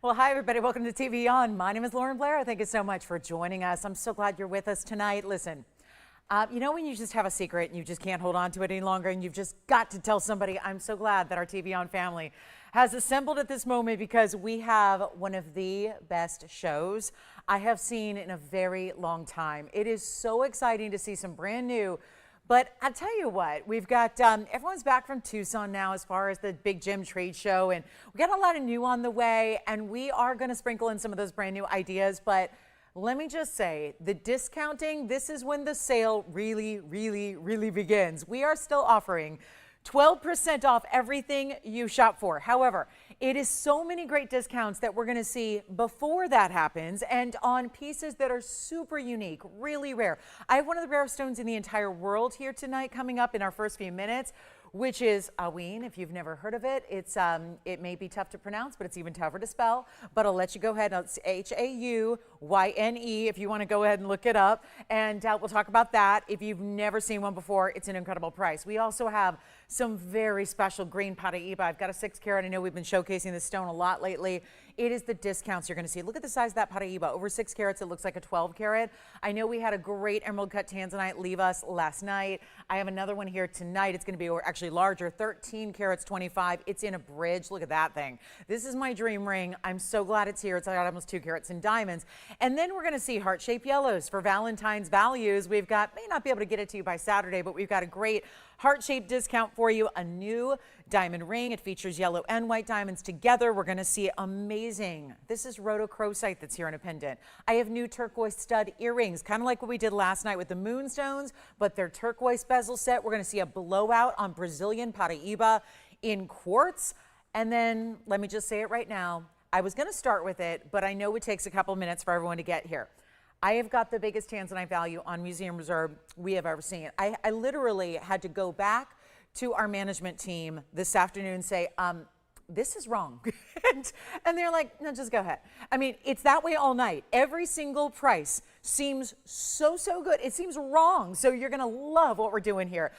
Well, hi, everybody. Welcome to TVON. My name is Blair. Thank you so much for joining us. I'm so glad you're with us tonight. Listen, you know when you just have a secret and you just can't hold on to it any longer and you've just got to tell somebody? I'm so glad that our TVON family has assembled at this moment because we have one of the best shows I have seen in a very long time. It is so exciting to see some brand new. But I'll tell you what, we've got, everyone's back from Tucson now as far as the big gem trade show, and we got a lot of new on the way, and we are going to sprinkle in some of those brand new ideas. But let me just say, the discounting, this is when the sale really begins. We are still offering 12% off everything you shop for. However, it is so many great discounts that we're going to see before that happens and on pieces that are super unique, really rare. I have one of the rarest stones in the entire world here tonight coming up in our first few minutes, which is haüyne. If you've never heard of it, it may be tough to pronounce, but it's even tougher to spell. But I'll let you go ahead. It's haüyne if you want to go ahead and look it up. And we'll talk about that. If you've never seen one before, it's an incredible price. We also have some very special green Paraiba. I've got a 6 carat. I know we've been showcasing this stone a lot lately. It is the discounts you're going to see. Look at the size of that Paraiba. Over 6 carats, it looks like a 12 carat. I know we had a great emerald cut Tanzanite leave us last night. I have another one here tonight. It's going to be actually larger, 13 carats, 25. It's in a bridge. Look at that thing. This is my dream ring. I'm so glad it's here. It's got almost 2 carats in diamonds. And then we're going to see heart-shaped yellows for Valentine's values. We've got, may not be able to get it to you by Saturday, but we've got a great heart-shaped discount for you, a new diamond ring. It features yellow and white diamonds together. We're going to see amazing. This is rhodochrosite that's here in a pendant. I have new turquoise stud earrings, kind of like what we did last night with the moonstones, but they're turquoise bezel set. We're going to see a blowout on Brazilian Paraiba in quartz. And then let me just say it right now. I was going to start with it, but I know it takes a couple minutes for everyone to get here. I have got the biggest Tanzanite value on Museum Reserve we have ever seen. I literally had to go back to our management team this afternoon and say, this is wrong. and they're like, no, just go ahead. I mean, it's that way all night. Every single price seems so good. It seems wrong. So you're going to love what we're doing here.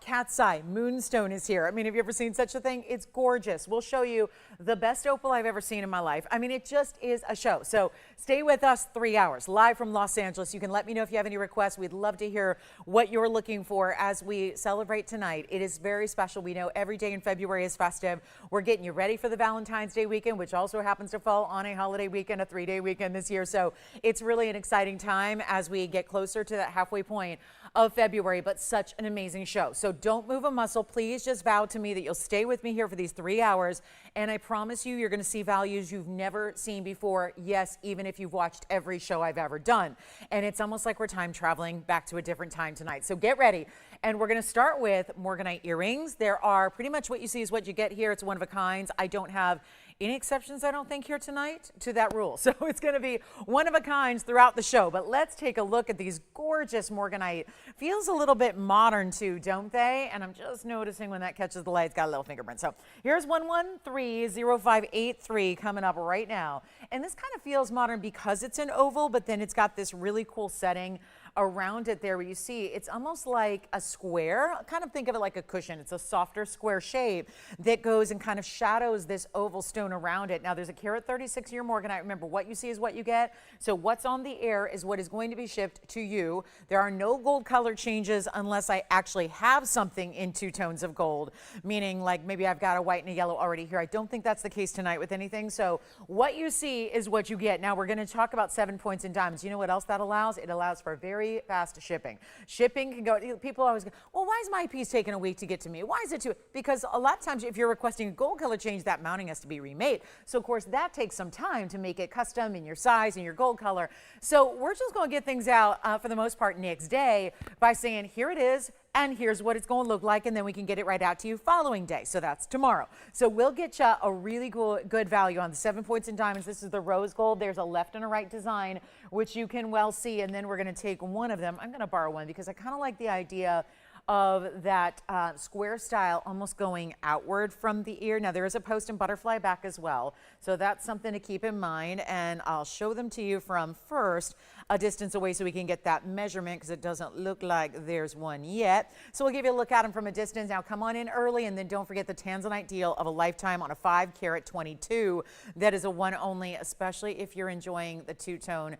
Cat's eye, moonstone is here. I mean, have you ever seen such a thing? It's gorgeous. We'll show you the best opal I've ever seen in my life. I mean, it just is a show. So stay with us 3 hours live from Los Angeles. You can let me know if you have any requests. We'd love to hear what you're looking for as we celebrate tonight. It is very special. We know every day in February is festive. We're getting you ready for the Valentine's Day weekend, which also happens to fall on a holiday weekend, a 3-day weekend this year. So it's really an exciting time as we get closer to that halfway point of February, but such an amazing show. So don't move a muscle. Please just vow to me that you'll stay with me here for these 3 hours. And I promise you, you're going to see values you've never seen before. Yes, even if you've watched every show I've ever done. And it's almost like we're time traveling back to a different time tonight. So get ready. And we're going to start with Morganite earrings. There are pretty much what you see is what you get here. It's one of a kind. I don't have any exceptions, I don't think, here tonight to that rule. So it's going to be one of a kinds throughout the show. But let's take a look at these gorgeous Morganite. Feels a little bit modern too, don't they? And I'm just noticing when that catches the light, it's got a little fingerprint. So here's 1130583 coming up right now. And this kind of feels modern because it's an oval, but then it's got this really cool setting around it there where you see it's almost like a square. Kind of think of it like a cushion. It's a softer square shape that goes and kind of shadows this oval stone around it. Now there's a carat 36 year Morganite. Remember, what you see is what you get. So what's on the air is what is going to be shipped to you. There are no gold color changes unless I actually have something in 2 tones of gold, meaning like maybe I've got a white and a yellow already here. I don't think that's the case tonight with anything. So what you see is what you get. Now we're going to talk about 7 points in diamonds. You know what else that allows? It allows for very fast shipping. Shipping can go, people always go, well, why is my piece taking a week to get to me? Why is it too? Because a lot of times if you're requesting a gold color change, that mounting has to be remade. So of course that takes some time to make it custom in your size and your gold color. So we're just going to get things out for the most part next day by saying, here it is. And here's what it's going to look like, and then we can get it right out to you following day. So that's tomorrow. So we'll get you a really good value on the 7 points in diamonds. This is the rose gold. There's a left and a right design, which you can well see. And then we're going to take one of them. I'm going to borrow one because I kind of like the idea of that square style almost going outward from the ear. Now there is a post and butterfly back as well. So that's something to keep in mind. And I'll show them to you from first. a distance away so we can get that measurement, because it doesn't look like there's one yet. So we'll give you a look at them from a distance. Now come on in early, and then don't forget the Tanzanite deal of a lifetime on a 5-carat 22. That is a one only, especially if you're enjoying the two-tone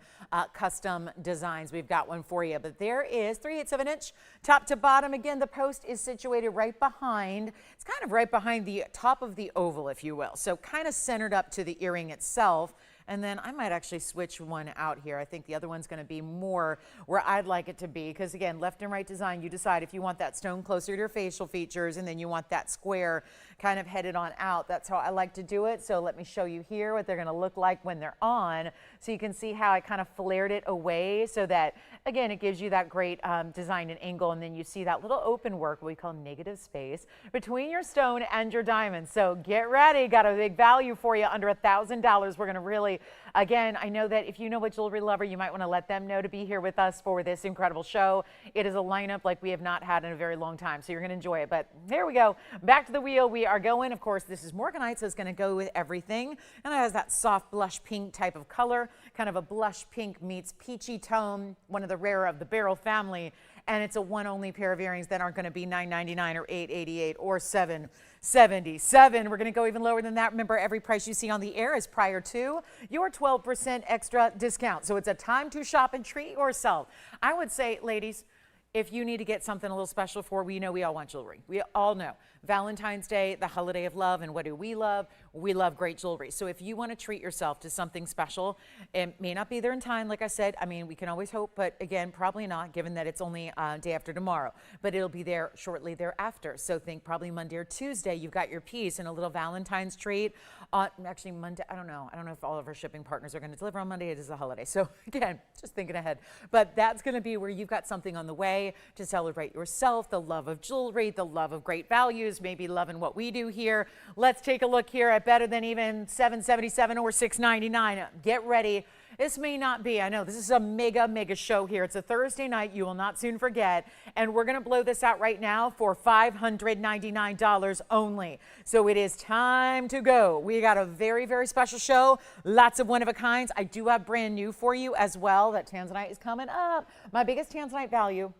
custom designs. We've got one for you. But there is 3/8 of an inch top to bottom. Again, the post is situated right behind. It's kind of right behind the top of the oval, if you will. So kind of centered up to the earring itself. And then I might actually switch one out here. I think the other one's going to be more where I'd like it to be, because again, left and right design, you decide if you want that stone closer to your facial features, and then you want that square kind of headed on out. That's how I like to do it. So let me show you here what they're going to look like when they're on. So you can see how I kind of flared it away so that, again, it gives you that great design and angle. And then you see that little open work, what we call negative space, between your stone and your diamond. So get ready. Got a big value for you, under $1,000. We're going to really, again, I know that if you know a jewelry lover, you might want to let them know to be here with us for this incredible show. It is a lineup like we have not had in a very long time, so you're going to enjoy it. But there we go. Back to the wheel we are going. Of course, this is Morganite, so it's going to go with everything. And it has that soft blush pink type of color, kind of a blush pink meets peachy tone, one of the rarer of the beryl family. And it's a one only pair of earrings that aren't going to be $9.99 or $8.88 or $7.77. We're going to go even lower than that. Remember, every price you see on the air is prior to your 12% extra discount. So it's a time to shop and treat yourself. I would say, ladies, if you need to get something a little special for, we know we all want jewelry. We all know. Valentine's Day, the holiday of love, and what do we love? We love great jewelry. So if you want to treat yourself to something special, it may not be there in time, like I said. I mean, we can always hope, but again, probably not, given that it's only day after tomorrow. But it'll be there shortly thereafter. So think probably Monday or Tuesday, you've got your piece and a little Valentine's treat. Actually, Monday, I don't know. I don't know if all of our shipping partners are going to deliver on Monday. It is a holiday. So again, just thinking ahead. But that's going to be where you've got something on the way to celebrate yourself, the love of jewelry, the love of great values, maybe loving what we do here. Let's take a look here at better than even $7.77 or $6.99. Get ready. This may not be, I know this is a mega show here. It's a Thursday night you will not soon forget. And we're going to blow this out right now for $599 only. So it is time to go. We got a very special show. Lots of one-of-a-kinds. I do have brand new for you as well. That Tanzanite is coming up. My biggest Tanzanite value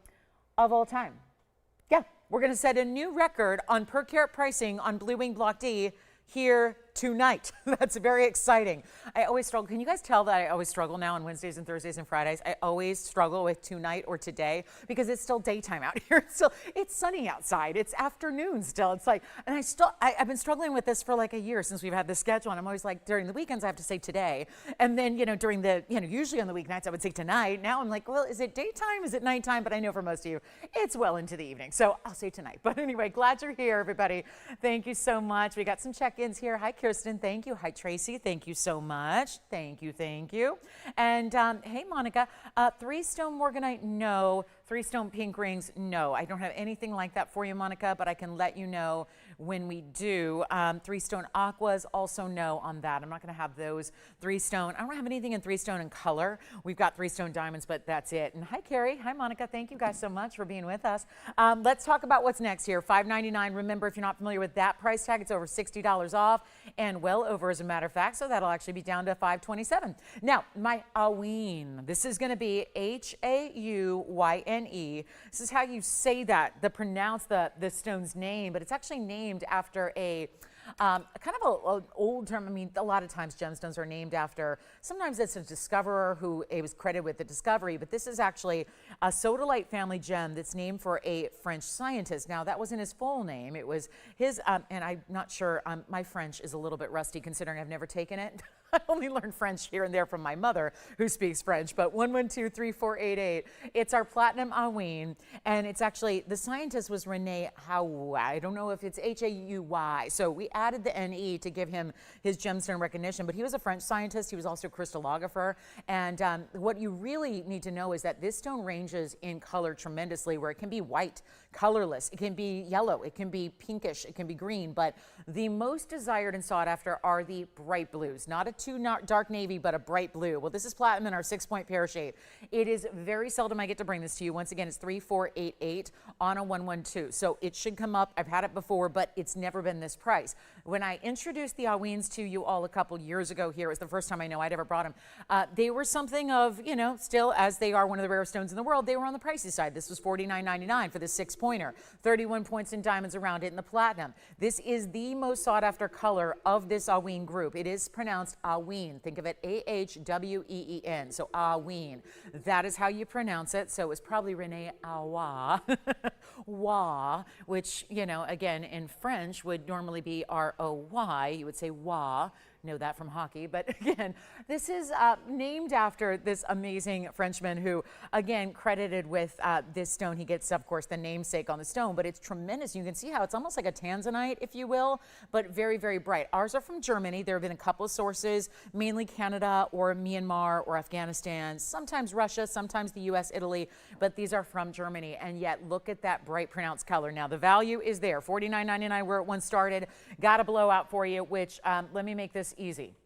of all time. Yeah, we're going to set a new record on per carat pricing on Blue Wing Block D here tonight. That's very exciting. I always struggle. Can you guys tell that I always struggle now on Wednesdays and Thursdays and Fridays? I always struggle with tonight or today, because it's still daytime out here. It's sunny outside. It's afternoon still. It's like, and I've been struggling with this for like a year since we've had this schedule. And I'm always like, during the weekends, I have to say today. And then, during the, usually on the weeknights, I would say tonight. Now I'm like, well, is it daytime? Is it nighttime? But I know for most of you, it's well into the evening. So I'll say tonight. But anyway, glad you're here, everybody. Thank you so much. We got some check-ins here. Hi, Kirsten. Thank you. Hi, Tracy. Thank you so much. Thank you. And hey, Monica, 3-stone Morganite, no. 3-stone pink rings, no. I don't have anything like that for you, Monica, but I can let you know when we do. 3-stone aquas, also no on that. I'm not going to have those 3-stone. I don't have anything in 3-stone in color. We've got 3-stone diamonds, but that's it. And hi, Carrie. Hi, Monica. Thank you guys so much for being with us. Let's talk about what's next here. $5.99. Remember, if you're not familiar with that price tag, it's over $60 off, and well over, as a matter of fact. So that'll actually be down to $5.27. Now, my haüyne. This is going to be Haüyne. This is how you say that, pronounce the stone's name, but it's actually named after a kind of an old term. I mean, a lot of times gemstones are named after, sometimes it's a discoverer who was credited with the discovery, but this is actually a sodalite family gem that's named for a French scientist. Now, that wasn't his full name. It was his, and I'm not sure, my French is a little bit rusty considering I've never taken it. I only learned French here and there from my mother, who speaks French, but 112-3488. It's our platinum haüyne, and it's actually, the scientist was Rene Haüy. I don't know if it's H-A-U-Y. So we added the N-E to give him his gemstone recognition, but he was a French scientist. He was also a crystallographer. And what you really need to know is that this stone ranges in color tremendously, where it can be white, colorless, it can be yellow, it can be pinkish, it can be green, but the most desired and sought after are the bright blues, not a too dark navy, but a bright blue. Well, this is platinum in our 6-point pear-shaped. It is very seldom I get to bring this to you. Once again, it's 3488 on a 112. So it should come up. I've had it before, but it's never been this price. When I introduced the haüynes to you all a couple years ago here, it was the first time I know I'd ever brought them. They were something of, you know, still as they are one of the rarest stones in the world, they were on the pricey side. This was $49.99 for the 6-pointer, 31 points in diamonds around it in the platinum. This is the most sought after color of this haüyne group. It is pronounced haüyne. Think of it A-H-W-E-E-N. So haüyne. That is how you pronounce it. So it was probably Renee Awa, wa, which, you know, again, in French would normally be R-O-Y. You would say wa. Know that from hockey, but again, this is named after this amazing Frenchman who, again, credited with this stone. He gets, of course, the namesake on the stone, but it's tremendous. You can see how it's almost like a Tanzanite, if you will, but very, very bright. Ours are from Germany. There have been a couple of sources, mainly Canada or Myanmar or Afghanistan, sometimes Russia, sometimes the US, Italy, but these are from Germany, and yet look at that bright, pronounced color. Now, the value is there, $49.99 where it once started. Got a blowout for you, which, let me make this easy.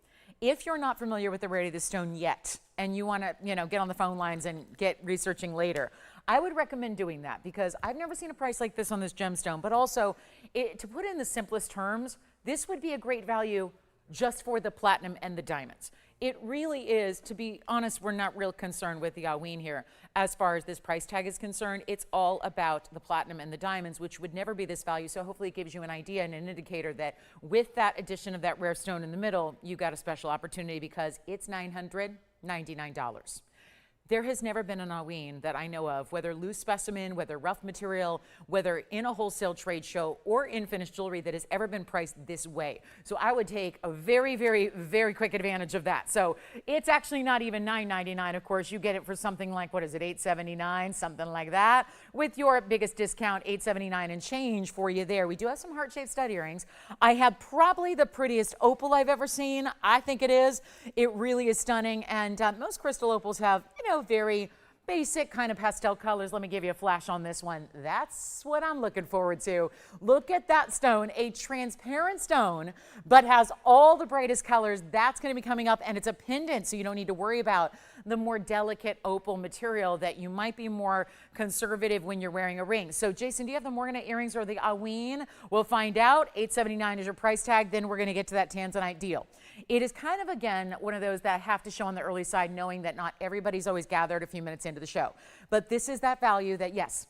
If you're not familiar with the rarity of the stone yet, and you want to, you know, get on the phone lines and get researching later, I would recommend doing that because I've never seen a price like this on this gemstone. But also, to put it in the simplest terms, this would be a great value just for the platinum and the diamonds. It really is, to be honest, we're not real concerned with the haüyne here. As far as this price tag is concerned, it's all about the platinum and the diamonds, which would never be this value. So hopefully it gives you an idea and an indicator that with that addition of that rare stone in the middle, you got a special opportunity because it's $999. There has never been an haüyne that I know of, whether loose specimen, whether rough material, whether in a wholesale trade show or in finished jewelry, that has ever been priced this way. So I would take a very, very, very quick advantage of that. So it's actually not even $9.99. Of course, you get it for something like, what is it, $8.79, something like that. With your biggest discount, $8.79 and change for you there. We do have some heart-shaped stud earrings. I have probably the prettiest opal I've ever seen. I think it is. It really is stunning. And most crystal opals have, you know, very basic kind of pastel colors. Let me give you a flash on this one. That's what I'm looking forward to. Look at that stone, a transparent stone, but has all the brightest colors. That's going to be coming up, and it's a pendant, so you don't need to worry about the more delicate opal material that you might be more conservative when you're wearing a ring. So Jason, do you have the Morganite earrings or the haüyne? We'll find out. $8.79 is your price tag. Then we're going to get to that Tanzanite deal. It is kind of, again, one of those that have to show on the early side, knowing that not everybody's always gathered a few minutes into the show. But this is that value that, yes,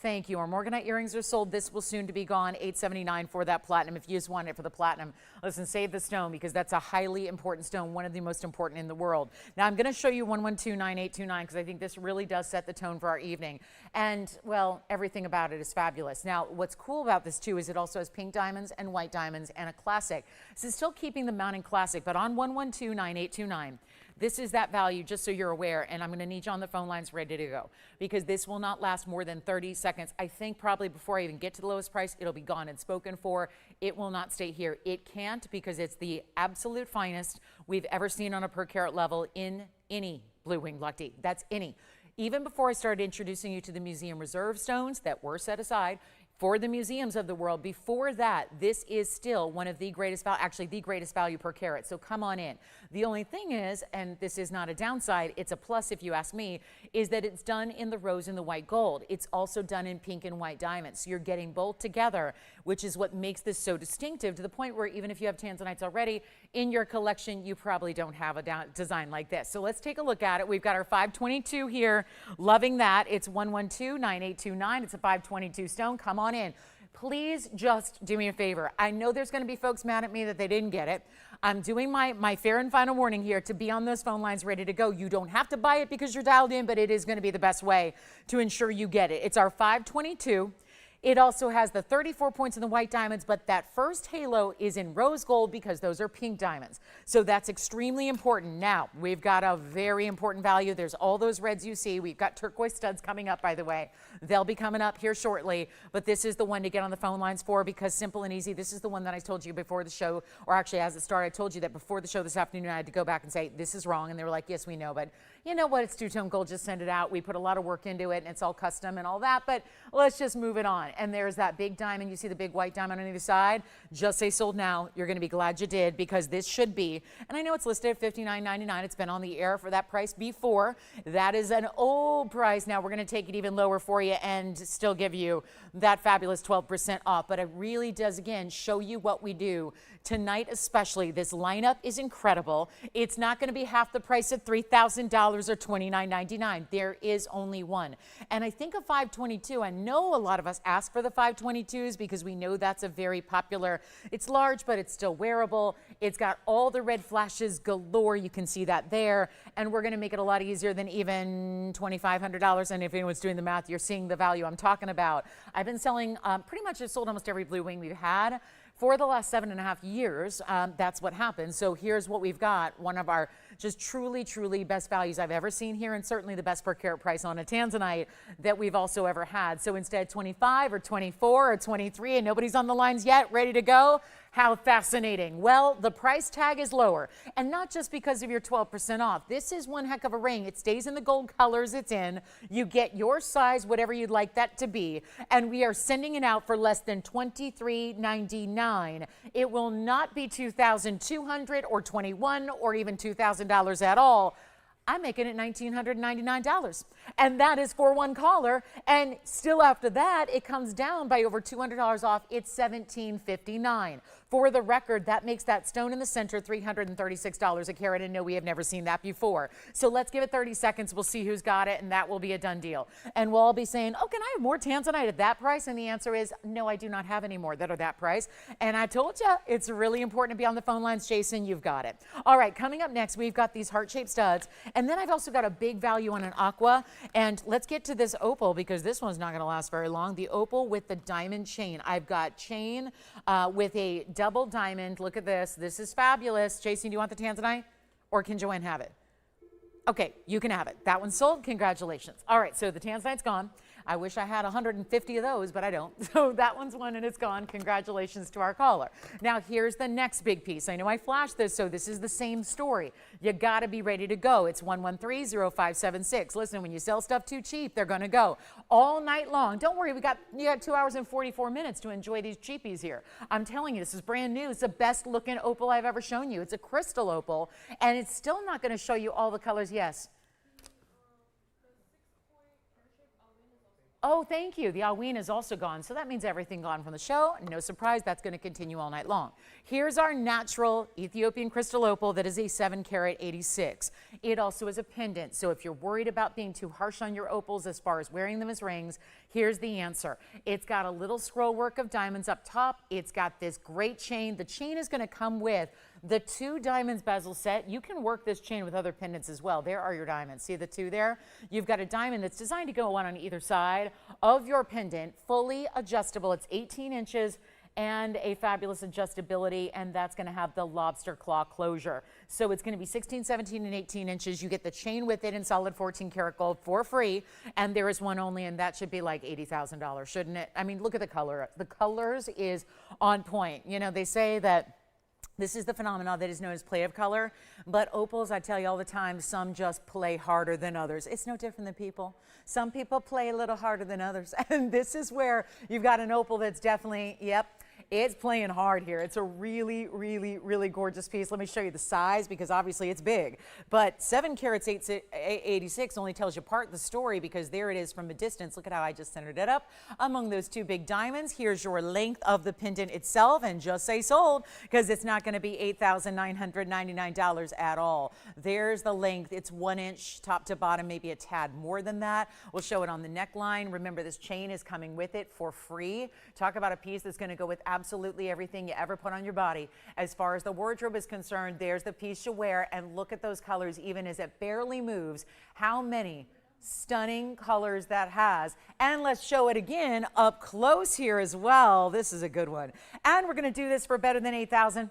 thank you. Our Morganite earrings are sold. This will soon to be gone. $8.79 for that platinum. If you just want it for the platinum, listen, save the stone because that's a highly important stone, one of the most important in the world. Now, I'm going to show you 1129829 because I think this really does set the tone for our evening. And, well, everything about it is fabulous. Now, what's cool about this, too, is it also has pink diamonds and white diamonds and a classic. So it's still keeping the mounting classic, but on 1129829, this is that value, just so you're aware, and I'm going to need you on the phone lines ready to go because this will not last more than 30 seconds. I think probably before I even get to the lowest price, it'll be gone and spoken for. It will not stay here. It can't because it's the absolute finest we've ever seen on a per carat level in any blue-winged Luck D. That's any. Even before I started introducing you to the museum reserve stones that were set aside for the museums of the world, before that, this is still one of the greatest value, actually the greatest value per carat. So come on in. The only thing is, and this is not a downside, it's a plus if you ask me, is that it's done in the rose and the white gold. It's also done in pink and white diamonds. So you're getting both together, which is what makes this so distinctive to the point where even if you have Tanzanites already in your collection, you probably don't have a design like this. So let's take a look at it. We've got our 522 here. Loving that. It's 1129829. It's a 522 stone. Come on in. Please just do me a favor. I know there's going to be folks mad at me that they didn't get it. I'm doing my fair and final warning here to be on those phone lines ready to go. You don't have to buy it because you're dialed in, but it is going to be the best way to ensure you get it. It's our 522. It also has the 34 points in the white diamonds, but that first halo is in rose gold because those are pink diamonds. So that's extremely important. Now, we've got a very important value. There's all those reds you see. We've got turquoise studs coming up, by the way. They'll be coming up here shortly, but this is the one to get on the phone lines for because simple and easy. This is the one that I told you before the show, or actually as it started, I told you that before the show this afternoon, I had to go back and say, this is wrong. And they were like, yes, we know, but you know what? It's two-tone gold. Just send it out. We put a lot of work into it, and it's all custom and all that, but let's just move it on. and there's that big diamond. You see the big white diamond on either side? Just say sold now. You're going to be glad you did, because this should be, and I know it's listed at $59.99. It's been on the air for that price before. That is an old price. Now we're going to take it even lower for you and still give you that fabulous 12% off. But it really does, again, show you what we do tonight, especially. This lineup is incredible. It's not going to be half the price at $3,000 or $29.99. There is only one. And I think a 522, I know a lot of us ask for the 522s because we know that's a very popular, it's large, but it's still wearable. It's got all the red flashes galore. You can see that there. And we're going to make it a lot easier than even $2,500. And if anyone's doing the math, you're seeing the value I'm talking about. I've been selling, pretty much I've sold almost every blue wing we've had for the last 7.5 years. That's what happens. So here's what we've got. One of our just truly, truly best values I've ever seen here, and certainly the best per carat price on a Tanzanite that we've also ever had. So instead 25 or 24 or 23, and nobody's on the lines yet, ready to go. How fascinating. Well, the price tag is lower, and not just because of your 12% off. This is one heck of a ring. It stays in the gold colors it's in. You get your size, whatever you'd like that to be, and we are sending it out for less than $23.99. It will not be $2,200 or $21 or even $2,000 at all. I'm making it $1,999, and that is for one caller. And still after that, it comes down by over $200 off. It's $1,759. For the record, that makes that stone in the center $336 a carat, and no, we have never seen that before. So let's give it 30 seconds. We'll see who's got it, and that will be a done deal. And we'll all be saying, oh, can I have more Tanzanite at that price? And the answer is, no, I do not have any more that are that price. And I told you, it's really important to be on the phone lines. Jason, you've got it. All right, coming up next, we've got these heart-shaped studs. And then I've also got a big value on an Aqua. And let's get to this Opal, because this one's not going to last very long. The Opal with the diamond chain. I've got chain with a double diamond. Look at this. This is fabulous. Jason, do you want the Tanzanite, or can Joanne have it? Okay, you can have it. That one's sold. Congratulations. All right, so the Tanzanite's gone. I wish I had 150 of those, but I don't. So that one's one and it's gone. Congratulations to our caller. Now here's the next big piece. I know I flashed this, so this is the same story. You gotta be ready to go. It's 113-0576. Listen, when you sell stuff too cheap, they're gonna go all night long. Don't worry, you got 2 hours and 44 minutes to enjoy these cheapies here. I'm telling you, this is brand new. It's the best looking opal I've ever shown you. It's a crystal opal, and it's still not gonna show you all the colors. Yes. Oh, thank you. The haüyne is also gone, so that means everything gone from the show. No surprise, that's going to continue all night long. Here's our natural Ethiopian crystal opal that is a 7 carat 86. It also is a pendant, so if you're worried about being too harsh on your opals as far as wearing them as rings, here's the answer. It's got a little scroll work of diamonds up top. It's got this great chain. The chain is going to come with the 2 diamonds bezel set. You can work this chain with other pendants as well. There are your diamonds. See the 2 there? You've got a diamond that's designed to go on either side of your pendant, fully adjustable. It's 18 inches and a fabulous adjustability, and that's going to have the lobster claw closure. So it's going to be 16, 17, and 18 inches. You get the chain with it in solid 14 karat gold for free, and there is one only, and that should be like $80,000, shouldn't it? I mean, look at the color. The colors is on point. You know, they say that this is the phenomenon that is known as play of color, but opals, I tell you all the time, some just play harder than others. It's no different than people. Some people play a little harder than others, and this is where you've got an opal that's definitely, yep, it's playing hard here. It's a really, really, really gorgeous piece. Let me show you the size, because obviously it's big. But 7 carats 86 only tells you part of the story, because there it is from a distance. Look at how I just centered it up among those 2 big diamonds. Here's your length of the pendant itself, and just say sold, because it's not going to be $8,999 at all. There's the length. It's 1 inch top to bottom, maybe a tad more than that. We'll show it on the neckline. Remember, this chain is coming with it for free. Talk about a piece that's going to go with absolutely everything you ever put on your body. As far as the wardrobe is concerned, there's the piece you wear, and look at those colors, even as it barely moves. How many stunning colors that has. And let's show it again up close here as well. This is a good one. And we're going to do this for better than $8,000.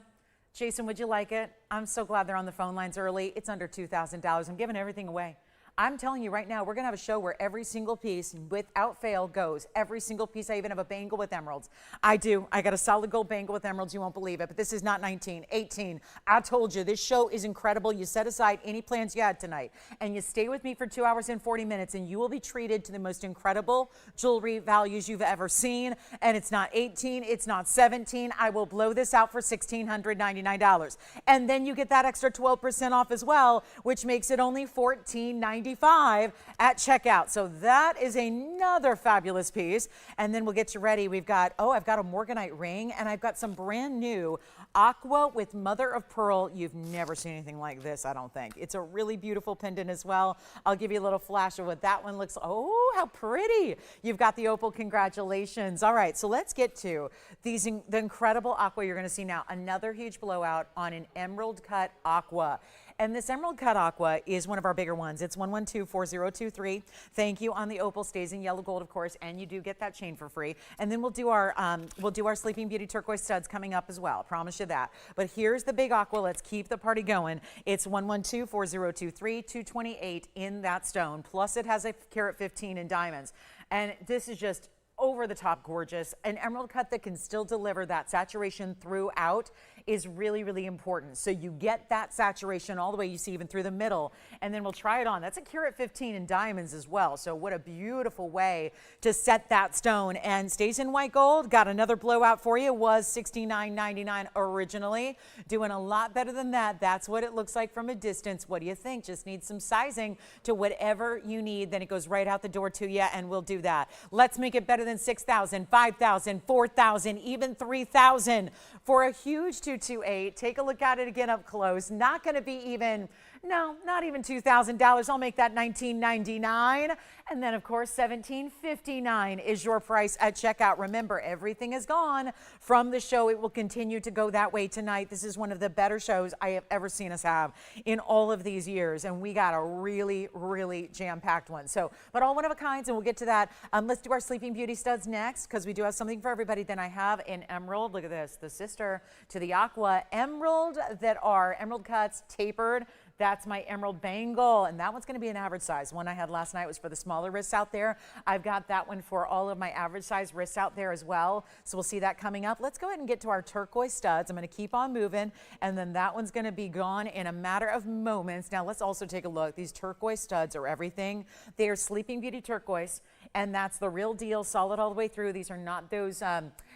Jason, would you like it? I'm so glad they're on the phone lines early. It's under $2,000. I'm giving everything away. I'm telling you right now, we're gonna have a show where every single piece without fail goes. Every single piece. I even have a bangle with emeralds. I do. I got a solid gold bangle with emeralds. You won't believe it, but this is not 19, 18. I told you, this show is incredible. You set aside any plans you had tonight and you stay with me for 2 hours and 40 minutes and you will be treated to the most incredible jewelry values you've ever seen. And it's not 18, it's not 17. I will blow this out for $1,699. And then you get that extra 12% off as well, which makes it only $1,495 at checkout. So that is another fabulous piece. And then we'll get you ready. We've got, oh, I've got a Morganite ring and I've got some brand new Aqua with mother of pearl. You've never seen anything like this, I don't think. It's a really beautiful pendant as well. I'll give you a little flash of what that one looks like. Oh, how pretty. You've got the opal, congratulations. All right, so let's get to the incredible Aqua you're gonna see now. Another huge blowout on an emerald cut Aqua. And this emerald cut Aqua is one of our bigger ones. It's 1124023. Thank you on the opal, stays in yellow gold, of course, and you do get that chain for free. And then we'll do our Sleeping Beauty turquoise studs coming up as well. I promise you that. But here's the big Aqua. Let's keep the party going. It's 1124023, 228 in that stone. Plus it has a carat 15 in diamonds. And this is just over the top gorgeous. An emerald cut that can still deliver that saturation throughout is really, really important. So you get that saturation all the way, you see even through the middle, and then we'll try it on. That's a carat 15 in diamonds as well. So what a beautiful way to set that stone. And stays in white gold. Got another blowout for you. Was $69.99 originally. Doing a lot better than that. That's what it looks like from a distance. What do you think? Just need some sizing to whatever you need. Then it goes right out the door to you, and we'll do that. Let's make it better than 6,000, 5,000, 4,000, even 3,000 for a huge 228. Take a look at it again up close. Not going to be even, no, not even $2,000. I'll make that $19.99. And then, of course, $17.59 is your price at checkout. Remember, everything is gone from the show. It will continue to go that way tonight. This is one of the better shows I have ever seen us have in all of these years. And we got a really, really jam-packed one. So, but all one of a kinds, and we'll get to that. Let's do our Sleeping Beauty studs next, because we do have something for everybody. Then I have an emerald. Look at this, the sister to the Aqua emerald, that are emerald cuts, tapered. That's my emerald bangle, and that one's going to be an average size. One I had last night was for the smaller wrists out there. I've got that one for all of my average size wrists out there as well. So we'll see that coming up. Let's go ahead and get to our turquoise studs. I'm going to keep on moving, and then that one's going to be gone in a matter of moments. Now let's also take a look. These turquoise studs are everything. They are Sleeping Beauty turquoise, and that's the real deal, solid all the way through. These are not those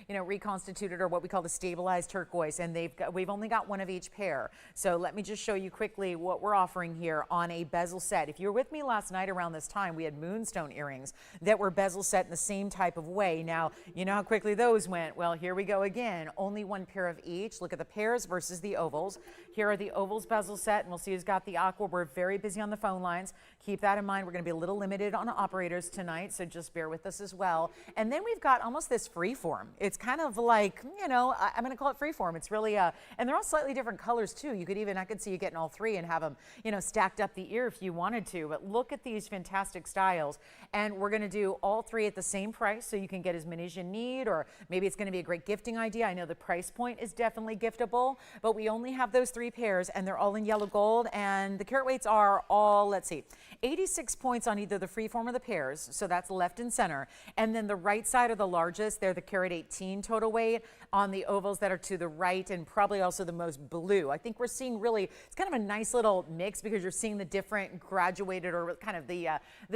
reconstituted, or what we call the stabilized turquoise, and we've only got one of each pair. So let me just show you quickly what we're offering here on a bezel set. If you were with me last night around this time, we had moonstone earrings that were bezel set in the same type of way. Now, you know how quickly those went. Well, here we go again. Only one pair of each. Look at the pairs versus the ovals. Here are the ovals bezel set, and we'll see who's got the Aqua. We're very busy on the phone lines. Keep that in mind. We're going to be a little limited on operators tonight, so just bear with us as well. And then we've got almost this free form. It's kind of like, I'm going to call it free form. It's really, and they're all slightly different colors too. You could even, I could see you getting all three and have them, stacked up the ear if you wanted to. But look at these fantastic styles. And we're going to do all three at the same price, so you can get as many as you need, or maybe it's going to be a great gifting idea. I know the price point is definitely giftable, but we only have those three pairs, and they're all in yellow gold, and the carat weights are all, let's see, 86 points on either the freeform or the pairs, so that's left and center. And then the right side are the largest. They're the carat 18 total weight. On the ovals that are to the right, and probably also the most blue. I think we're seeing really, it's kind of a nice little mix, because you're seeing the different graduated, or kind of the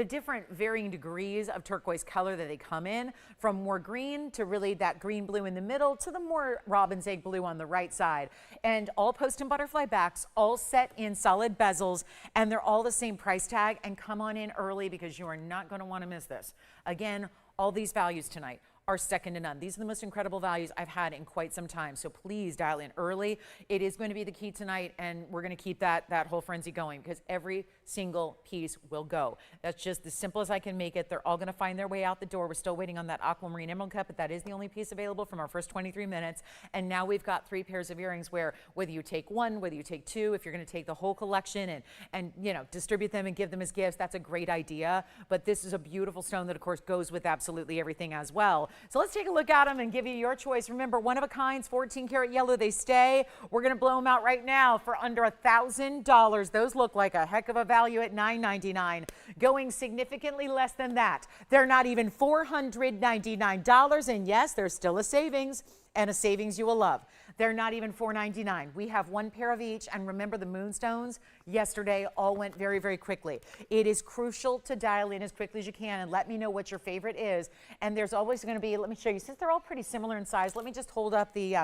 different varying degrees of turquoise color that they come in, from more green to really that green blue in the middle to the more robin's egg blue on the right side. And all post and butterfly backs, all set in solid bezels, and they're all the same price tag. And come on in early, because you are not going to want to miss this. Again, all these values tonight are second to none. These are the most incredible values I've had in quite some time. So please dial in early. It is going to be the key tonight, and we're going to keep that whole frenzy going, because every single piece will go. That's just as simple as I can make it. They're all going to find their way out the door. We're still waiting on that aquamarine emerald cut, but that is the only piece available from our first 23 minutes. And now we've got three pairs of earrings, where whether you take one, whether you take two, if you're going to take the whole collection and distribute them and give them as gifts, that's a great idea. But this is a beautiful stone that, of course, goes with absolutely everything as well. So let's take a look at them and give you your choice. Remember, one of a kinds, 14 karat yellow, they stay. We're going to blow them out right now for under $1,000. Those look like a heck of a value at $9.99. Going significantly less than that. They're not even $499. And yes, there's still a savings, and a savings you will love. They're not even $4.99. We have one pair of each, and remember the moonstones yesterday all went very, very quickly. It is crucial to dial in as quickly as you can and let me know what your favorite is. And there's always going to be, let me show you, since they're all pretty similar in size, let me just hold up the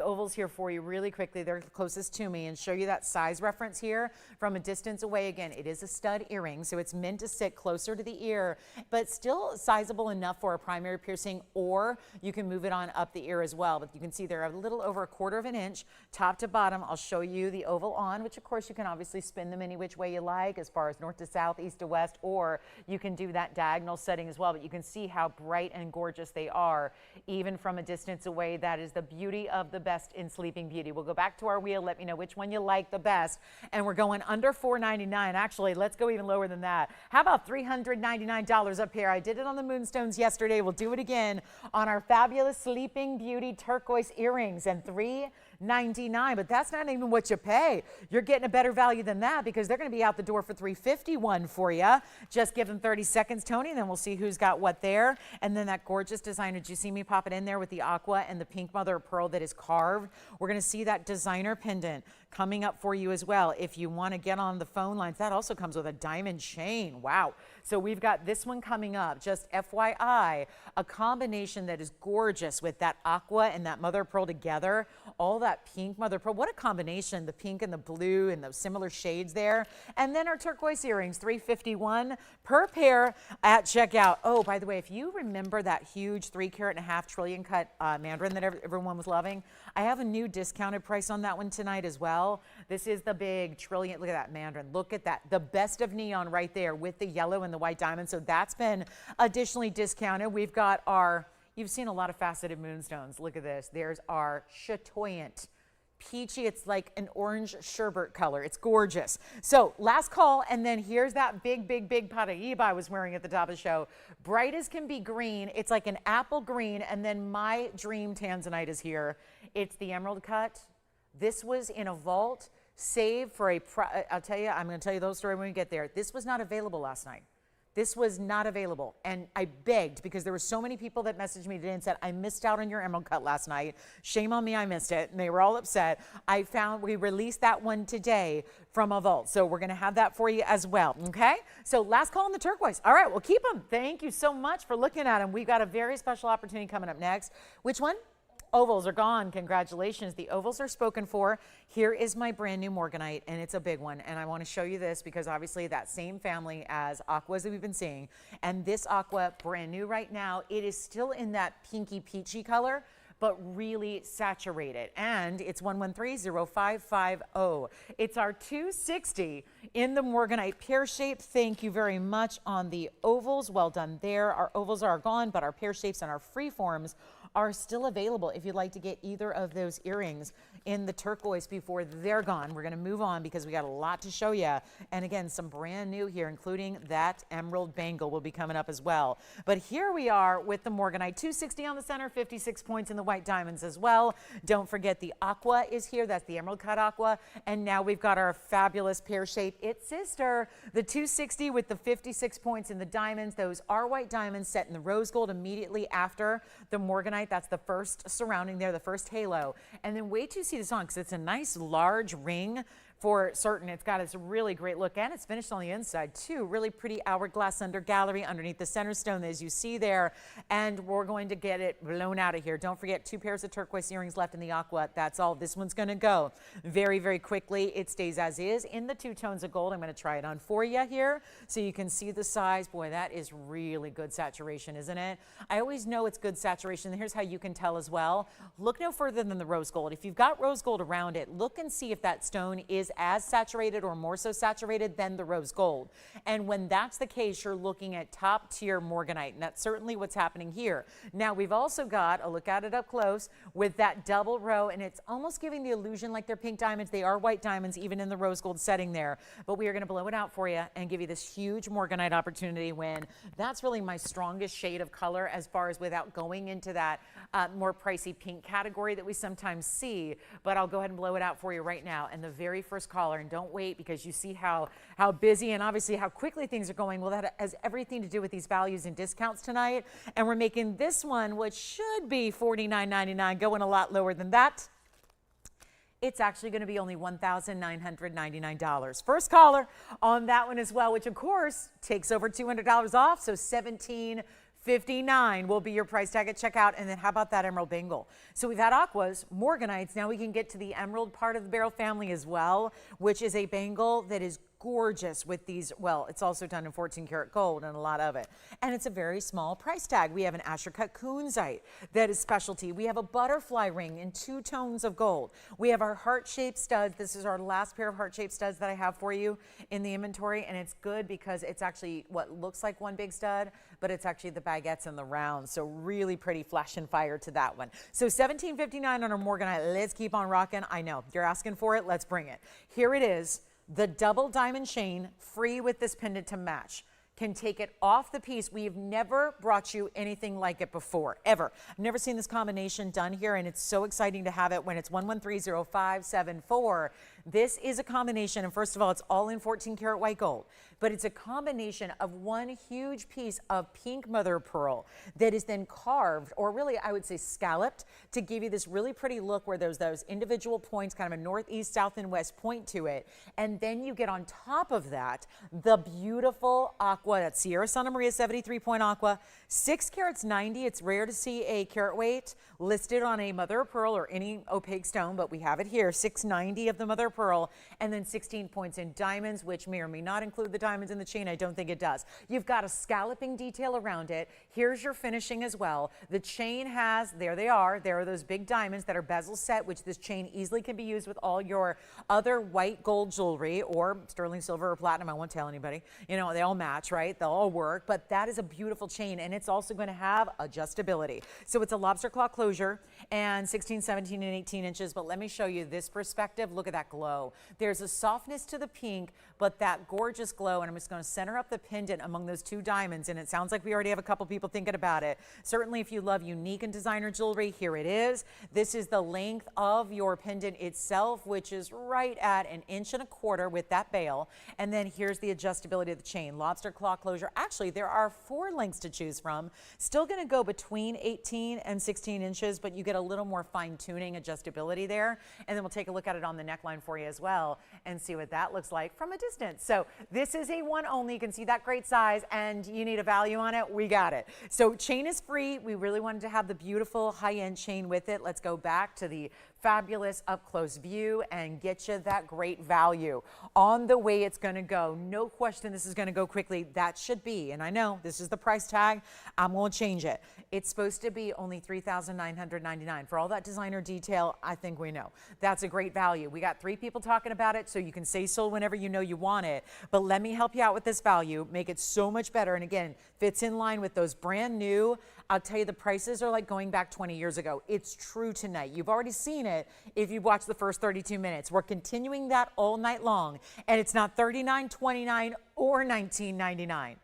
ovals here for you really quickly. They're closest to me, and show you that size reference here from a distance away. Again, it is a stud earring, so it's meant to sit closer to the ear, but still sizable enough for a primary piercing, or you can move it on up the ear as well. But you can see they're a little over 1/4 of an inch top to bottom. I'll show you the oval on, which of course you can obviously spin them any which way you like, as far as north to south, east to west, or you can do that diagonal setting as well. But you can see how bright and gorgeous they are even from a distance away. That is the beauty of the best in Sleeping Beauty. We'll go back to our wheel. Let me know which one you like the best. And we're going under $499. Actually, let's go even lower than that. How about $399 up here? I did it on the moonstones yesterday. We'll do it again on our fabulous Sleeping Beauty turquoise earrings, and $399. But that's not even what you pay. You're getting a better value than that, because they're going to be out the door for $351 for you. Just give them 30 seconds, Tony, and then we'll see who's got what there. And then that gorgeous designer, did you see me pop it in there with the aqua and the pink mother of pearl that is carved? We're going to see that designer pendant coming up for you as well. If you want to get on the phone lines, that also comes with a diamond chain. Wow. So we've got this one coming up. Just FYI, a combination that is gorgeous with that aqua and that mother of pearl together. All that pink mother of pearl. What a combination, the pink and the blue and those similar shades there. And then our turquoise earrings, $351 per pair at checkout. Oh, by the way, if you remember that huge 3.5 trillion cut Mandarin that everyone was loving, I have a new discounted price on that one tonight as well. This is the big trillion. Look at that Mandarin. Look at that. The best of neon right there with the yellow and the white diamond. So that's been additionally discounted. We've got our, you've seen a lot of faceted moonstones. Look at this. There's our chatoyant peachy. It's like an orange sherbet color. It's gorgeous. So last call, and then here's that big Paraiba I was wearing at the top of the show. Bright as can be green. It's like an apple green, and then my dream Tanzanite is here. It's the emerald cut. This was in a vault, saved for a, I'll tell you, I'm going to tell you those story when we get there. This was not available last night. This was not available, and I begged, because there were so many people that messaged me today and said, I missed out on your emerald cut last night. Shame on me, I missed it, and they were all upset. We released that one today from a vault, so we're going to have that for you as well, okay? So last call on the turquoise. All right, we'll keep them. Thank you so much for looking at them. We've got a very special opportunity coming up next. Which one? Ovals are gone. Congratulations. The ovals are spoken for. Here is my brand new Morganite, and it's a big one. And I want to show you this because obviously that same family as Aquas that we've been seeing. And this Aqua, brand new right now, it is still in that pinky peachy color, but really saturated. And it's 113-0550. It's our 260 in the Morganite pear shape. Thank you very much on the ovals. Well done there. Our ovals are gone, but our pear shapes and our free forms are still available if you'd like to get either of those earrings in the turquoise before they're gone. We're going to move on because we got a lot to show you. And again, some brand new here, including that emerald bangle will be coming up as well. But here we are with the Morganite, 260 on the center, 56 points in the white diamonds as well. Don't forget the aqua is here. That's the emerald cut aqua. And now we've got our fabulous pear shape, its sister, the 260 with the 56 points in the diamonds. Those are white diamonds set in the rose gold immediately after the Morganite. That's the first surrounding there, the first halo. And then wait till you see this on, because it's a nice large ring for certain. It's got this really great look, and it's finished on the inside too. Really pretty hourglass under gallery underneath the center stone as you see there. And we're going to get it blown out of here. Don't forget, 2 pairs of turquoise earrings left in the aqua. That's all. This one's going to go very, very quickly. It stays as is in the 2 tones of gold. I'm going to try it on for you here so you can see the size. Boy, that is really good saturation, isn't it? I always know it's good saturation. Here's how you can tell as well. Look no further than the rose gold. If you've got rose gold around it, look and see if that stone is is as saturated or more so saturated than the rose gold. And when that's the case, you're looking at top tier Morganite, and that's certainly what's happening here. Now, we've also got a look at it up close with that double row, and it's almost giving the illusion like they're pink diamonds. They are white diamonds, even in the rose gold setting there. But we are going to blow it out for you and give you this huge Morganite opportunity when that's really my strongest shade of color as far as without going into that more pricey pink category that we sometimes see. But I'll go ahead and blow it out for you right now. And the very first caller, and don't wait because you see how busy and obviously how quickly things are going. Well, that has everything to do with these values and discounts tonight. And we're making this one, which should be $49.99, going a lot lower than that. It's actually going to be only $1,999. First caller on that one as well, which of course takes over $200 off. So $1,759 will be your price tag at checkout. And then how about that emerald bangle? So we've had aquas, morganites. Now we can get to the emerald part of the barrel family as well, which is a bangle that is gorgeous with these. Well, it's also done in 14 karat gold and a lot of it. And it's a very small price tag. We have an Asher cut Cunzite that is specialty. We have a butterfly ring in 2 tones of gold. We have our heart-shaped studs. This is our last pair of heart-shaped studs that I have for you in the inventory. And it's good because it's actually what looks like one big stud, but it's actually the baguettes and the rounds. So really pretty flash and fire to that one. So $1,759 on our Morganite. Let's keep on rocking. I know you're asking for it. Let's bring it. Here it is. The double diamond chain, free with this pendant to match. Can take it off the piece. We've never brought you anything like it before, ever. I've never seen this combination done here, and it's so exciting to have it when it's 1130574. This is a combination, and first of all, it's all in 14 karat white gold, but it's a combination of one huge piece of pink mother of pearl that is then carved, or really I would say scalloped, to give you this really pretty look where there's those individual points, kind of a northeast, south, and west point to it. And then you get on top of that the beautiful aqua, that's Sierra Santa Maria 73 point aqua, 6 carats 90. It's rare to see a carat weight listed on a mother of pearl or any opaque stone, but we have it here, 690 of the mother of pearl, and then 16 points in diamonds, which may or may not include the diamonds in the chain. I don't think it does. You've got a scalloping detail around it. Here's your finishing as well. The chain has, there they are. There are those big diamonds that are bezel set, which this chain easily can be used with all your other white gold jewelry or sterling silver or platinum. I won't tell anybody. You know, they all match, right? They'll all work, but that is a beautiful chain, and it's also going to have adjustability. So it's a lobster claw closure and 16, 17, and 18 inches, but let me show you this perspective. Look at that glow. There's a softness to the pink, but that gorgeous glow, and I'm just going to center up the pendant among those 2 diamonds, and it sounds like we already have a couple people thinking about it. Certainly if you love unique and designer jewelry, here it is. This is the length of your pendant itself, which is right at 1.25 inches with that bail, and then here's the adjustability of the chain. Lobster claw closure. Actually, there are 4 lengths to choose from. Still going to go between 18 and 16 inches, but you get a little more fine-tuning adjustability there. And then we'll take a look at it on the neckline for you as well and see what that looks like from a distance. So this is a one only. You can see that great size, and you need a value on it. We got it. So chain is free. We really wanted to have the beautiful high-end chain with it. Let's go back to the fabulous up-close view and get you that great value on the way it's going to go. No question this is going to go quickly. That should be, and I know this is the price tag. I'm going to change it. It's supposed to be only $3,999. For all that designer detail, I think we know. That's a great value. We got 3 people talking about it, so you can say so whenever you know you want it. But let me help you out with this value, make it so much better. And again, fits in line with those brand new. I'll tell you, the prices are like going back 20 years ago. It's true tonight. You've already seen it if you've watched the first 32 minutes. We're continuing that all night long, and it's not $39.29 or $19.99.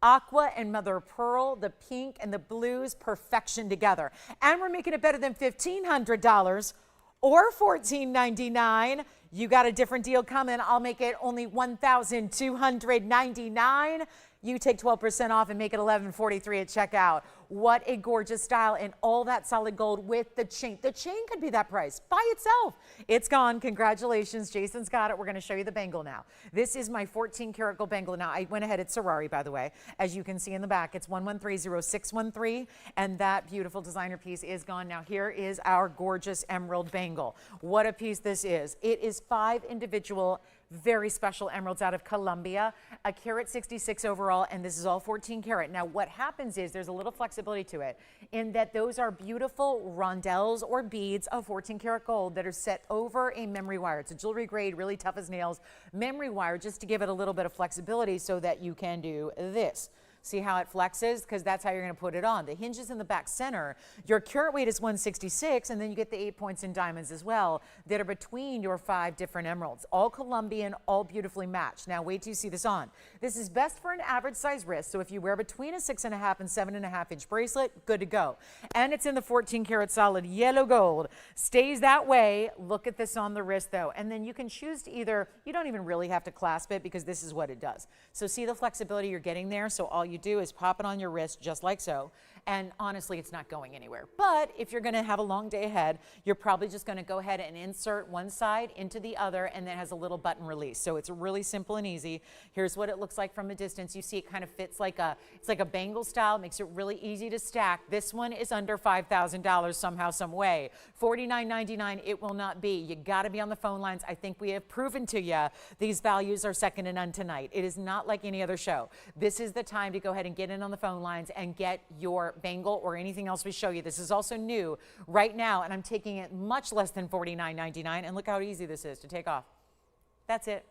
Aqua and mother of pearl, the pink and the blues, perfection together. And we're making it better than $1,500 or $14.99. You got a different deal coming. I'll make it only $1,299. You take 12% off and make it $1,143 at checkout. What a gorgeous style, and all that solid gold with the chain. The chain could be that price by itself. It's gone. Congratulations. Jason's got it. We're going to show you the bangle now. This is my 14 karat gold bangle. Now, I went ahead. It's Ferrari, by the way. As you can see in the back, it's 1130613, and that beautiful designer piece is gone. Now, here is our gorgeous emerald bangle. What a piece this is. It is 5 individual very special emeralds out of Colombia, a carat 66 overall, and this is all 14 karat. Now, what happens is there's a little flexibility flexibility to it in that those are beautiful rondelles or beads of 14 karat gold that are set over a memory wire. It's a jewelry grade, really tough as nails memory wire, just to give it a little bit of flexibility so that you can do this. See how it flexes? Because that's how you're going to put it on. The hinges in the back center, your carat weight is 166, and then you get the 8 points in diamonds as well that are between your 5 different emeralds. All Colombian, all beautifully matched. Now wait till you see this on. This is best for an average size wrist, so if you wear between a 6.5 and 7.5 inch bracelet, good to go. And it's in the 14 karat solid yellow gold. Stays that way. Look at this on the wrist though. And then you can choose to either, you don't even really have to clasp it because this is what it does. So see the flexibility you're getting there? So all you do is pop it on your wrist just like so, and honestly it's not going anywhere. But if you're going to have a long day ahead, you're probably just going to go ahead and insert one side into the other, and then it has a little button release. So it's really simple and easy. Here's what it looks like from a distance. You see it kind of fits like it's like a bangle style. It makes it really easy to stack. This one is under $5,000 somehow, some way. $49.99 it will not be. You got to be on the phone lines. I think we have proven to you these values are second to none tonight. It is not like any other show. This is the time to go ahead and get in on the phone lines and get your bangle or anything else we show you. This is also new right now, and I'm taking it much less than $49.99, and look how easy this is to take off. That's it.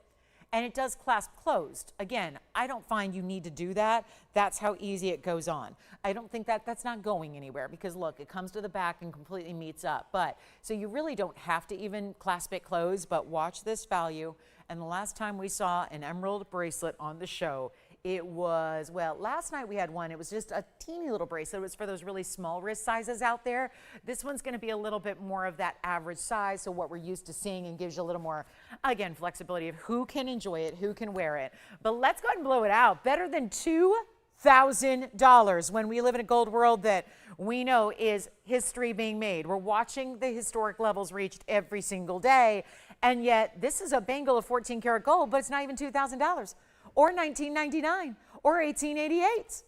And it does clasp closed. Again, I don't find you need to do that. That's how easy it goes on. I don't think that's not going anywhere because look, it comes to the back and completely meets up. But so you really don't have to even clasp it closed, but watch this value. And the last time we saw an emerald bracelet on the show, it was, well, last night we had one. It was just a teeny little bracelet. It was for those really small wrist sizes out there. This one's going to be a little bit more of that average size, so what we're used to seeing, and gives you a little more, again, flexibility of who can enjoy it, who can wear it. But let's go ahead and blow it out. Better than $2,000 when we live in a gold world that we know is history being made. We're watching the historic levels reached every single day, and yet this is a bangle of 14 karat gold, but it's not even $2,000. Or $19.99 or $18.88.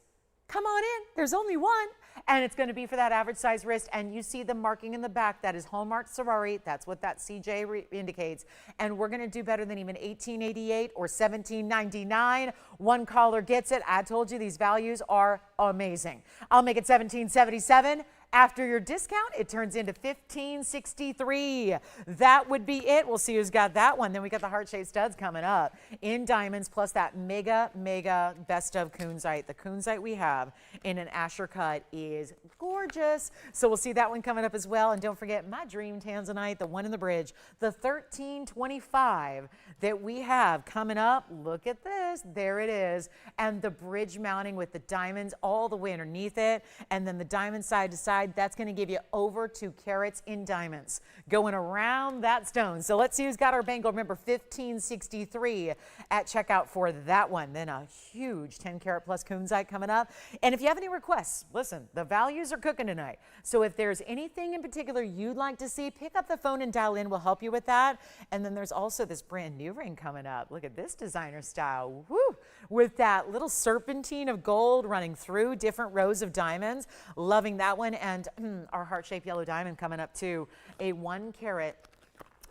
Come on in, there's only one. And it's going to be for that average size wrist. And you see the marking in the back, that is hallmark Sorari. That's what that CJ indicates. And we're going to do better than even $18.88 or $17.99. One caller gets it. I told you these values are amazing. I'll make it $17.77. After your discount, it turns into $15.63. That would be it. We'll see who's got that one. Then we got the heart-shaped studs coming up in diamonds, plus that mega, mega best of Cunzite. The Cunzite we have in an Asher cut is gorgeous. So we'll see that one coming up as well. And don't forget my dream Tanzanite, the one in the bridge, the 1325 that we have coming up. Look at this. There it is. And the bridge mounting with the diamonds all the way underneath it. And then the diamond side to side. That's going to give you over 2 carats in diamonds going around that stone. So let's see who's got our bangle. Remember, $15.63 at checkout for that one. Then a huge 10 karat plus Cunzite coming up. And if you have any requests, listen, the values are cooking tonight. So if there's anything in particular you'd like to see, pick up the phone and dial in. We'll help you with that. And then there's also this brand new ring coming up. Look at this designer style. Woo! With that little serpentine of gold running through different rows of diamonds. Loving that one. And our heart-shaped yellow diamond coming up too. A 1 carat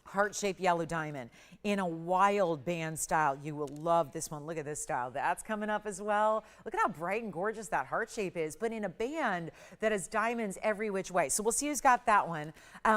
heart-shaped yellow diamond in a wild band style. You will love this one. Look at this style. That's coming up as well. Look at how bright and gorgeous that heart shape is, but in a band that has diamonds every which way. So we'll see who's got that one.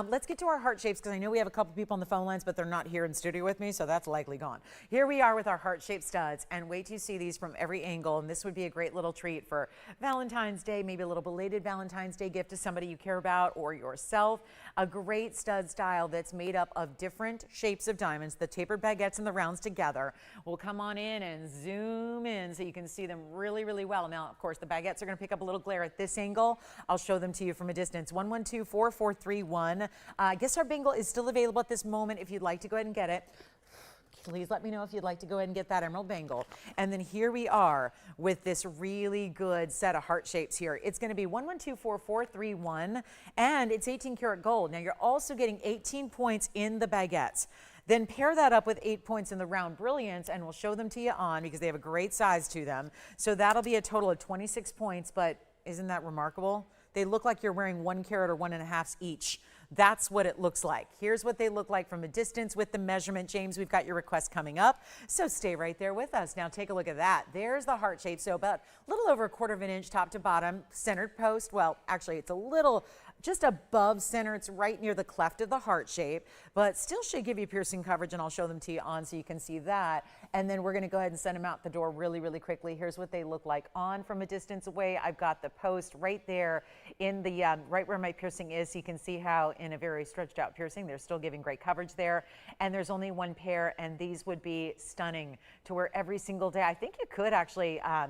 Let's get to our heart shapes because I know we have a couple people on the phone lines, but they're not here in studio with me, so that's likely gone. Here we are with our heart-shaped studs, and wait till you see these from every angle, and this would be a great little treat for Valentine's Day, maybe a little belated Valentine's Day gift to somebody you care about or yourself. A great stud style that's made up of different shapes of diamonds, the tapered baguettes and the rounds together. We'll come on in and zoom in so you can see them really, really well. Now, of course, the baguettes are going to pick up a little glare at this angle. I'll show them to you from a distance. 112-4431. I guess our bangle is still available at this moment if you'd like to go ahead and get it. Please let me know if you'd like to go ahead and get that emerald bangle. And then here we are with this really good set of heart shapes here. It's going to be 112-4431, and it's 18 karat gold. Now, you're also getting 18 points in the baguettes. Then pair that up with 8 points in the round brilliance, and we'll show them to you on because they have a great size to them. So that'll be a total of 26 points, but isn't that remarkable? They look like you're wearing 1 carat or 1.5 each. That's what it looks like. Here's what they look like from a distance with the measurement. James, we've got your request coming up, so stay right there with us. Now take a look at that. There's the heart shape, so about a little over 1/4 of an inch top to bottom, centered post. Well, actually it's a little just above center. It's right near the cleft of the heart shape, but still should give you piercing coverage, and I'll show them to you on so you can see that. And then we're going to go ahead and send them out the door really, really quickly. Here's what they look like on from a distance away. I've got the post right there in the right where my piercing is, so you can see how in a very stretched out piercing they're still giving great coverage there. And there's only one pair, and these would be stunning to wear every single day. I think you could actually I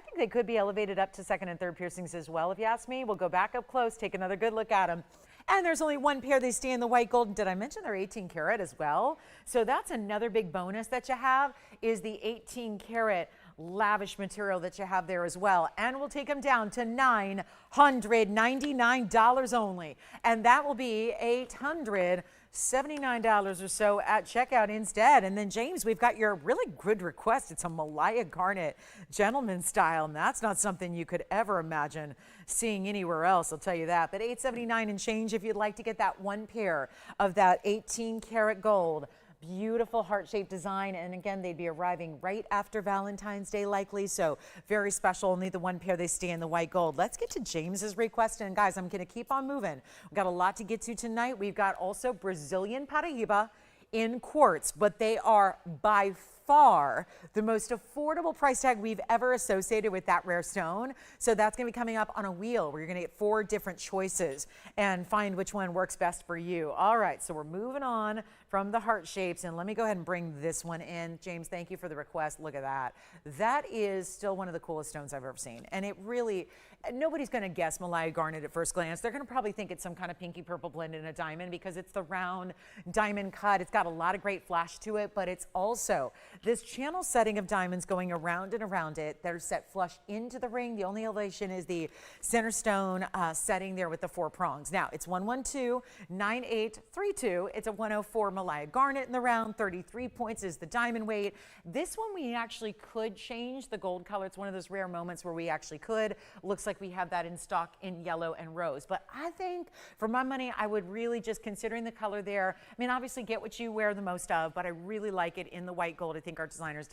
think they could be elevated up to second and third piercings as well, if you ask me. We'll go back up close, take another good look at them. And there's only one pair. They stay in the white gold. Did I mention they're 18 karat as well? So that's another big bonus that you have, is the 18 karat lavish material that you have there as well. And we'll take them down to $999 only. And that will be $879 or so at checkout instead. And then James, we've got your really good request. It's a Malaya garnet gentleman style, and that's not something you could ever imagine seeing anywhere else, I'll tell you that. But $879 and change if you'd like to get that one pair of that 18 karat gold. Beautiful heart-shaped design, and again, they'd be arriving right after Valentine's Day likely, so very special. Only the one pair. They stay in the white gold. Let's get to James's request, and guys, I'm going to keep on moving. We've got a lot to get to tonight. We've got also Brazilian Paraiba in quartz, but they are by far the most affordable price tag we've ever associated with that rare stone. So that's going to be coming up on a wheel where you're going to get 4 different choices and find which one works best for you. All right, so we're moving on from the heart shapes, and let me go ahead and bring this one in. James, thank you for the request. Look at that. That is still one of the coolest stones I've ever seen, and it really, nobody's going to guess Malaya garnet at first glance. They're going to probably think it's some kind of pinky purple blend in a diamond because it's the round diamond cut. It's got a lot of great flash to it, but it's also this channel setting of diamonds going around and around it that are set flush into the ring. The only elevation is the center stone setting there with the 4 prongs. Now, it's 112-9832. It's a 104 Malaya garnet in the round. 33 points is the diamond weight. This one we actually could change the gold color. It's one of those rare moments where we actually could. Looks like we have that in stock in yellow and rose. But I think for my money, I would really, just considering the color there, I mean, obviously get what you wear the most of, but I really like it in the white gold. I think our designers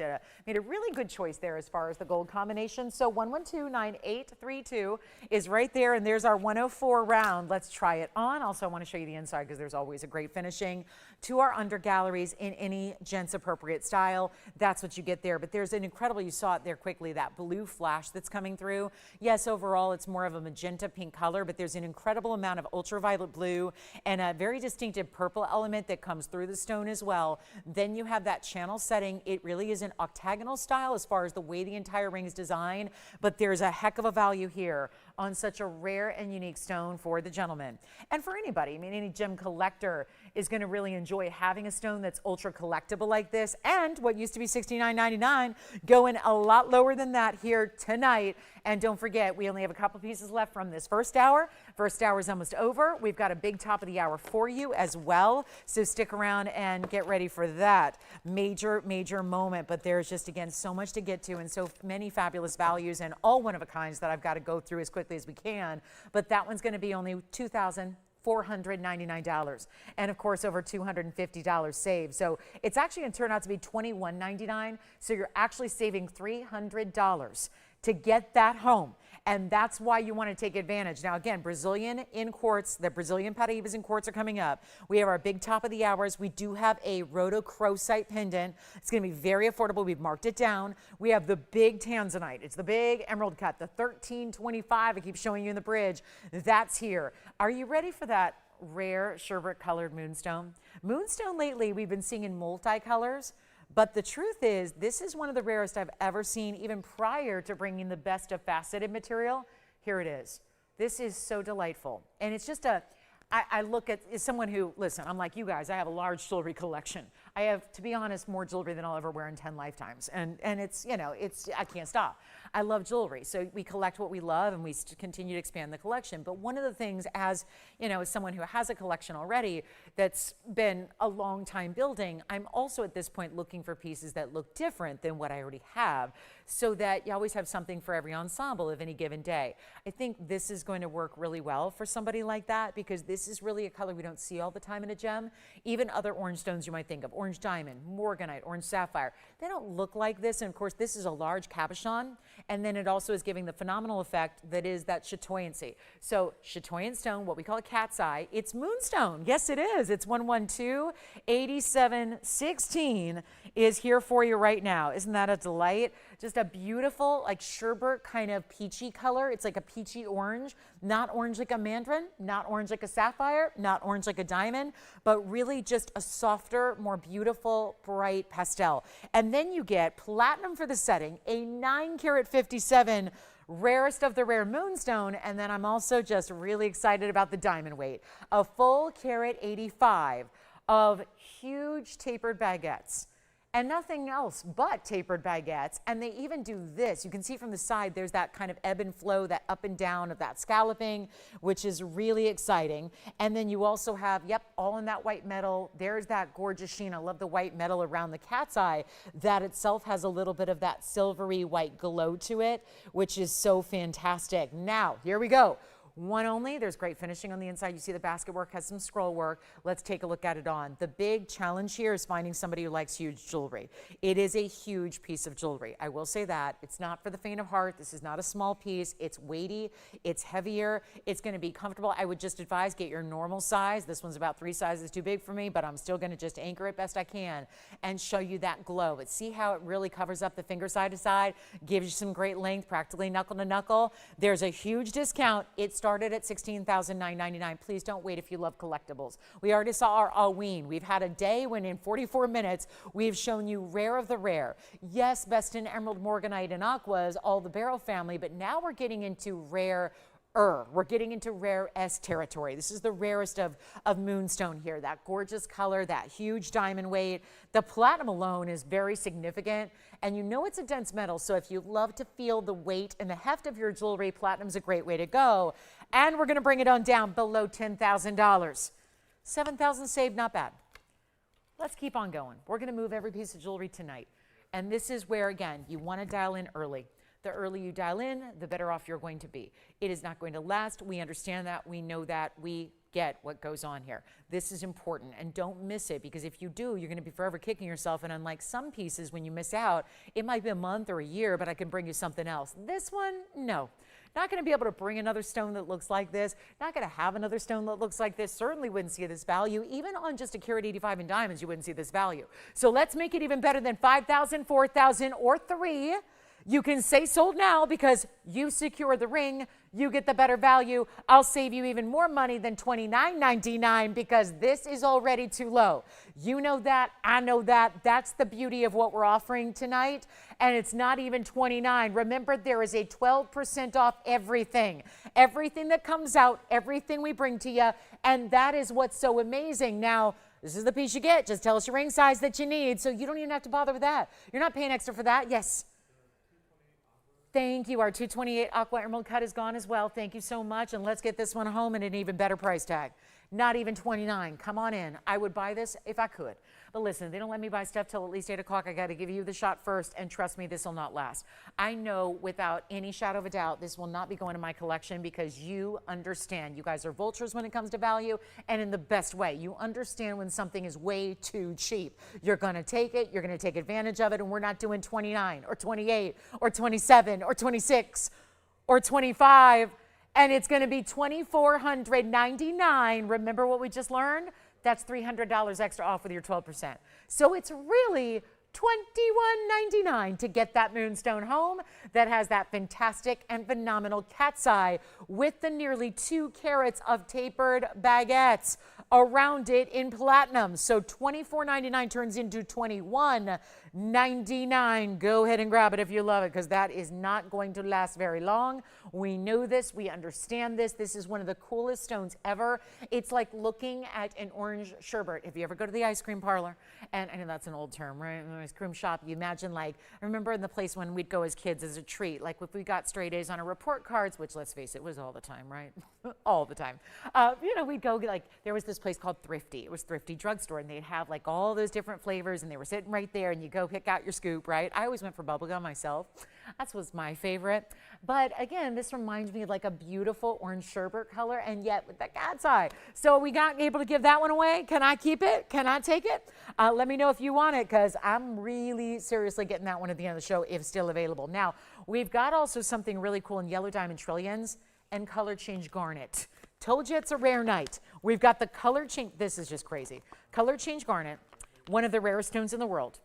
made a really good choice there as far as the gold combination. So 112-9832 is right there, and there's our 104 round. Let's try it on. Also, I want to show you the inside because there's always a great finishing to our under galleries in any gents appropriate style. That's what you get there. But there's an incredible, you saw it there quickly, that blue flash that's coming through. Yes, overall it's more of a magenta pink color, but there's an incredible amount of ultraviolet blue and a very distinctive purple element that comes through the stone as well. Then you have that channel setting. It really is an octagonal style as far as the way the entire ring is designed, but there's a heck of a value here on such a rare and unique stone for the gentleman. And for anybody, I mean, any gem collector is going to really enjoy having a stone that's ultra collectible like this. And what used to be $69.99 going a lot lower than that here tonight. And don't forget, we only have a couple pieces left from this first hour. First hour is almost over. We've got a big top of the hour for you as well. So stick around and get ready for that major, major moment. But there's just, again, so much to get to and so many fabulous values and all one of a kinds that I've got to go through as quickly as we can. But that one's going to be only $2,499, and of course over $250 saved. So it's actually going to turn out to be $2,199. So you're actually saving $300 to get that home. And that's why you want to take advantage. Now, again, Brazilian in quartz, the Brazilian Paraibas in quartz are coming up. We have our big top of the hours. We do have a rhodochrosite pendant. It's going to be very affordable. We've marked it down. We have the big Tanzanite. It's the big emerald cut, the 1325. I keep showing you in the bridge. That's here. Are you ready for that rare sherbet colored moonstone? Moonstone lately we've been seeing in multicolors. But the truth is, this is one of the rarest I've ever seen, even prior to bringing the best of faceted material. Here it is. This is so delightful. And it's just I look at, as someone who, listen, I'm like you guys, I have a large jewelry collection. I have, to be honest, more jewelry than I'll ever wear in 10 lifetimes. And it's, you know, I can't stop. I love jewelry. So we collect what we love and we continue to expand the collection. But one of the things, as, you know, as someone who has a collection already that's been a long time building, I'm also at this point looking for pieces that look different than what I already have, so that you always have something for every ensemble of any given day. I think this is going to work really well for somebody like that, because this is really a color we don't see all the time in a gem. Even other orange stones you might think of, orange diamond, morganite, orange sapphire, they don't look like this. And of course, this is a large cabochon, and then it also is giving the phenomenal effect that is that chatoyancy. So chatoyant stone, what we call a cat's eye, it's moonstone. Yes, it is. It's 112-8716 is here for you right now. Isn't that a delight? Just a beautiful, like sherbet kind of peachy color. It's like a peachy orange, not orange like a mandarin, not orange like a sapphire, not orange like a diamond, but really just a softer, more beautiful, bright pastel. And then you get platinum for the setting, a 9-carat 57, rarest of the rare moonstone. And then I'm also just really excited about the diamond weight, a full carat 85 of huge tapered baguettes. And nothing else but tapered baguettes. And they even do this. You can see from the side, there's that kind of ebb and flow, that up and down of that scalloping, which is really exciting. And then you also have, yep, all in that white metal. There's that gorgeous sheen. I love the white metal around the cat's eye. That itself has a little bit of that silvery white glow to it, which is so fantastic. Now, here we go. One only. There's great finishing on the inside. You see the basket work has some scroll work. Let's take a look at it on. The big challenge here is finding somebody who likes huge jewelry. It is a huge piece of jewelry. I will say that. It's not for the faint of heart. This is not a small piece. It's weighty. It's heavier. It's going to be comfortable. I would just advise get your normal size. This one's about 3 sizes too big for me, but I'm still going to just anchor it best I can and show you that glow. But see how it really covers up the finger side to side, gives you some great length, practically knuckle to knuckle. There's a huge discount. It's started at $16,999. Please don't wait if you love collectibles. We already saw our haüyne. We've had a day when in 44 minutes, we've shown you rare of the rare. Yes, best in emerald, morganite, and aqua is all the barrel family, but now we're getting into rare. We're getting into rare S territory. This is the rarest of moonstone here. That gorgeous color, that huge diamond weight. The platinum alone is very significant. And you know it's a dense metal, so if you love to feel the weight and the heft of your jewelry, platinum's a great way to go. And we're going to bring it on down below $10,000. $7,000 saved, not bad. Let's keep on going. We're going to move every piece of jewelry tonight. And this is where, again, you want to dial in early. The earlier you dial in, the better off you're going to be. It is not going to last. We understand that. We know that. We get what goes on here. This is important, and don't miss it, because if you do, you're going to be forever kicking yourself. And unlike some pieces, when you miss out, it might be a month or a year, but I can bring you something else. This one, no. Not going to be able to bring another stone that looks like this. Not going to have another stone that looks like this. Certainly wouldn't see this value. Even on just a carat 85 in diamonds, you wouldn't see this value. So let's make it even better than 5,000, 4,000, or 3. You can say sold now because you secure the ring. You get the better value. I'll save you even more money than $29.99 because this is already too low. You know that. I know that. That's the beauty of what we're offering tonight. And it's not even $29. Remember, there is a 12% off everything. Everything that comes out, everything we bring to you. And that is what's so amazing. Now, this is the piece you get. Just tell us your ring size that you need. So you don't even have to bother with that. You're not paying extra for that. Yes. Thank you. Our 228 Aqua Emerald Cut is gone as well. Thank you so much. And let's get this one home at an even better price tag. Not even $29. Come on in. I would buy this if I could. But listen, they don't let me buy stuff till at least 8 o'clock. I got to give you the shot first. And trust me, this will not last. I know without any shadow of a doubt, this will not be going to my collection because you understand. You guys are vultures when it comes to value, and in the best way. You understand when something is way too cheap. You're going to take it. You're going to take advantage of it. And we're not doing 29 or 28 or 27 or 26 or 25. And it's going to be $2,499. Remember what we just learned? That's $300 extra off with your 12%. So it's really $21.99 to get that moonstone home that has that fantastic and phenomenal cat's eye with the nearly 2 carats of tapered baguettes around it in platinum. So $24.99 turns into $21.99. Go ahead and grab it if you love it, because that is not going to last very long. We know this. We understand this. This is one of the coolest stones ever. It's like looking at an orange sherbet. If you ever go to the ice cream parlor, and I know that's an old term, right? An ice cream shop, you imagine, like, I remember in the place when we'd go as kids as a treat, like if we got straight A's on our report cards, which, let's face it, was all the time, right? All the time. You know, we'd go, like, there was this place called Thrifty. It was Thrifty Drugstore, and they'd have like all those different flavors, and they were sitting right there, and you go pick out your scoop, right? I always went for bubblegum myself. That was my favorite. But again, this reminds me of like a beautiful orange sherbet color, and yet with the cat's eye. So we got able to give that one away. Can I keep it? Can I take it? Let me know if you want it, because I'm really seriously getting that one at the end of the show if still available. Now, we've got also something really cool in yellow diamond trillions and color change garnet. Told you it's a rare night. We've got the color change. This is just crazy. Color change garnet, one of the rarest stones in the world.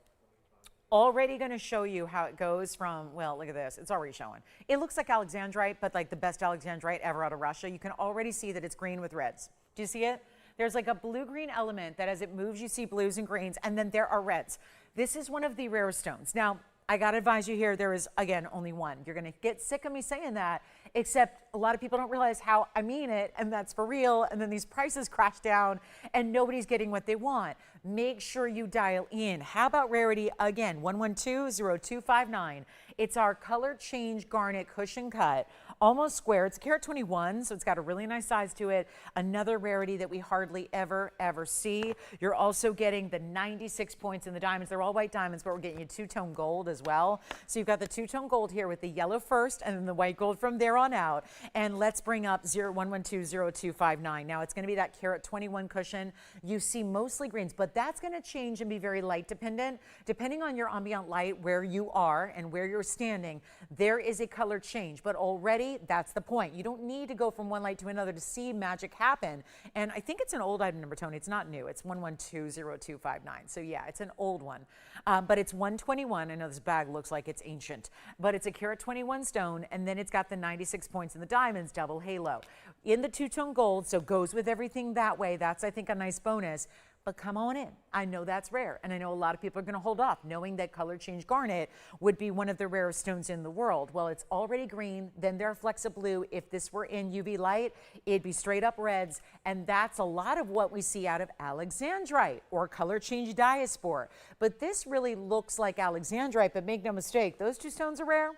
Already going to show you how it goes from, well, look at this. It's already showing. It looks like alexandrite, but like the best alexandrite ever out of Russia. You can already see that it's green with reds. Do you see it? There's like a blue-green element that as it moves, you see blues and greens, and then there are reds. This is one of the rarest stones. Now, I got to advise you here, there is, again, only one. You're going to get sick of me saying that, except a lot of people don't realize how I mean it, and that's for real, and then these prices crash down, and nobody's getting what they want. Make sure you dial in. How about rarity? Again, 112-0259. It's our color change garnet cushion cut, almost square. It's a carat 21, so it's got a really nice size to it. Another rarity that we hardly ever see. You're also getting the 96 points in the diamonds. They're all white diamonds, but we're getting you two-tone gold as well. So you've got the two-tone gold here with the yellow first and then the white gold from there on out. And let's bring up 112-0259. Now it's going to be that carat 21 cushion. You see mostly greens, but that's going to change and be very light dependent. Depending on your ambient light, where you are and where you're standing, there is a color change, but already that's the point. You don't need to go from one light to another to see magic happen. And I think it's an old item number, Tony. It's not new. It's 112-0259. So yeah, it's an old one, but it's 121. I know this bag looks like it's ancient, but it's a carat 21 stone, and then it's got the 96 points in the diamonds, double halo. In the two-tone gold, so goes with everything that way. That's, I think, a nice bonus. But come on in. I know that's rare, and I know a lot of people are going to hold off knowing that color change garnet would be one of the rarest stones in the world. Well, it's already green, then there are flecks of blue. If this were in UV light, it'd be straight up reds, and that's a lot of what we see out of alexandrite or color change diaspore. But this really looks like alexandrite, but make no mistake, those two stones are rare.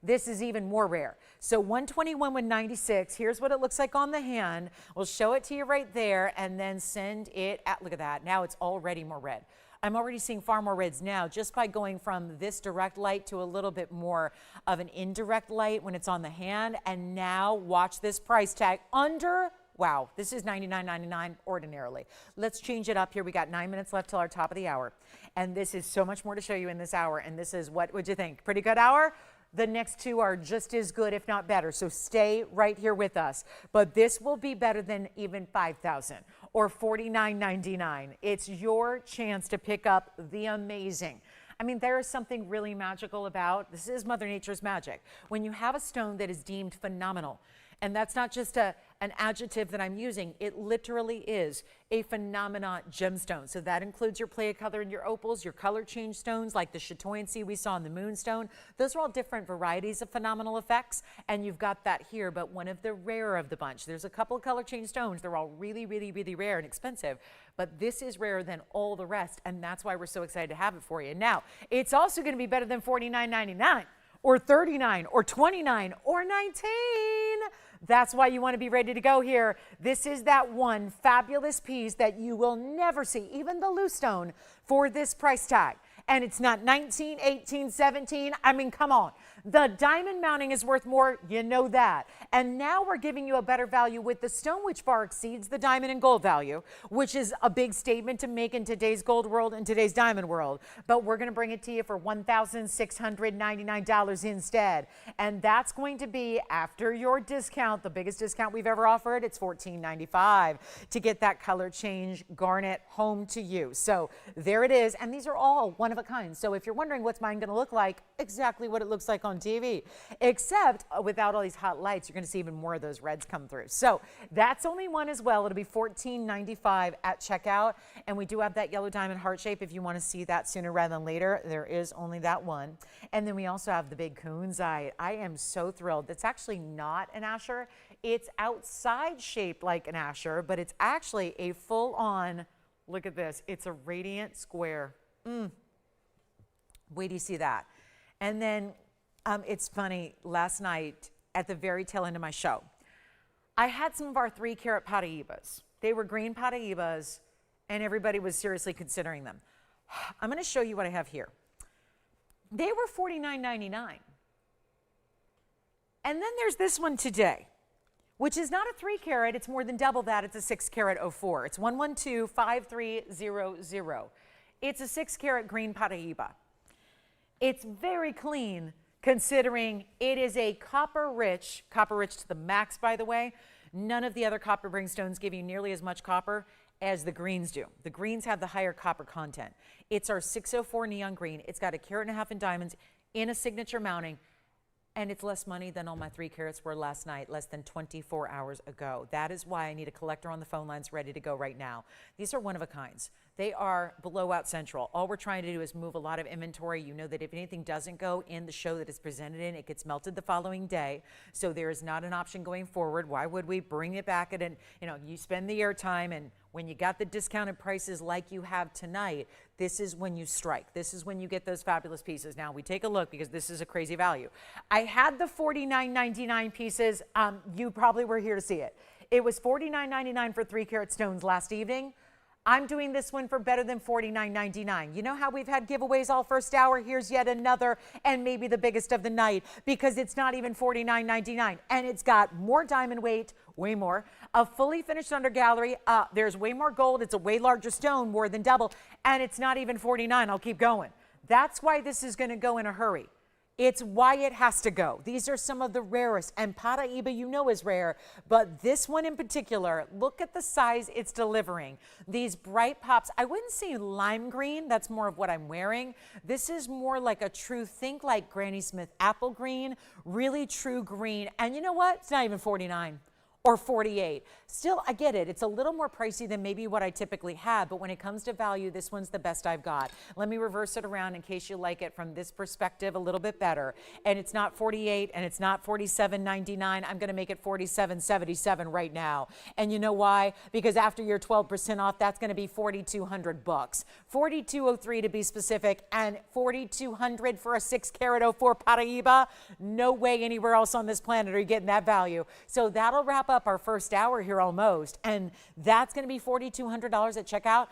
This is even more rare. So 121 with 96. Here's what it looks like on the hand. We'll show it to you right there and then send it out. Look at that. Now it's already more red. I'm already seeing far more reds now just by going from this direct light to a little bit more of an indirect light when it's on the hand. And now watch this price tag under. Wow, this is $99.99 ordinarily. Let's change it up here. We got 9 minutes left till our top of the hour. And this is so much more to show you in this hour. And this is, what would you think? Pretty good hour? The next two are just as good, if not better. So stay right here with us. But this will be better than even $5,000 or $49.99. It's your chance to pick up the amazing. I mean, there is something really magical about, this is Mother Nature's magic. When you have a stone that is deemed phenomenal, and that's not just an adjective that I'm using, it literally is a phenomenon gemstone. So that includes your play of color in your opals, your color change stones like the chatoyancy we saw in the moonstone. Those are all different varieties of phenomenal effects, and you've got that here, but one of the rarer of the bunch. There's a couple of color change stones. They're all really, really, really rare and expensive, but this is rarer than all the rest, and that's why we're so excited to have it for you. Now, it's also going to be better than $49.99. Or $39 or $29 or $19. That's why you want to be ready to go here. This is that one fabulous piece that you will never see, even the loose stone, for this price tag. And it's not 19, 18, 17. I mean, come on. The diamond mounting is worth more, you know that. And now we're giving you a better value with the stone, which far exceeds the diamond and gold value, which is a big statement to make in today's gold world and today's diamond world. But we're going to bring it to you for $1,699 instead. And that's going to be after your discount, the biggest discount we've ever offered. It's $1,495 to get that color change garnet home to you. So there it is. And these are all one of a kind. So if you're wondering what's mine going to look like, exactly what it looks like on TV, except without all these hot lights, you're going to see even more of those reds come through. So that's only one as well. It'll be $14.95 at checkout. And we do have that yellow diamond heart shape if you want to see that sooner rather than later. There is only that one. And then we also have the big Cunzite. I am so thrilled. It's actually not an asher. It's outside shaped like an asher, but it's actually a full-on, look at this, it's a radiant square. Wait till you see that. And then it's funny, last night at the very tail end of my show, I had some of our 3-carat Paraibas. They were green Paraibas, and everybody was seriously considering them. I'm going to show you what I have here. They were $49.99. And then there's this one today, which is not a 3-carat. It's more than double that. It's a 6-carat 04. It's 1125300. It's a 6-carat green Paraiba. It's very clean considering it is a copper rich to the max, by the way. None of the other copper ring stones give you nearly as much copper as the greens do. The greens have the higher copper content. It's our 604 neon green. It's got 1.5 carats in diamonds in a signature mounting. And it's less money than all my 3 carats were last night, less than 24 hours ago. That is why I need a collector on the phone lines ready to go right now. These are one of a kinds. They are blowout central. All we're trying to do is move a lot of inventory. You know that if anything doesn't go in the show that it's presented in, it gets melted the following day. So there is not an option going forward. Why would we bring it back at an, you spend the airtime, and when you got the discounted prices like you have tonight, this is when you strike. This is when you get those fabulous pieces. Now we take a look because this is a crazy value. I had the $49.99 pieces. You probably were here to see it. It was $49.99 for 3-carat stones last evening. I'm doing this one for better than $49.99. You know how we've had giveaways all first hour? Here's yet another, and maybe the biggest of the night, because it's not even $49.99. And it's got more diamond weight, way more, a fully finished under gallery. There's way more gold. It's a way larger stone, more than double. And it's not even $49. I'll keep going. That's why this is going to go in a hurry. It's why it has to go. These are some of the rarest, and Paraiba you know is rare, but this one in particular, look at the size it's delivering. These bright pops, I wouldn't say lime green, that's more of what I'm wearing. This is more like a true, think like Granny Smith apple green, really true green. And you know what? It's not even $49. Or $48. Still, I get it. It's a little more pricey than maybe what I typically have, but when it comes to value, this one's the best I've got. Let me reverse it around in case you like it from this perspective a little bit better. And it's not $48 and it's not $47.99. I'm going to make it $47.77 right now. And you know why? Because after your 12% off, that's going to be $4,200 bucks. $4,203 to be specific, and $4,200 for a 6-carat 04 Paraiba. No way anywhere else on this planet are you getting that value. So that'll wrap up our first hour here almost, and that's going to be $4,200 at checkout.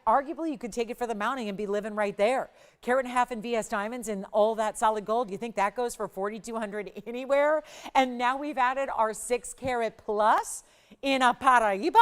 Arguably you could take it for the mounting and be living right there. 1.5 carats in VS diamonds and all that solid gold. You think that goes for $4,200 anywhere? And now we've added our 6-carat plus in a Paraiba.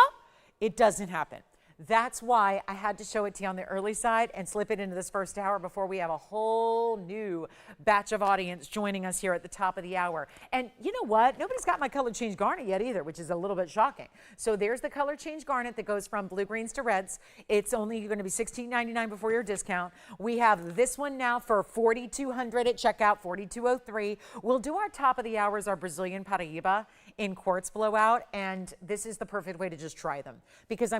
It doesn't happen. That's why I had to show it to you on the early side and slip it into this first hour before we have a whole new batch of audience joining us here at the top of the hour. And you know what? Nobody's got my color change garnet yet either, which is a little bit shocking. So there's the color change garnet that goes from blue greens to reds. It's only going to be $16.99 before your discount. We have this one now for $4,200 at checkout, $4,203. We'll do our top of the hours, our Brazilian Paraiba in quartz blowout, and this is the perfect way to just try them, because I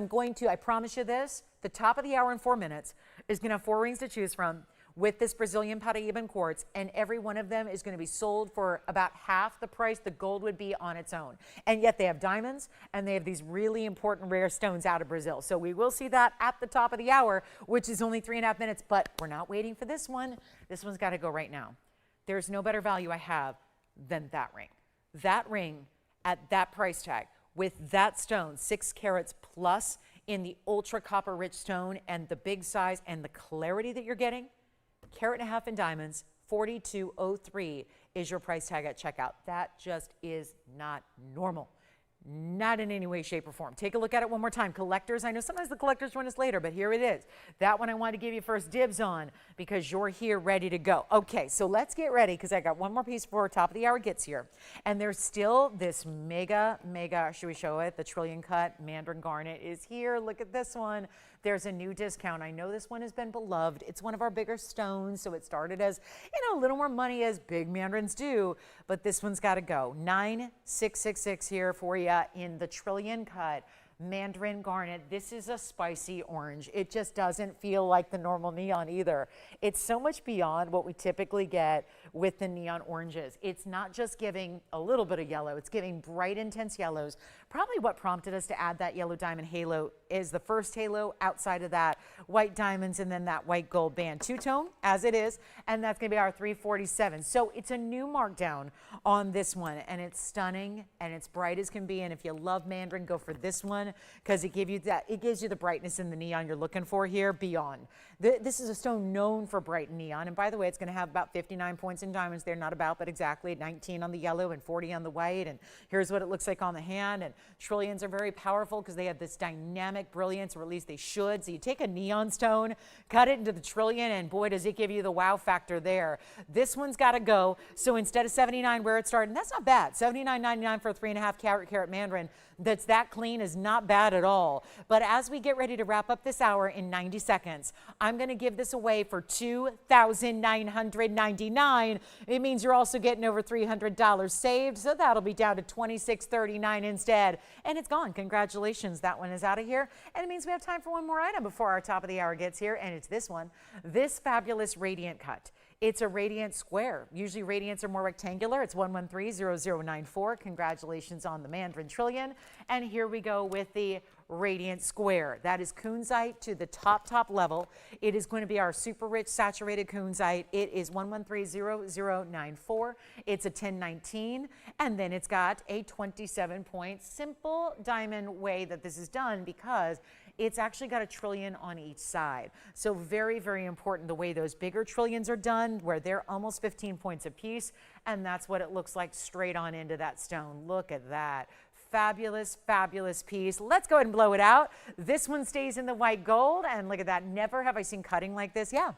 promise you this, the top of the hour in 4 minutes is going to have 4 rings to choose from with this Brazilian Paraiba in quartz, and every one of them is going to be sold for about half the price the gold would be on its own. And yet they have diamonds, and they have these really important rare stones out of Brazil. So we will see that at the top of the hour, which is only 3.5 minutes, but we're not waiting for this one. This one's got to go right now. There's no better value I have than that ring. That ring at that price tag with that stone, 6 carats plus, in the ultra copper rich stone and the big size and the clarity that you're getting, carat and a half in diamonds, 4203 is your price tag at checkout. That just is not normal. Not in any way, shape, or form. Take a look at it one more time. Collectors, I know sometimes the collectors join us later, but here it is. That one I wanted to give you first dibs on because you're here ready to go. Okay, so let's get ready because I got one more piece before top of the hour gets here. And there's still this mega, should we show it? The trillion cut Mandarin garnet is here. Look at this one. There's a new discount. I know this one has been beloved. It's one of our bigger stones, so it started as, a little more money as big Mandarins do, but this one's got to go. 9666 here for you in the trillion cut Mandarin garnet. This is a spicy orange. It just doesn't feel like the normal neon either. It's so much beyond what we typically get with the neon oranges. It's not just giving a little bit of yellow, it's giving bright, intense yellows. Probably what prompted us to add that yellow diamond halo is the first halo. Outside of that, white diamonds and then that white gold band. Two-tone as it is, and that's going to be our 347. So it's a new markdown on this one, and it's stunning and it's bright as can be. And if you love Mandarin, go for this one because it gives you the brightness in the neon you're looking for here beyond. This is a stone known for bright neon, and by the way, it's going to have about 59 points in diamonds there, not about, but exactly 19 on the yellow and 40 on the white. And here's what it looks like on the hand. And trillions are very powerful because they have this dynamic brilliance, or at least they should. So you take a neon stone, cut it into the trillion, and boy, does it give you the wow factor there. This one's got to go. So instead of 79 where it started, and that's not bad, $79.99 for a 3.5 carat Mandarin, that's that clean is not bad at all. But as we get ready to wrap up this hour in 90 seconds, I'm going to give this away for $2,999. It means you're also getting over $300 saved, so that'll be down to $2,639 instead. And it's gone. Congratulations. That one is out of here. And it means we have time for one more item before our top of the hour gets here, and it's this one, this fabulous radiant cut. It's a radiant square. Usually radiants are more rectangular. It's 1130094. Congratulations on the Mandarin trillion. And here we go with the radiant square. That is Cunzite to the top level. It is going to be our super rich saturated Cunzite. It is 1130094. It's a 1019, and then it's got a 27-point simple diamond way that this is done because it's actually got a trillion on each side. So very, very important the way those bigger trillions are done, where they're almost 15 points apiece, and that's what it looks like straight on into that stone. Look at that. Fabulous, fabulous piece. Let's go ahead and blow it out. This one stays in the white gold, and look at that. Never have I seen cutting like this. Yeah.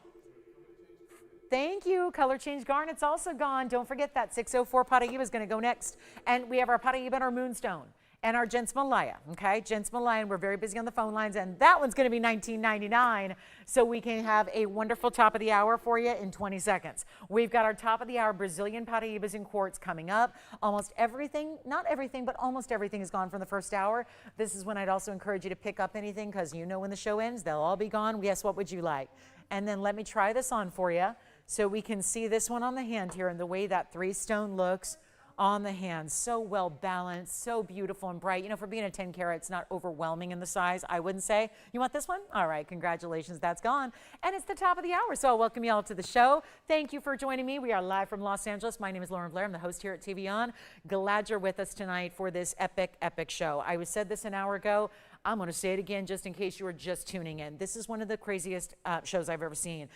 Thank you. Color change garnet's also gone. Don't forget that 604 Paraiba is going to go next. And we have our Paraiba and our moonstone and our gents Malaya. Okay, gents Malaya, and we're very busy on the phone lines, and that one's going to be $19.99. So we can have a wonderful top of the hour for you in 20 seconds. We've got our top of the hour Brazilian Paraibas in quartz coming up. Almost everything, not everything, but almost everything is gone from the first hour. This is when I'd also encourage you to pick up anything because you know when the show ends, they'll all be gone. Yes, what would you like? And then let me try this on for you so we can see this one on the hand here and the way that 3 stone looks on the hand. So well balanced, so beautiful and bright. You know, for being a 10 carat, it's not overwhelming in the size, I wouldn't say. You want this one? All right, congratulations, that's gone. And it's the top of the hour, so I'll welcome you all to the show. Thank you for joining me. We are live from Los Angeles. My name is Blair. I'm the host here at TVON. Glad you're with us tonight for this epic, epic show. I said this an hour ago. I'm going to say it again just in case you were just tuning in. This is one of the craziest shows I've ever seen.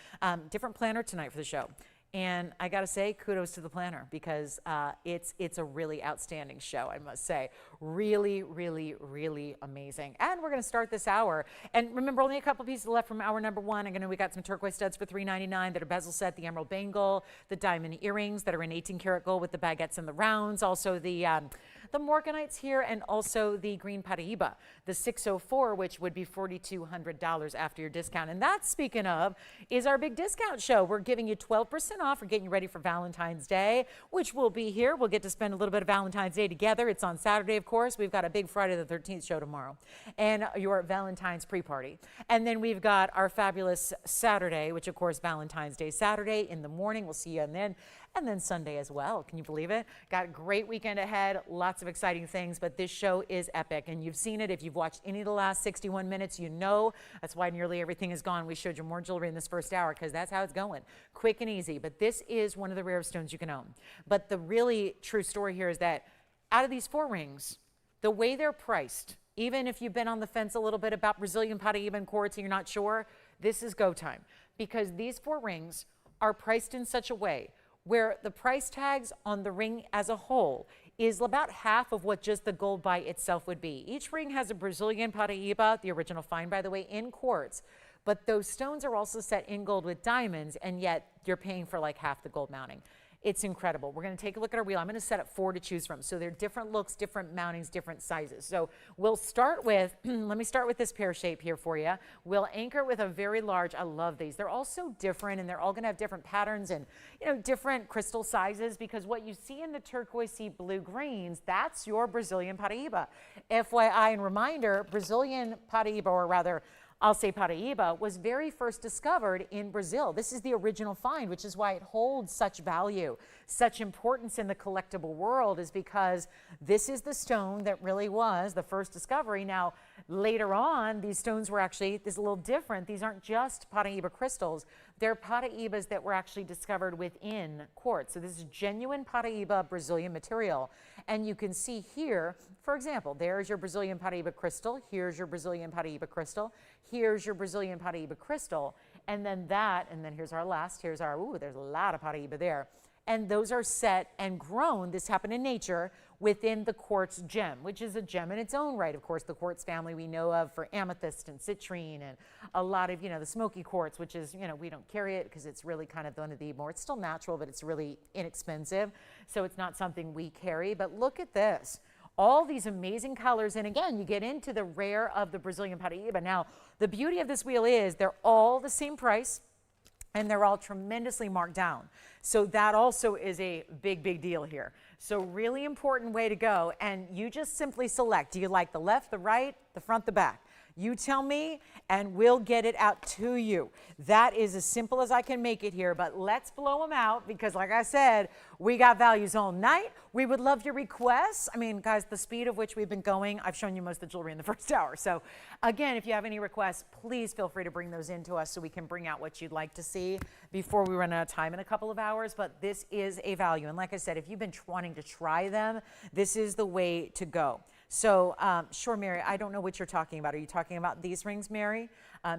Different planner tonight for the show. And I got to say, kudos to the planner because it's a really outstanding show, I must say. Really, really, really amazing. And we're going to start this hour. And remember, only a couple pieces left from hour number 1. I know we got some turquoise studs for $3.99 that are bezel set, the emerald bangle, the diamond earrings that are in 18 karat gold with the baguettes and the rounds. Also the Morganites here, and also the green Paraiba, the 604, which would be $4,200 after your discount. And that, speaking of, is our big discount show. We're giving you 12% off. We're getting you ready for Valentine's Day, which will be here. We'll get to spend a little bit of Valentine's Day together. It's on Saturday, of course. We've got a big Friday the 13th show tomorrow, and your Valentine's pre-party. And then we've got our fabulous Saturday, which, of course, Valentine's Day Saturday in the morning. We'll see you and then Sunday as well. Can you believe it? Got a great weekend ahead, lots of exciting things, but this show is epic, and you've seen it. If you've watched any of the last 61 minutes, you know that's why nearly everything is gone. We showed you more jewelry in this first hour because that's how it's going, quick and easy. But this is one of the rarest stones you can own. But the really true story here is that out of these 4 rings, the way they're priced, even if you've been on the fence a little bit about Brazilian Paraiba and quartz and you're not sure, this is go time because these 4 rings are priced in such a way where the price tags on the ring as a whole is about half of what just the gold by itself would be. Each ring has a Brazilian Paraiba, the original find, by the way, in quartz. But those stones are also set in gold with diamonds, and yet you're paying for like half the gold mounting. It's incredible. We're going to take a look at our wheel. I'm going to set up 4 to choose from. So they're different looks, different mountings, different sizes. So we'll start with, let me start with this pear shape here for you. We'll anchor with a very large, I love these. They're all so different, and they're all going to have different patterns and, you know, different crystal sizes, because what you see in the turquoise sea blue greens, that's your Brazilian Paraiba. FYI and reminder, Brazilian Paraiba, or rather, I'll say Paraiba, was very first discovered in Brazil. This is the original find, which is why it holds such value, such importance in the collectible world, is because this is the stone that really was the first discovery. Now, later on, these stones were actually, this is a little different. These aren't just Paraiba crystals. They're Paraibas that were actually discovered within quartz. So this is genuine Paraiba Brazilian material. And you can see here, for example, there's your Brazilian Paraiba crystal. Here's your Brazilian Paraiba crystal. Here's your Brazilian Paraiba crystal. And then that, and then here's our last, here's our, ooh, there's a lot of Paraiba there. And those are set and grown, this happened in nature, within the quartz gem, which is a gem in its own right. Of course, the quartz family we know of for amethyst and citrine and a lot of, you know, the smoky quartz, which is, you know, we don't carry it because it's really kind of one of the more, it's still natural, but it's really inexpensive. So it's not something we carry. But look at this. All these amazing colors. And again, you get into the rare of the Brazilian Paraiba. Now, the beauty of this wheel is they're all the same price, and they're all tremendously marked down. So that also is a big, big deal here. So really important way to go. And you just simply select, do you like the left, the right, the front, the back? You tell me, and we'll get it out to you. That is as simple as I can make it here, but let's blow them out, because like I said, we got values all night. We would love your requests. I mean, guys, the speed of which we've been going, I've shown you most of the jewelry in the first hour. So again, if you have any requests, please feel free to bring those in to us so we can bring out what you'd like to see before we run out of time in a couple of hours. But this is a value. And like I said, if you've been wanting to try them, this is the way to go. So, sure, Mary, I don't know what you're talking about. Are you talking about these rings, Mary?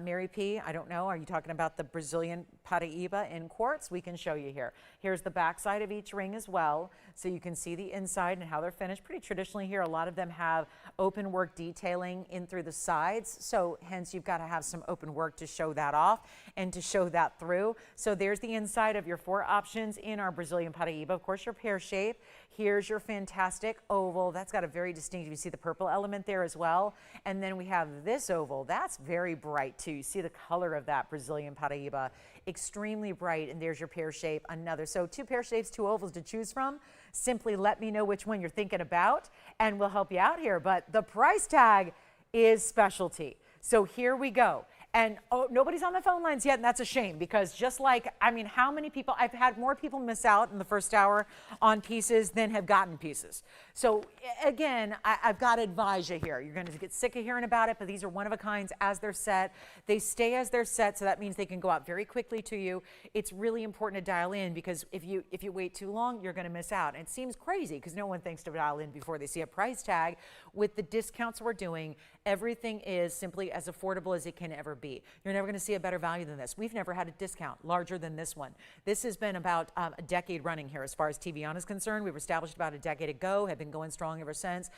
Mary P., I don't know. Are you talking about the Brazilian Paraiba in quartz? We can show you here. Here's the back side of each ring as well. So you can see the inside and how they're finished. Pretty traditionally here, a lot of them have open work detailing in through the sides. So hence you've got to have some open work to show that off and to show that through. So there's the inside of your 4 options in our Brazilian Paraiba. Of course, your pear shape. Here's your fantastic oval. That's got a very distinctive, you see the purple element there as well. And then we have this oval. That's very bright too. You see the color of that Brazilian Paraiba. Extremely bright. And there's your pear shape, another. So 2 pear shapes, 2 ovals to choose from. Simply let me know which one you're thinking about and we'll help you out here. But the price tag is specialty. So here we go. And oh, nobody's on the phone lines yet, and that's a shame, because just like, I mean, how many people, I've had more people miss out in the first hour on pieces than have gotten pieces. So again, I've got to advise you here. You're going to get sick of hearing about it, but these are one of a kinds as they're set. They stay as they're set, so that means they can go out very quickly to you. It's really important to dial in, because if you wait too long, you're going to miss out. And it seems crazy because no one thinks to dial in before they see a price tag. With the discounts we're doing, everything is simply as affordable as it can ever be. You're never going to see a better value than this. We've never had a discount larger than this one. This has been about a decade running here as far as TVON is concerned. We were established about a decade ago, have been going strong ever since.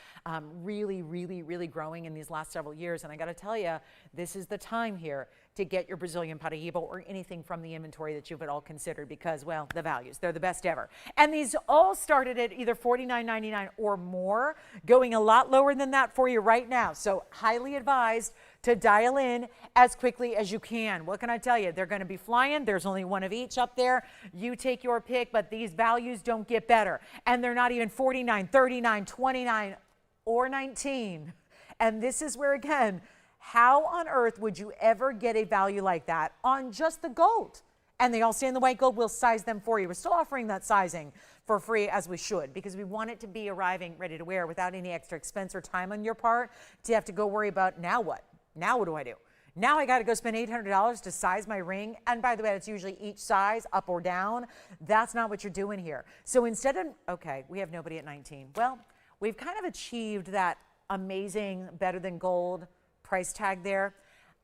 Really, really, really growing in these last several years. And I got to tell you, this is the time here to get your Brazilian Paraiba or anything from the inventory that you've at all considered, because, well, the values, they're the best ever. And these all started at either $49.99 or more, going a lot lower than that for you right now. So highly advised to dial in as quickly as you can. What can I tell you? They're going to be flying. There's only one of each up there. You take your pick, but these values don't get better. And they're not even $49, $39, $29, or $19. And this is where, again, how on earth would you ever get a value like that on just the gold? And they all stay in the white gold. We'll size them for you. We're still offering that sizing for free, as we should, because we want it to be arriving ready to wear without any extra expense or time on your part to have to go worry about, now what? Now what do I do? Now I got to go spend $800 to size my ring. And by the way, that's usually each size, up or down. That's not what you're doing here. So instead of, okay, we have nobody at 19. Well, we've kind of achieved that amazing, better than gold price tag there.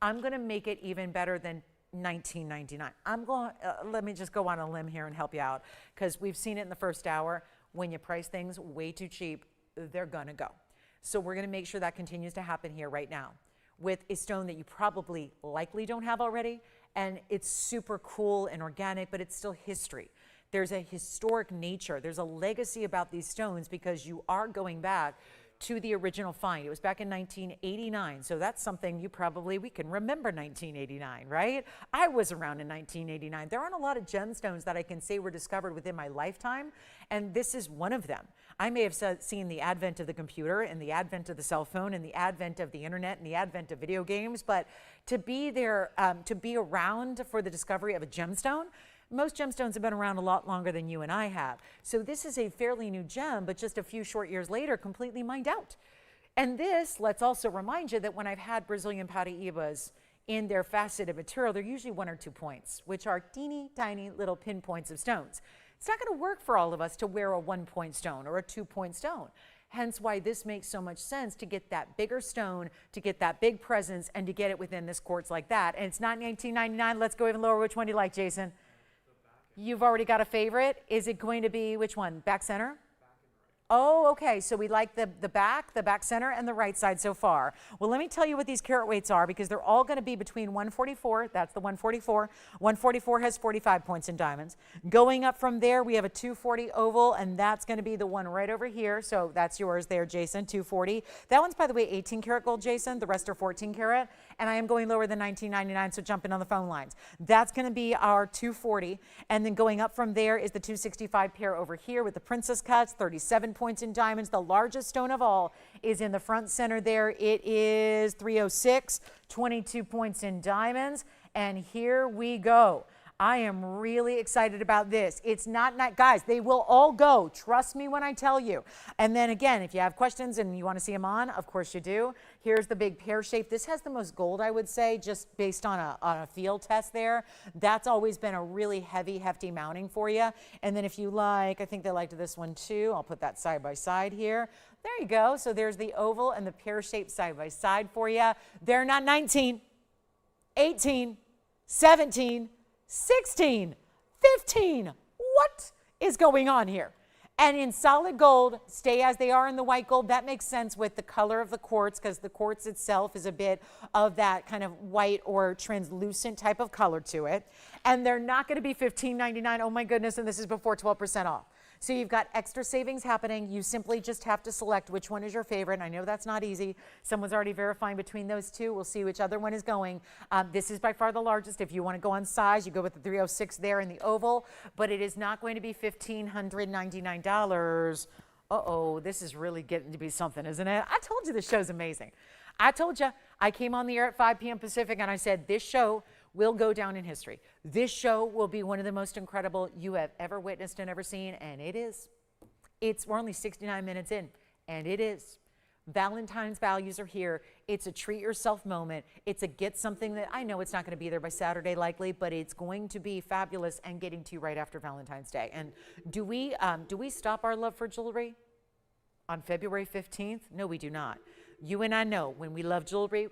I'm going to make it even better than $19.99. I'm going, let me just go on a limb here and help you out, because we've seen it in the first hour. When you price things way too cheap, they're gonna go. So we're gonna make sure that continues to happen here right now with a stone that you probably likely don't have already, and it's super cool and organic, but it's still history. There's a historic nature. There's a legacy about these stones because you are going back to the original find. It was back in 1989. So that's something we can remember 1989, right? I was around in 1989. There aren't a lot of gemstones that I can say were discovered within my lifetime, and this is one of them. I may have seen the advent of the computer and the advent of the cell phone and the advent of the internet and the advent of video games, but to be there, to be around for the discovery of a gemstone, most gemstones have been around a lot longer than you and I have. So this is a fairly new gem, but just a few short years later, completely mined out. And this, let's also remind you that when I've had Brazilian Paraibas in their faceted material, they're usually 1 or 2 points, which are teeny tiny little pinpoints of stones. It's not going to work for all of us to wear a 1-point stone or a 2-point stone. Hence why this makes so much sense to get that bigger stone, to get that big presence, and to get it within this quartz like that. And it's not $19.99. Let's go even lower. Which one do you like, Jason? You've already got a favorite. Is it going to be which one? Back center? Oh, okay. So we like the back center, and the right side so far. Well, let me tell you what these carat weights are, because they're all going to be between 144. That's the 144. 144 has 45 points in diamonds. Going up from there, we have a 240 oval, and that's going to be the one right over here. So that's yours there, Jason, 240. That one's, by the way, 18 karat gold, Jason. The rest are 14 karat. And I am going lower than $19.99, so jump in on the phone lines. That's going to be our 240. And then going up from there is the 265 pair over here with the princess cuts, 37 points in diamonds. The largest stone of all is in the front center there. It is 306, 22 points in diamonds. And here we go. I am really excited about this. It's not, guys, they will all go. Trust me when I tell you. And then again, if you have questions and you want to see them on, of course you do. Here's the big pear shape. This has the most gold, I would say, just based on a field test there. That's always been a really heavy, hefty mounting for you. And then if you like, I think they liked this one too. I'll put that side by side here. There you go. So there's the oval and the pear shape side by side for you. They're not 19, 18, 17, 16, 15. What is going on here? And in solid gold, stay as they are in the white gold. That makes sense with the color of the quartz, because the quartz itself is a bit of that kind of white or translucent type of color to it. And they're not going to be $15.99. Oh my goodness, and this is before 12% off. So you've got extra savings happening. You simply just have to select which one is your favorite. And I know that's not easy. Someone's already verifying between those two. We'll see which other one is going. This is by far the largest. If you want to go on size, you go with the 306 there in the oval. But it is not going to be $1,599. Uh-oh, this is really getting to be something, isn't it? I told you this show's amazing. I told you, I came on the air at 5 p.m. Pacific, and I said this show will go down in history. This show will be one of the most incredible you have ever witnessed and ever seen, and it is. We're only 69 minutes in, and it is. Valentine's values are here. It's a treat yourself moment. It's a get something that I know it's not going to be there by Saturday likely, but it's going to be fabulous and getting to you right after Valentine's Day. And do we stop our love for jewelry on February 15th? No, we do not. You and I know when we love jewelry,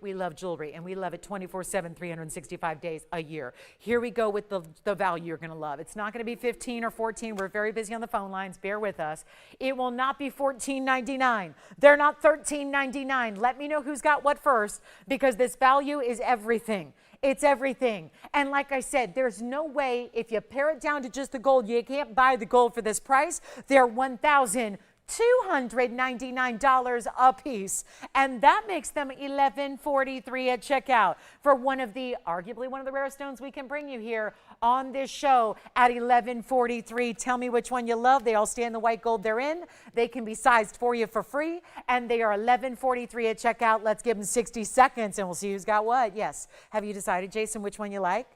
and we love it 24/7, 365 days a year. Here we go with the value you're going to love. It's not going to be 15 or 14. We're very busy on the phone lines. Bear with us. It will not be $14.99. They're not $13.99. Let me know who's got what first, because this value is everything. It's everything. And like I said, there's no way if you pare it down to just the gold, you can't buy the gold for this price. They're $1,299 a piece, and that makes them $11.43 at checkout for arguably one of the rarest stones we can bring you here on this show at $11.43. Tell me which one you love. They all stay in the white gold they're in. They can be sized for you for free, and they are $11.43 at checkout. Let's give them 60 seconds, and we'll see who's got what. Yes. Have you decided, Jason, which one you like?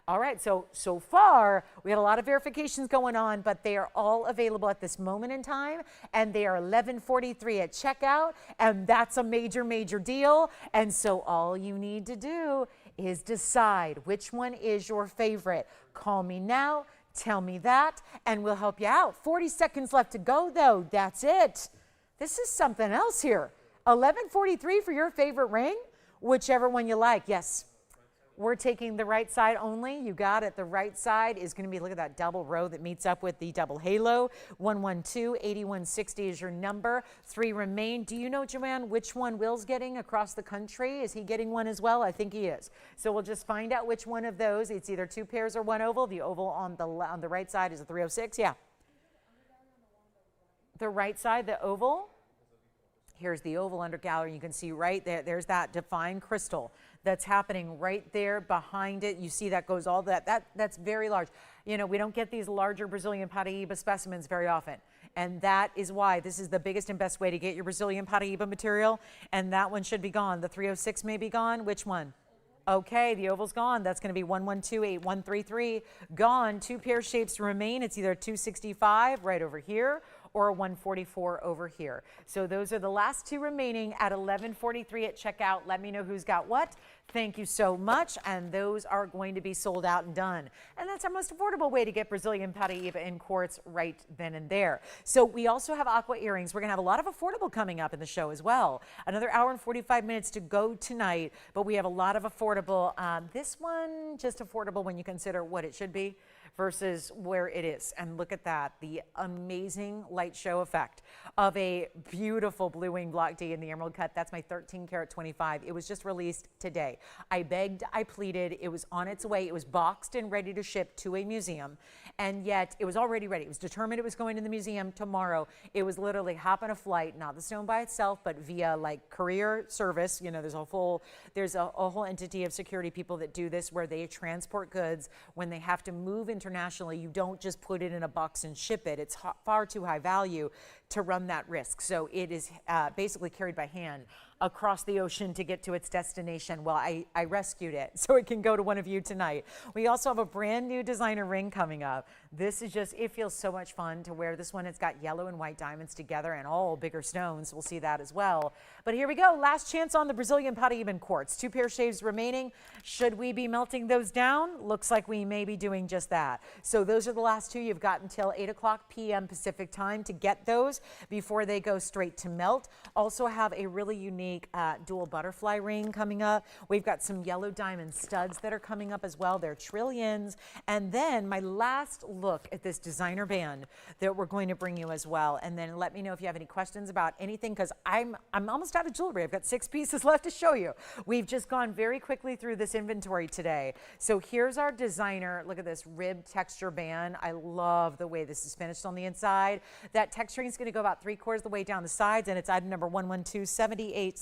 All right, so far, we had a lot of verifications going on, but they are all available at this moment in time, and they are $11.43 at checkout, and that's a major, major deal. And so all you need to do is decide which one is your favorite. Call me now, tell me that, and we'll help you out. 40 seconds left to go, though. That's it. This is something else here. $11.43 for your favorite ring, whichever one you like. Yes. We're taking the right side only. You got it. The right side is going to be, look at that double row that meets up with the double halo. 112-8160 is your number. 3 remain. Do you know, Joanne, which one Will's getting across the country? Is he getting one as well? I think he is. So we'll just find out which one of those. It's either 2 pairs or 1 oval. The oval on the right side is a 306. Yeah. The right side, the oval. Here's the oval under gallery. You can see right there, there's that defined crystal that's happening right there behind it. You see that goes all that's very large. You know, we don't get these larger Brazilian Paraiba specimens very often. And that is why this is the biggest and best way to get your Brazilian Paraiba material. And that one should be gone. The 306 may be gone. Which one? Okay, the oval's gone. That's going to be 112-8133. Gone. 2 pair shapes remain. It's either 265 right over here or 144 over here. So those are the last 2 remaining at 11:43 at checkout. Let me know who's got what. Thank you so much. And those are going to be sold out and done. And that's our most affordable way to get Brazilian Paraiba in quartz right then and there. So we also have Aqua earrings. We're going to have a lot of affordable coming up in the show as well. Another hour and 45 minutes to go tonight, but we have a lot of affordable. This one, just affordable when you consider what it should be versus where it is. And look at that, the amazing light show effect of a beautiful blue wing block D in the emerald cut. That's my 13 karat 25. It was just released today. I begged, I pleaded, it was on its way. It was boxed and ready to ship to a museum. And yet it was already ready. It was determined it was going to the museum tomorrow. It was literally hop on a flight, not the stone by itself, but via like courier service. You know, there's a whole entity of security people that do this where they transport goods when they have to move internationally. You don't just put it in a box and ship it. It's far too high value to run that risk. So it is basically carried by hand across the ocean to get to its destination. Well, I rescued it so it can go to one of you tonight. We also have a brand new designer ring coming up. This is just, it feels so much fun to wear this one. It's got yellow and white diamonds together and all bigger stones. We'll see that as well. But here we go. Last chance on the Brazilian Paraiba quartz. 2 pair shapes remaining. Should we be melting those down? Looks like we may be doing just that. So those are the last 2. You've got until 8 o'clock p.m. Pacific time to get those before they go straight to melt. Also have a really unique dual butterfly ring coming up. We've got some yellow diamond studs that are coming up as well. They're trillions. And then my last look at this designer band that we're going to bring you as well. And then let me know if you have any questions about anything, because I'm almost out of jewelry. I've got 6 pieces left to show you. We've just gone very quickly through this inventory today. So here's our designer. Look at this rib texture band. I love the way this is finished on the inside. That texturing is going to go about 3/4 of the way down the sides, and it's item number 112-7816.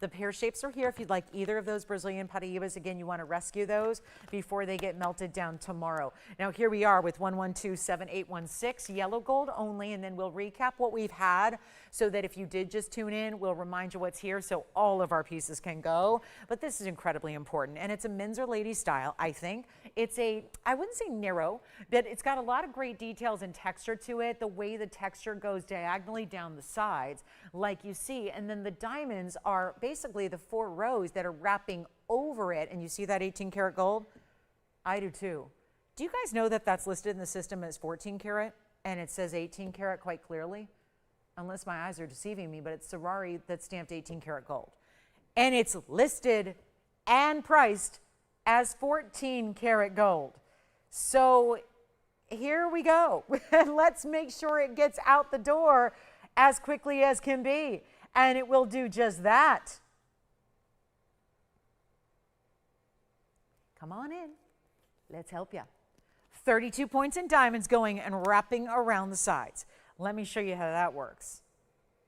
The pear shapes are here if you'd like either of those Brazilian Paraibas. Again, you want to rescue those before they get melted down tomorrow. Now here we are with 112-7816, yellow gold only, and then we'll recap what we've had so that if you did just tune in, we'll remind you what's here so all of our pieces can go. But this is incredibly important, and it's a men's or ladies style, I think. It's I wouldn't say narrow, but it's got a lot of great details and texture to it. The way the texture goes diagonally down the sides, like you see, and then the diamonds are basically the 4 rows that are wrapping over it. And you see that 18 karat gold? I do too. Do you guys know that that's listed in the system as 14 karat and it says 18 karat quite clearly? Unless my eyes are deceiving me, but it's Ferrari that's stamped 18 karat gold. And it's listed and priced as 14 karat gold. So here we go. Let's make sure it gets out the door as quickly as can be. And it will do just that. Come on in. Let's help you. 32 points in diamonds going and wrapping around the sides. Let me show you how that works.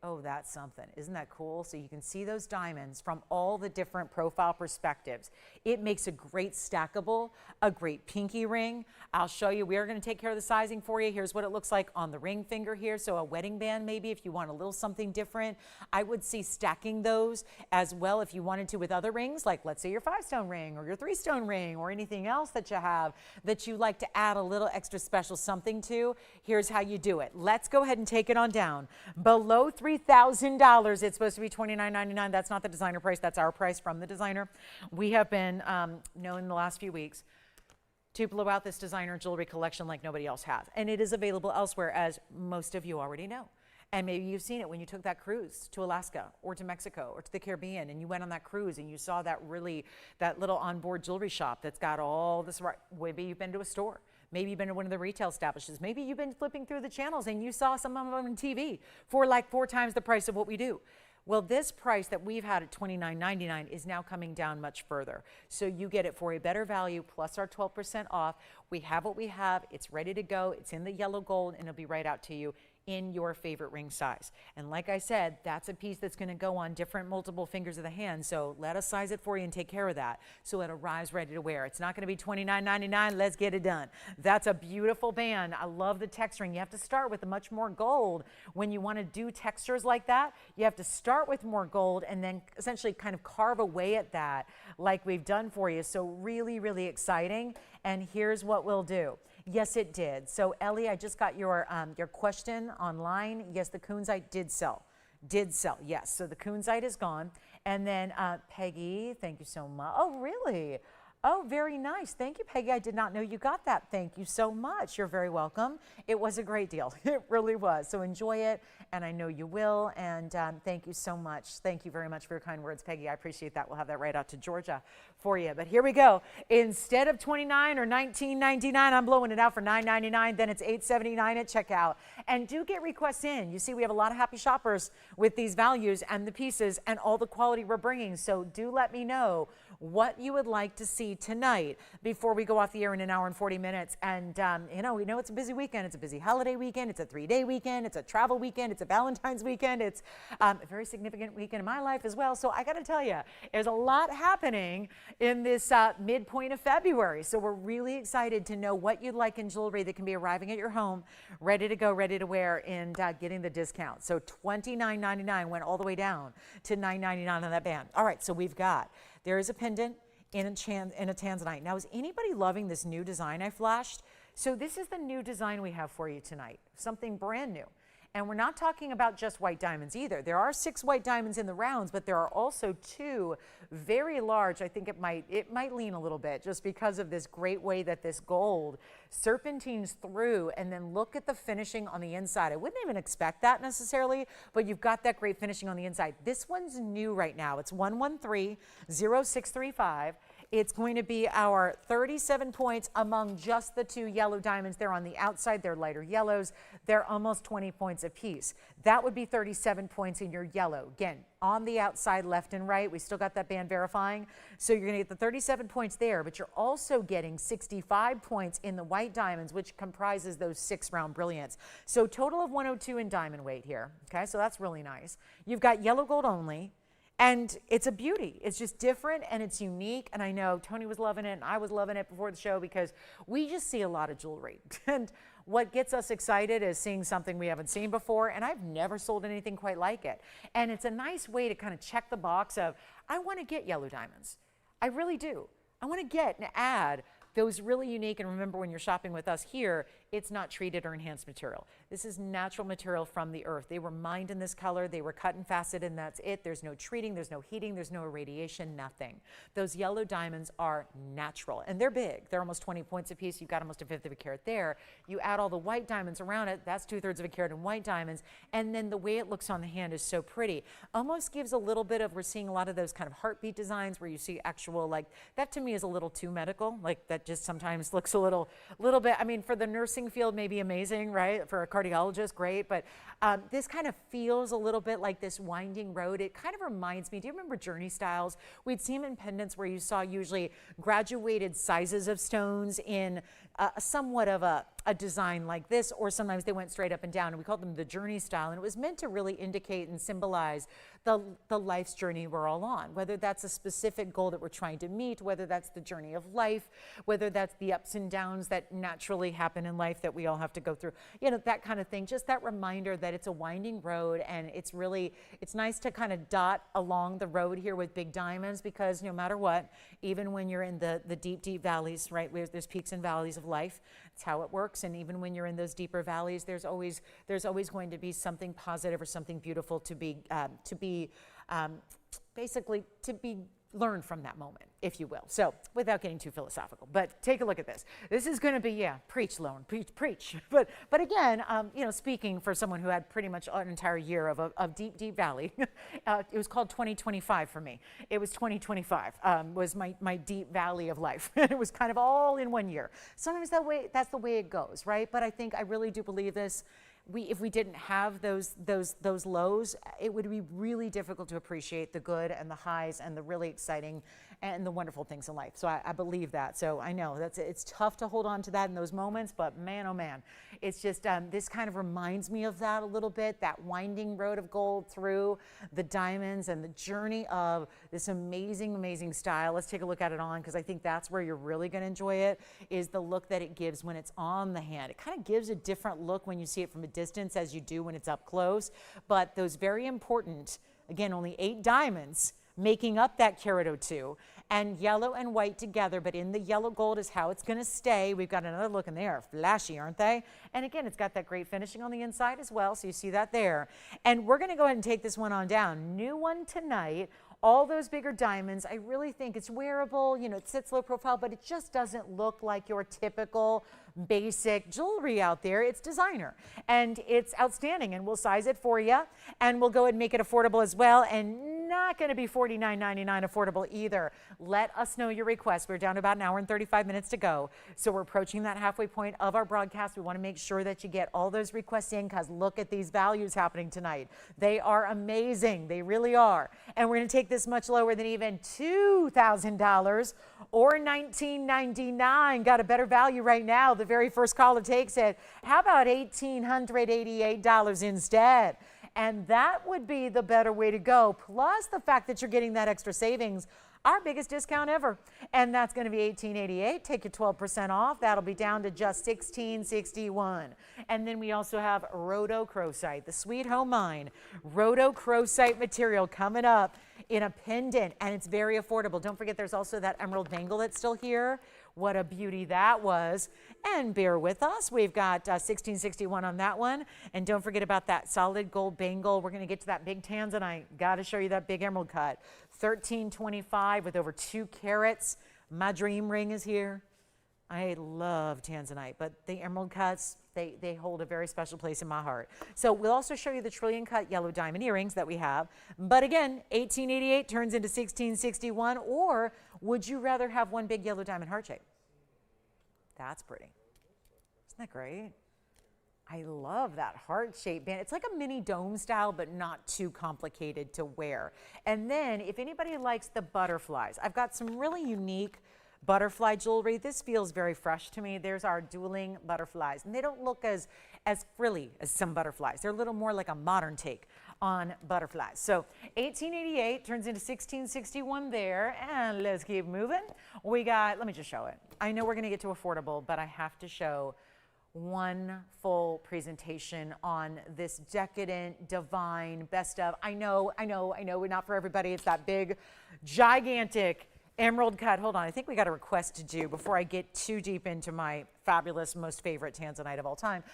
Oh, that's something. Isn't that cool? So you can see those diamonds from all the different profile perspectives. It makes a great stackable, a great pinky ring. I'll show you. We are going to take care of the sizing for you. Here's what it looks like on the ring finger here. So a wedding band maybe if you want a little something different. I would see stacking those as well if you wanted to with other rings, like let's say your 5-stone ring or your 3-stone ring or anything else that you have that you like to add a little extra special something to. Here's how you do it. Let's go ahead and take it on down. Below $3,000, it's supposed to be $29.99. That's not the designer price. That's our price from the designer. We have been known in the last few weeks to blow out this designer jewelry collection like nobody else has. And it is available elsewhere, as most of you already know. And maybe you've seen it when you took that cruise to Alaska or to Mexico or to the Caribbean, and you went on that cruise and you saw that little onboard jewelry shop that's got all this. Maybe you've been to a store. Maybe you've been to one of the retail establishments. Maybe you've been flipping through the channels and you saw some of them on TV for like 4 times the price of what we do. Well, this price that we've had at $29.99 is now coming down much further. So you get it for a better value plus our 12% off. We have what we have. It's ready to go. It's in the yellow gold, and it'll be right out to you in your favorite ring size. And like I said, that's a piece that's going to go on different multiple fingers of the hand. So let us size it for you and take care of that so it arrives ready to wear. It's not going to be $29.99. Let's get it done. That's a beautiful band. I love the texturing. You have to start with much more gold. When you want to do textures like that, you have to start with more gold and then essentially kind of carve away at that like we've done for you. So really, really exciting. And here's what we'll do. Yes, it did. So Ellie, I just got your question online. Yes, the Cunzite did sell. Did sell, yes. So the Cunzite is gone. And then Peggy, thank you so much. Oh, really? Oh, very nice. Thank you, Peggy. I did not know you got that. Thank you so much. You're very welcome. It was a great deal. It really was. So enjoy it, and I know you will. And thank you so much. Thank you very much for your kind words, Peggy. I appreciate that. We'll have that right out to Georgia for you. But here we go. Instead of $29 or $19.99, I'm blowing it out for $9.99. Then it's $8.79 at checkout. And do get requests in. You see, we have a lot of happy shoppers with these values and the pieces and all the quality we're bringing. So do let me know what you would like to see tonight before we go off the air in an hour and 40 minutes. And, you know, we know it's a busy weekend. It's a busy holiday weekend. It's a 3-day weekend. It's a travel weekend. It's a Valentine's weekend. It's a very significant weekend in my life as well. So I got to tell you, there's a lot happening in this midpoint of February. So we're really excited to know what you'd like in jewelry that can be arriving at your home, ready to go, ready to wear, and getting the discount. So $29.99 went all the way down to $9.99 on that band. All right, so there is a pendant in a Tanzanite. Now, is anybody loving this new design I flashed? So this is the new design we have for you tonight, something brand new. And we're not talking about just white diamonds either. There are 6 white diamonds in the rounds, but there are also 2 very large. I think it might lean a little bit just because of this great way that this gold serpentines through, and then look at the finishing on the inside. I wouldn't even expect that necessarily, but you've got that great finishing on the inside. This one's new right now. It's 113-0635. It's going to be our 37 points among just the 2 yellow diamonds. They're on the outside. They're lighter yellows. They're almost 20 points apiece. That would be 37 points in your yellow. Again, on the outside, left and right. We still got that band verifying. So you're going to get the 37 points there, but you're also getting 65 points in the white diamonds, which comprises those 6 round brilliants. So total of 102 in diamond weight here. Okay, so that's really nice. You've got yellow gold only. And it's a beauty. It's just different and it's unique. And I know Tony was loving it and I was loving it before the show because we just see a lot of jewelry. And what gets us excited is seeing something we haven't seen before. And I've never sold anything quite like it. And it's a nice way to kind of check the box of, I want to get yellow diamonds. I really do. I want to get and add those really unique, and remember when you're shopping with us here, it's not treated or enhanced material. This is natural material from the earth. They were mined in this color, they were cut and faceted, and that's it. There's no treating, there's no heating, there's no irradiation, nothing. Those yellow diamonds are natural, and they're big. They're almost 20 points apiece. You've got almost 1/5 of a carat there. You add all the white diamonds around it, that's 2/3 of a carat in white diamonds, and then the way it looks on the hand is so pretty. Almost gives a little bit of, we're seeing a lot of those kind of heartbeat designs where you see actual, like, that to me is a little too medical, like that just sometimes looks a little bit, I mean, for the nursing field, maybe amazing, right? For a cardiologist, great. But this kind of feels a little bit like this winding road. It kind of reminds me, do you remember journey styles? We'd see them in pendants where you saw usually graduated sizes of stones in somewhat of a design like this, or sometimes they went straight up and down, and we called them the journey style. And it was meant to really indicate and symbolize the life's journey we're all on, whether that's a specific goal that we're trying to meet, whether that's the journey of life, whether that's the ups and downs that naturally happen in life that we all have to go through, you know, that kind of thing. Just that reminder that it's a winding road, and it's nice to kind of dot along the road here with big diamonds, because no matter what, even when you're in the deep, deep valleys, right, where there's peaks and valleys of life, it's how it works. And even when you're in those deeper valleys, there's always going to be something positive or something beautiful to be basically to be learn from that moment, if you will. So without getting too philosophical, but take a look at this. This is going to be, yeah, preach, Lone, preach. But again, you know, speaking for someone who had pretty much an entire year of deep, deep valley, it was called 2025 for me. It was 2025 was my deep valley of life. It was kind of all in one year. Sometimes that's the way it goes, right? But I really do believe this. If we didn't have those lows, it would be really difficult to appreciate the good and the highs and the really exciting and the wonderful things in life. So I believe that. So I know it's tough to hold on to that in those moments, but man, oh man, it's just, this kind of reminds me of that a little bit, that winding road of gold through the diamonds and the journey of this amazing, amazing style. Let's take a look at it on, because I think that's where you're really going to enjoy it, is the look that it gives when it's on the hand. It kind of gives a different look when you see it from a distance as you do when it's up close. But those very important, again, only 8 diamonds making up that carat O2, and yellow and white together, but in the yellow gold is how it's going to stay. We've got another look, and they are flashy, aren't they? And again, it's got that great finishing on the inside as well, so you see that there. And we're going to go ahead and take this one on down. New one tonight. All those bigger diamonds, I really think it's wearable, you know, it sits low profile, but it just doesn't look like your typical basic jewelry out there. It's designer, and it's outstanding, and we'll size it for you, and we'll go ahead and make it affordable as well, and not going to be $49.99 affordable either. Let us know your request. We're down to about an hour and 35 minutes to go, so we're approaching that halfway point of our broadcast. We want to make sure that you get all those requests in, because look at these values happening tonight. They are amazing. They really are. And we're going to take this much lower than even $2,000 or $19.99. Got a better value right now. The very first caller takes it. How about $1,888 instead? And that would be the better way to go. Plus the fact that you're getting that extra savings, our biggest discount ever. And that's going to be $18.88. Take your 12% off. That'll be down to just $16.61. And then we also have rhodochrosite, the Sweet Home Mine rhodochrosite material coming up in a pendant, and it's very affordable. Don't forget, there's also that emerald bangle that's still here. What a beauty that was. And bear with us, we've got $16.61 on that one. And don't forget about that solid gold bangle. We're going to get to that big Tanzanite. Got to show you that big emerald cut. $13.25 with over 2 carats. My dream ring is here. I love Tanzanite, but the emerald cuts, they hold a very special place in my heart. So we'll also show you the trillion cut yellow diamond earrings that we have. But again, $18.88 turns into $16.61, or would you rather have one big yellow diamond heart shape? That's pretty. Isn't that great? I love that heart-shaped band. It's like a mini dome style, but not too complicated to wear. And then if anybody likes the butterflies, I've got some really unique butterfly jewelry. This feels very fresh to me. There's our dueling butterflies, and they don't look as frilly as some butterflies. They're a little more like a modern take on butterflies. So $18.88 turns into $16.61 there, and let's keep moving. We got, let me just show it. I know we're going to get to affordable, but I have to show one full presentation on this decadent, divine, best of. I know, not for everybody. It's that big, gigantic emerald cut. Hold on, I think we got a request to do before I get too deep into my fabulous, most favorite Tanzanite of all time.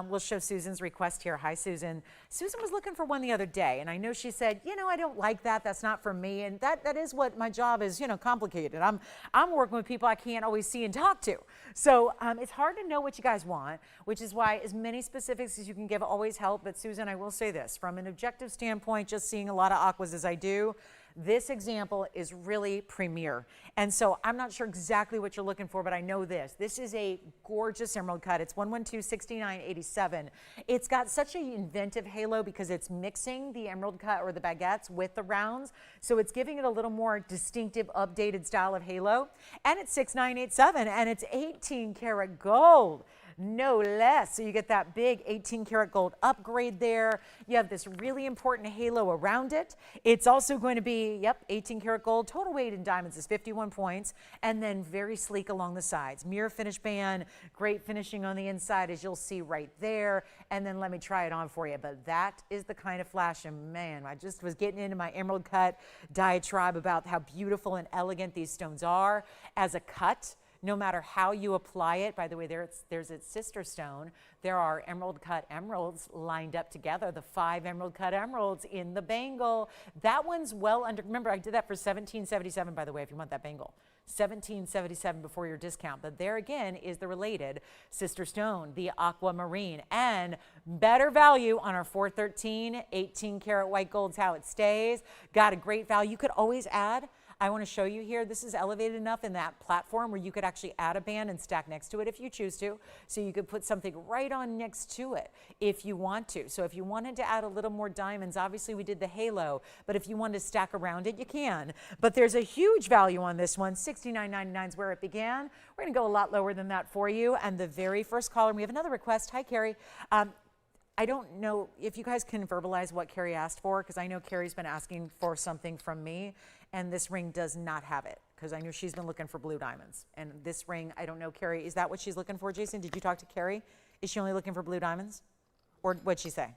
We'll show Susan's request here. Hi, Susan. Susan was looking for one the other day, and I know she said, you know, I don't like that. That's not for me. And that is what my job is, you know, complicated. I'm working with people I can't always see and talk to. So it's hard to know what you guys want, which is why as many specifics as you can give always help. But Susan, I will say this, from an objective standpoint, just seeing a lot of aquas as I do, this example is really premier. And so I'm not sure exactly what you're looking for, but I know this. This is a gorgeous emerald cut. It's 112-69-87. It's got such an inventive halo because it's mixing the emerald cut or the baguettes with the rounds. So it's giving it a little more distinctive, updated style of halo. And it's 6987, and it's 18 karat gold. No less. So you get that big 18 karat gold upgrade there. You have this really important halo around it. It's also going to be, 18 karat gold. Total weight in diamonds is 51 points, and then very sleek along the sides. Mirror finish band, great finishing on the inside, as you'll see right there. And then let me try it on for you. But that is the kind of flash, and man, I just was getting into my emerald cut diatribe about how beautiful and elegant these stones are as a cut. no matter how you apply it. By the way, there's its sister stone. There are emerald cut emeralds lined up together, the 5 emerald cut emeralds in the bangle. That one's well under, remember I did that for $17.77, by the way, if you want that bangle. $17.77 before your discount. But there again is the related sister stone, the aquamarine, and better value on our 413 18 karat white gold's how it stays. Got a great value. You could always add. I want to show you here, this is elevated enough in that platform where you could actually add a band and stack next to it if you choose to. So you could put something right on next to it if you want to. So if you wanted to add a little more diamonds, obviously we did the halo, but if you wanted to stack around it, you can. But there's a huge value on this one. $69.99 is where it began. We're going to go a lot lower than that for you. And the very first caller, we have another request. Hi, Carrie. I don't know if you guys can verbalize what Carrie asked for, because I know Carrie's been asking for something from me, and this ring does not have it, because I know she's been looking for blue diamonds. And this ring, I don't know, Carrie, is that what she's looking for, Jason? Did you talk to Carrie? Is she only looking for blue diamonds? Or what'd she say?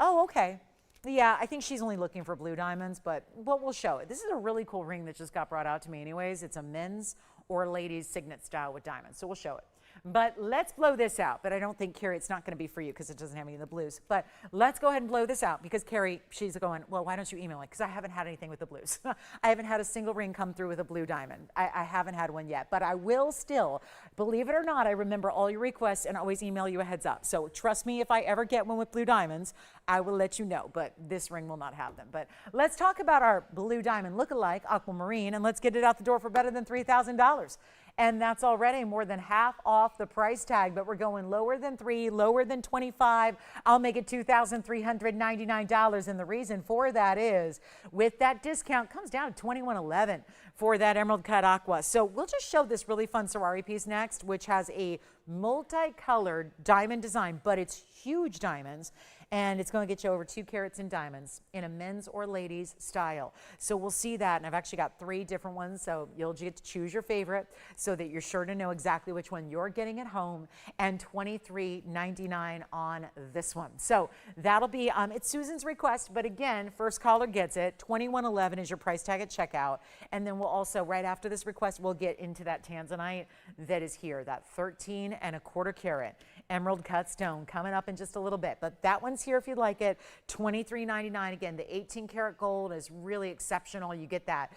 Oh, okay. Yeah, I think she's only looking for blue diamonds, but we'll show it. This is a really cool ring that just got brought out to me anyways. It's a men's or ladies' signet style with diamonds, so we'll show it. But let's blow this out. But I don't think, Carrie, it's not going to be for you because it doesn't have any of the blues. But let's go ahead and blow this out because, Carrie, she's going, well, why don't you email it? Because I haven't had anything with the blues. I haven't had a single ring come through with a blue diamond. I haven't had one yet. But I will still, believe it or not, I remember all your requests and always email you a heads up. So trust me, if I ever get one with blue diamonds, I will let you know. But this ring will not have them. But let's talk about our blue diamond look-alike, aquamarine, and let's get it out the door for better than $3,000. And that's already more than half off the price tag, but we're going lower than 3, lower than 25. I'll make it $2,399. And the reason for that is with that discount comes down to $2,111 for that emerald cut aqua. So we'll just show this really fun Sorari piece next, which has a multicolored diamond design, but it's huge diamonds. And it's going to get you over 2 carats in diamonds in a men's or ladies style. So we'll see that. And I've actually got 3 different ones. So you'll get to choose your favorite so that you're sure to know exactly which one you're getting at home. And $23.99 on this one. So that'll be, it's Susan's request. But again, first caller gets it. $21.11 is your price tag at checkout. And then we'll also, right after this request, we'll get into that Tanzanite that is here. That 13¼ carat emerald cut stone coming up in just a little bit. But that one's here if you'd like it. $23.99. Again, the 18 karat gold is really exceptional. You get that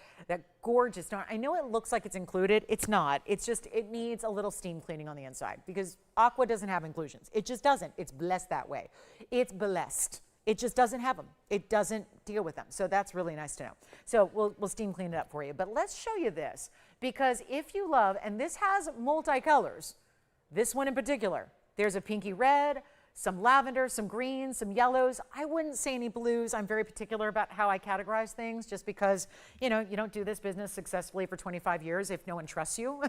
gorgeous. I know it looks like it's included. It's not. It's just, it needs a little steam cleaning on the inside because Aqua doesn't have inclusions. It just doesn't. It's blessed that way. It's blessed. It just doesn't have them. It doesn't deal with them. So that's really nice to know. So we'll steam clean it up for you. But let's show you this because if you love, and this has multicolors, this one in particular, there's a pinky red, some lavender, some greens, some yellows. I wouldn't say any blues. I'm very particular about how I categorize things just because, you know, you don't do this business successfully for 25 years if no one trusts you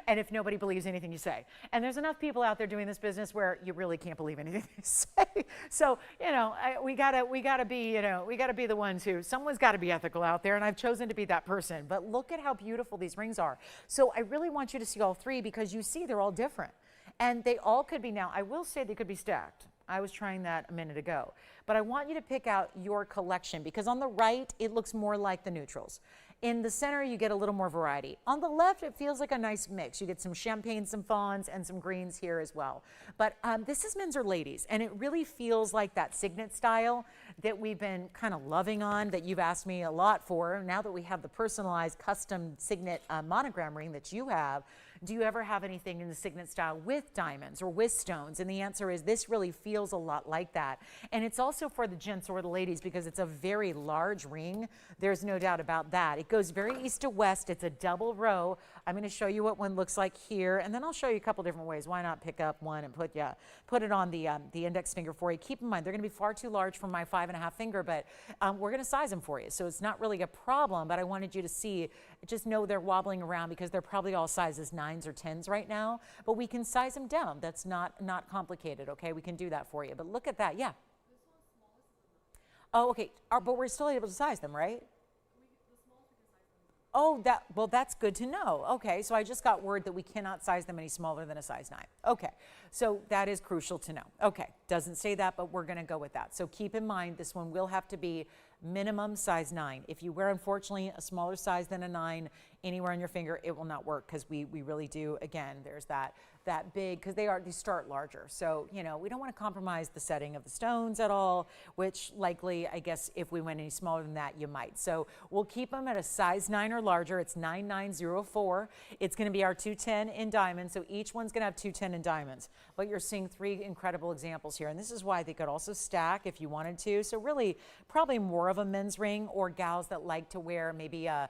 and if nobody believes anything you say. And there's enough people out there doing this business where you really can't believe anything they say. So, you know, we gotta be, you know, we gotta be the ones who, someone's gotta be ethical out there, and I've chosen to be that person. But look at how beautiful these rings are. So I really want you to see all 3 because you see they're all different. And they all could be, now I will say they could be stacked. I was trying that a minute ago. But I want you to pick out your collection because on the right, it looks more like the neutrals. In the center, you get a little more variety. On the left, it feels like a nice mix. You get some champagne, some fawns, and some greens here as well. But this is men's or ladies, and it really feels like that signet style that we've been kind of loving on, that you've asked me a lot for. Now that we have the personalized custom signet monogram ring that you have, do you ever have anything in the signet style with diamonds or with stones? And the answer is this really feels a lot like that. And it's also for the gents or the ladies because it's a very large ring. There's no doubt about that. It goes very east to west. It's a double row. I'm going to show you what one looks like here, and then I'll show you a couple different ways. Why not pick up one and put it on the index finger for you? Keep in mind, they're going to be far too large for my 5.5 finger, but we're going to size them for you. So it's not really a problem, but I wanted you to see, just know they're wobbling around because they're probably all sizes 9s or 10s right now, but we can size them down. That's not complicated, okay? We can do that for you. But look at that, yeah. Oh, okay, but we're still able to size them, right? Oh, well, that's good to know. Okay, so I just got word that we cannot size them any smaller than a size 9. Okay, so that is crucial to know. Okay, doesn't say that, but we're going to go with that. So keep in mind, this one will have to be minimum size 9. If you wear, unfortunately, a smaller size than a 9 anywhere on your finger, it will not work, because we really do, again, there's that big, because they start larger. So, you know, we don't want to compromise the setting of the stones at all, which likely, I guess, if we went any smaller than that, you might. So we'll keep them at a size 9 or larger. It's 9904. It's going to be our 210 in diamonds. So each one's going to have 210 in diamonds. But you're seeing 3 incredible examples here. And this is why they could also stack if you wanted to. So really, probably more of a men's ring, or gals that like to wear maybe a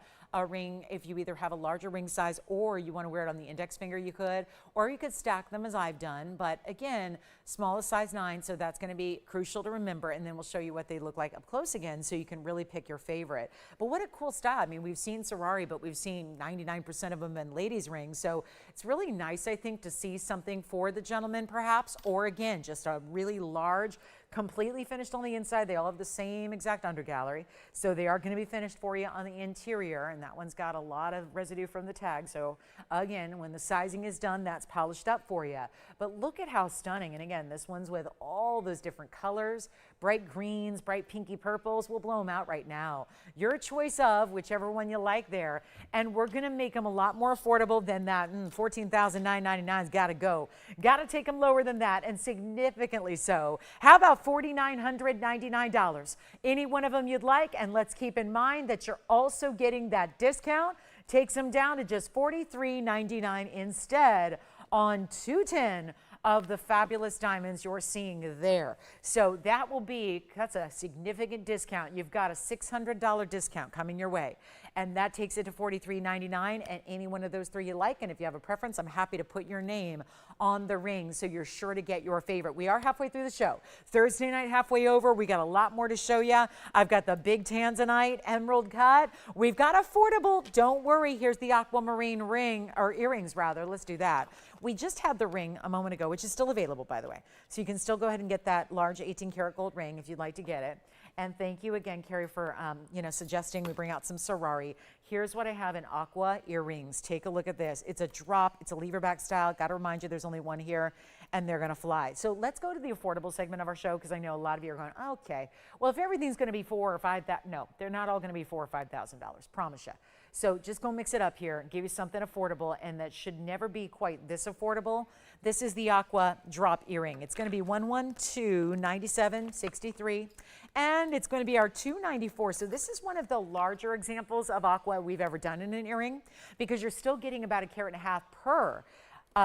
ring. If you either have a larger ring size or you want to wear it on the index finger, you could, or you could stack them as I've done. But again, smallest size 9, so that's going to be crucial to remember. And then we'll show you what they look like up close again, so you can really pick your favorite. But what a cool style. I mean, we've seen Sorari, but we've seen 99% of them in ladies' rings. So it's really nice, I think, to see something for the gentleman perhaps, or again, just a really large, completely finished on the inside. They all have the same exact undergallery. So they are going to be finished for you on the interior. And that one's got a lot of residue from the tag. So again, when the sizing is done, that's polished up for you. But look at how stunning. And again, this one's with all those different colors, bright greens, bright pinky purples. We'll blow them out right now. Your choice of whichever one you like there. And we're going to make them a lot more affordable than that. $14,999's got to go. Got to take them lower than that, and significantly so. How about $4,999? Any one of them you'd like, and let's keep in mind that you're also getting that discount. Takes them down to just $43.99 instead on 210 of the fabulous diamonds you're seeing there. So that's a significant discount. You've got a $600 discount coming your way. And that takes it to $43.99, and any one of those 3 you like. And if you have a preference, I'm happy to put your name on the ring, so you're sure to get your favorite. We are halfway through the show. Thursday night, halfway over. We got a lot more to show you. I've got the big Tanzanite emerald cut. We've got affordable. Don't worry. Here's the aquamarine ring, or earrings rather. Let's do that. We just had the ring a moment ago, which is still available, by the way. So you can still go ahead and get that large 18 karat gold ring if you'd like to get it. And thank you again, Carrie, for suggesting we bring out some Sorari. Here's what I have in aqua earrings. Take a look at this. It's a drop. It's a lever back style. Got to remind you, there's only one here, and they're going to fly. So let's go to the affordable segment of our show, because I know a lot of you are going, okay, well, if everything's going to be $4,000 or $5,000, no, they're not all going to be $4,000 or $5,000. Promise you. So just go mix it up here and give you something affordable, and that should never be quite this affordable. This is the aqua drop earring. It's going to be $112.97.63, and it's going to be our $294. So this is one of the larger examples of aqua we've ever done in an earring, because you're still getting about 1.5 carats per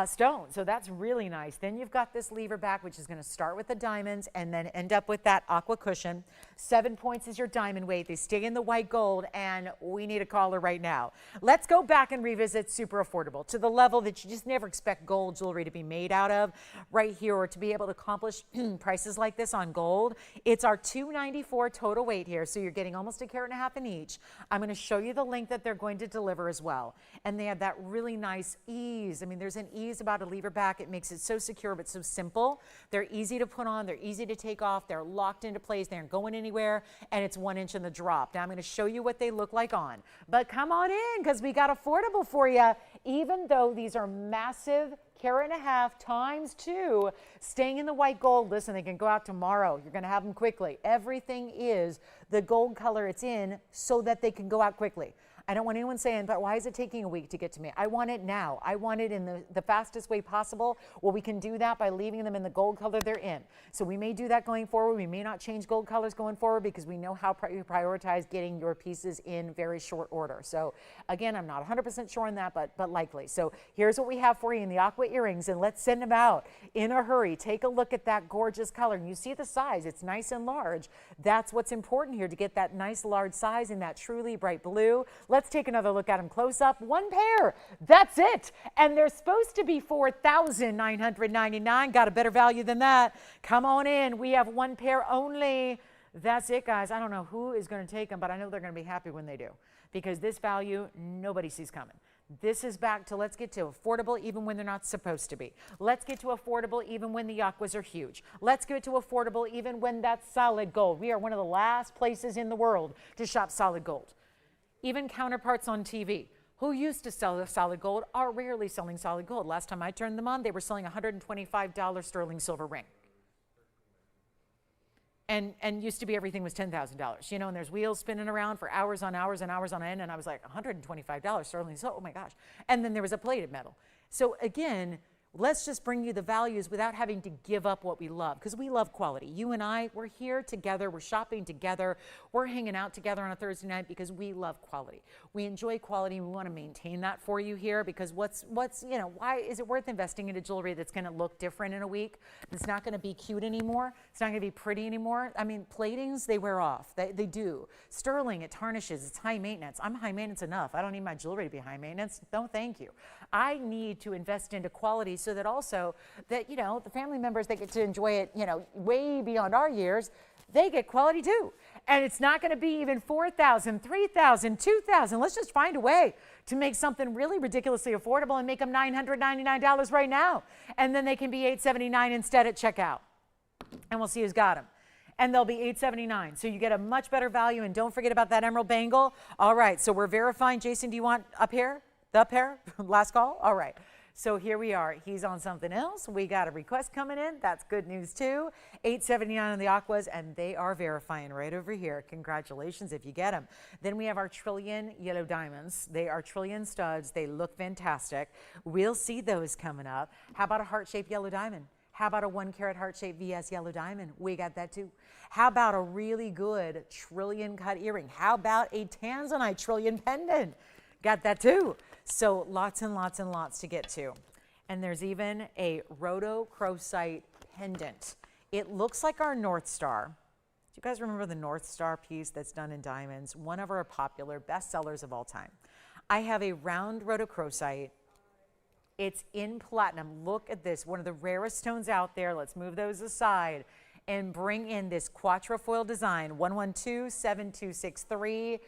stone. So that's really nice. Then you've got this lever back, which is going to start with the diamonds and then end up with that aqua cushion. 7 points is your diamond weight. They stay in the white gold, and we need a caller right now. Let's go back and revisit super affordable, to the level that you just never expect gold jewelry to be made out of right here, or to be able to accomplish prices like this on gold. It's our $294 total weight here. So you're getting almost 1.5 carats in each. I'm going to show you the length that they're going to deliver as well. And they have that really nice ease. I mean, there's an ease about a lever back. It makes it so secure but so simple. They're easy to put on. They're easy to take off. They're locked into place. They aren't going anywhere. And it's 1 inch in the drop. Now I'm going to show you what they look like on. But come on in, because we got affordable for you. Even though these are massive 1.5 carats times 2, staying in the white gold. Listen, they can go out tomorrow. You're going to have them quickly. Everything is the gold color it's in, so that they can go out quickly. I don't want anyone saying, but why is it taking a week to get to me? I want it now. I want it in the fastest way possible. Well, we can do that by leaving them in the gold color they're in. So we may do that going forward. We may not change gold colors going forward, because we know how you prioritize getting your pieces in very short order. So again, I'm not 100% sure on that, but likely. So here's what we have for you in the aqua earrings, and let's send them out in a hurry. Take a look at that gorgeous color. And you see the size. It's nice and large. That's what's important here, to get that nice large size in that truly bright blue. Let's take another look at them close up. 1 pair. That's it. And they're supposed to be $4,999. Got a better value than that. Come on in. We have 1 pair only. That's it, guys. I don't know who is going to take them, but I know they're going to be happy when they do, because this value nobody sees coming. This is back to, let's get to affordable even when they're not supposed to be. Let's get to affordable even when the aquas are huge. Let's get to affordable even when that's solid gold. We are one of the last places in the world to shop solid gold. Even counterparts on TV who used to sell solid gold are rarely selling solid gold. Last time I turned them on, they were selling $125 sterling silver ring. And used to be everything was $10,000, you know, and there's wheels spinning around for hours on hours and hours on end, and I was like, $125 sterling, so oh my gosh. And then there was a plated metal. So again, let's just bring you the values without having to give up what we love, because we love quality. You and I, we're here together, we're shopping together, we're hanging out together on a Thursday night because we love quality. We enjoy quality, and we want to maintain that for you here, because what's you know, why is it worth investing into jewelry that's going to look different in a week? It's not going to be cute anymore. It's not going to be pretty anymore. I mean, platings, they wear off. They do. Sterling, it tarnishes. It's high maintenance. I'm high maintenance enough. I don't need my jewelry to be high maintenance. No, thank you. I need to invest into quality so that also that, you know, the family members, they get to enjoy it, you know, way beyond our years. They get quality too. And it's not going to be even $4,000, $3,000, $2,000. Let's just find a way to make something really ridiculously affordable and make them $999 right now. And then they can be $879 instead at checkout. And we'll see who's got them. And they'll be $879. So you get a much better value. And don't forget about that emerald bangle. All right, so we're verifying. Jason, do you want up here? The pair? Last call? All right. So here we are. He's on something else. We got a request coming in. That's good news too. $879 on the Aquas, and they are verifying right over here. Congratulations if you get them. Then we have our trillion yellow diamonds. They are trillion studs. They look fantastic. We'll see those coming up. How about a heart-shaped yellow diamond? How about a 1 carat heart-shaped VS yellow diamond? We got that too. How about a really good trillion cut earring? How about a Tanzanite trillion pendant? Got that too. So lots and lots and lots to get to. And there's even a rhodochrosite pendant. It looks like our North Star. Do you guys remember the North Star piece that's done in diamonds? One of our popular bestsellers of all time. I have a round rhodochrosite. It's in platinum. Look at this, one of the rarest stones out there. Let's move those aside and bring in this quatrefoil design, 1127263.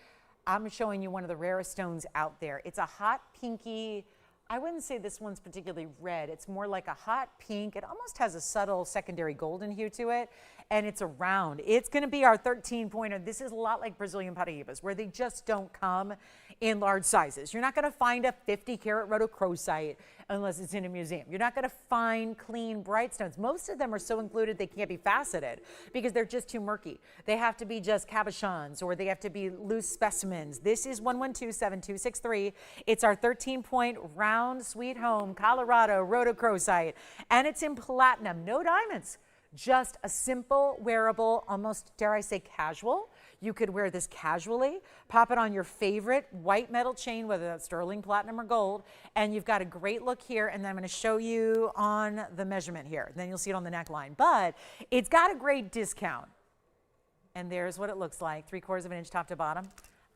I'm showing you one of the rarest stones out there. It's a hot pinky, I wouldn't say this one's particularly red. It's more like a hot pink. It almost has a subtle secondary golden hue to it. And it's a round. It's going to be our 13-pointer. This is a lot like Brazilian Paraibas, where they just don't come in large sizes. You're not going to find a 50-carat rhodochrosite unless it's in a museum. You're not going to find clean, bright stones. Most of them are so included they can't be faceted because they're just too murky. They have to be just cabochons, or they have to be loose specimens. This is 1127263. It's our 13-point round Sweet Home Colorado rhodochrosite, and it's in platinum. No diamonds. Just a simple, wearable, almost, dare I say, casual. You could wear this casually, pop it on your favorite white metal chain, whether that's sterling, platinum, or gold, and you've got a great look here, and then I'm going to show you on the measurement here. Then you'll see it on the neckline. But it's got a great discount. And there's what it looks like, 3/4 of an inch top to bottom.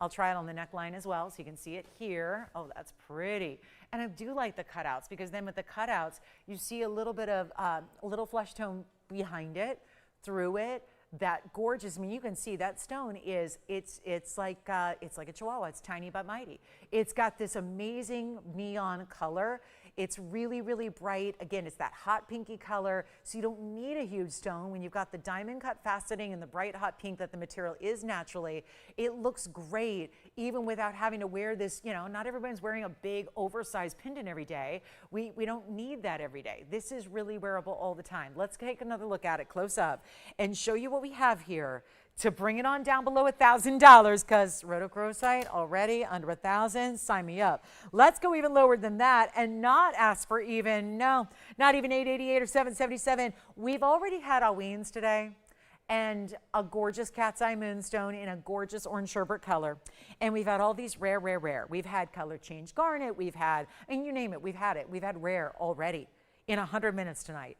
I'll try it on the neckline as well, so you can see it here. Oh, that's pretty. And I do like the cutouts, because then with the cutouts, you see a little bit of a little flesh tone behind it, through it. That gorgeous. I mean, you can see that stone is, it's like a chihuahua. It's tiny but mighty. It's got this amazing neon color. It's really, really bright. Again, it's that hot pinky color, so you don't need a huge stone. When you've got the diamond cut faceting and the bright hot pink that the material is naturally, it looks great even without having to wear this, you know, not everybody's wearing a big oversized pendant every day. We don't need that every day. This is really wearable all the time. Let's take another look at it close up and show you what we have here to bring it on down below $1,000, because rhodochrosite already under $1,000. Sign me up. Let's go even lower than that and not ask for even, no, not even $888 or $777. We've already had haüynes today, and a gorgeous cat's eye moonstone in a gorgeous orange sherbet color. And we've had all these rare, rare, rare. We've had color change garnet. We've had, and you name it, we've had it. We've had rare already in 100 minutes tonight.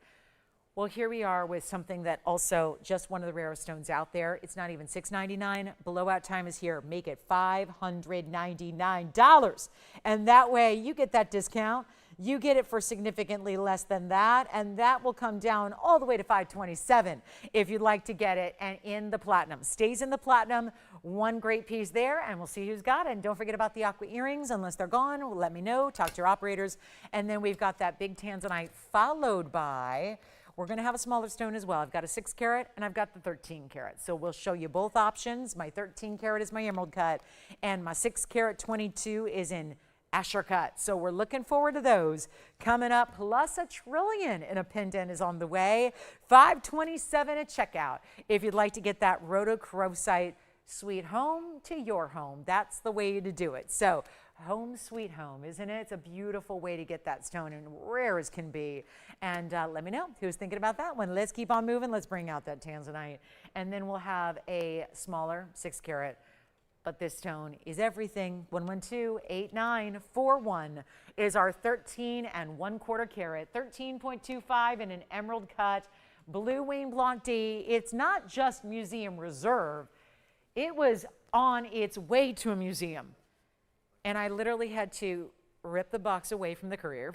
Well, here we are with something that also just one of the rarest stones out there. It's not even $699. Blowout time is here. Make it $599. And that way you get that discount. You get it for significantly less than that, and that will come down all the way to $527 if you'd like to get it, and in the platinum. Stays in the platinum. One great piece there, and we'll see who's got it. And don't forget about the aqua earrings. Unless they're gone, let me know. Talk to your operators. And then we've got that big Tanzanite followed by, we're going to have a smaller stone as well. I've got a 6 carat and I've got the 13 carat. So we'll show you both options. My 13 carat is my emerald cut, and my 6 carat 22 is in Asher cut. So we're looking forward to those coming up, plus $1 trillion in a pendant is on the way. $527 at checkout. If you'd like to get that rhodochrosite sweet home to your home, that's the way to do it. So home sweet home, isn't it? It's a beautiful way to get that stone, and rare as can be. And let me know who's thinking about that one. Let's keep on moving. Let's bring out that Tanzanite, and then we'll have a smaller 6 carat. But this stone is everything. 112-8941 is our 13 1/4 carat, 13.25 in an emerald cut, blue wing blanc D. It's not just museum reserve. It was on its way to a museum. And I literally had to rip the box away from the courier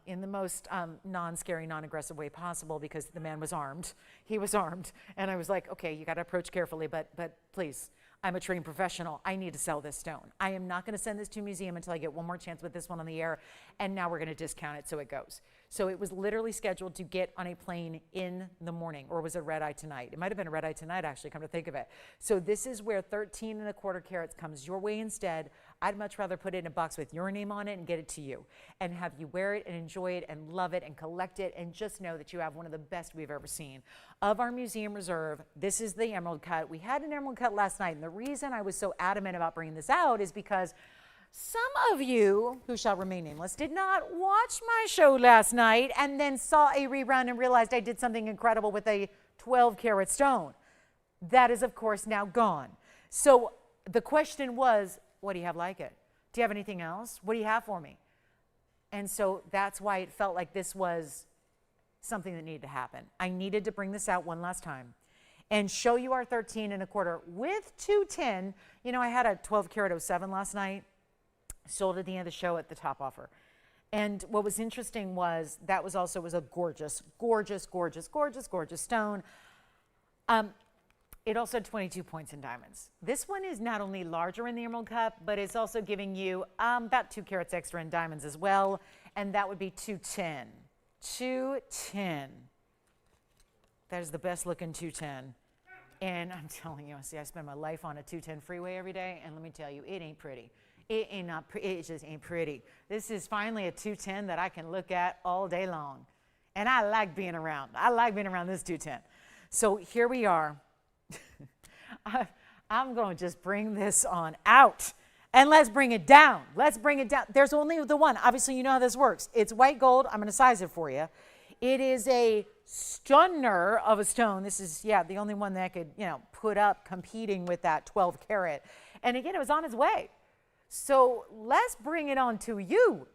in the most non-scary, non-aggressive way possible, because the man was armed. He was armed. And I was like, okay, you got to approach carefully, but please, I'm a trained professional. I need to sell this stone. I am not going to send this to a museum until I get one more chance with this one on the air. And now we're going to discount it so it goes. So it was literally scheduled to get on a plane in the morning, or was it red eye tonight? It might have been a red eye tonight, actually, come to think of it. So this is where 13 1/4 carats comes your way instead. I'd much rather put it in a box with your name on it and get it to you, and have you wear it and enjoy it and love it and collect it, and just know that you have one of the best we've ever seen. Of our museum reserve, this is the emerald cut. We had an emerald cut last night, and the reason I was so adamant about bringing this out is because some of you, who shall remain nameless, did not watch my show last night and then saw a rerun and realized I did something incredible with a 12 carat stone. That is, of course, now gone. So the question was, what do you have like it? Do you have anything else? What do you have for me? And so that's why it felt like this was something that needed to happen. I needed to bring this out one last time and show you our 13 1/4 with 210. You know, I had a 12 carat 07 last night, sold at the end of the show at the top offer. And what was interesting was that was also a gorgeous, gorgeous, gorgeous, gorgeous, gorgeous stone. It also had 22 points in diamonds. This one is not only larger in the emerald cut, but it's also giving you about 2 carats extra in diamonds as well. And that would be 210. 210. That is the best looking 210. And I'm telling you, see, I spend my life on a 210 freeway every day, and let me tell you, it ain't pretty. It ain't not pretty. It just ain't pretty. This is finally a 210 that I can look at all day long. And I like being around. I like being around this 210. So here we are. I'm going to just bring this on out. And let's bring it down. Let's bring it down. There's only the one. Obviously, you know how this works. It's white gold. I'm going to size it for you. It is a stunner of a stone. This is, yeah, the only one that I could, you know, put up competing with that 12 carat. And again, it was on its way. So let's bring it on to you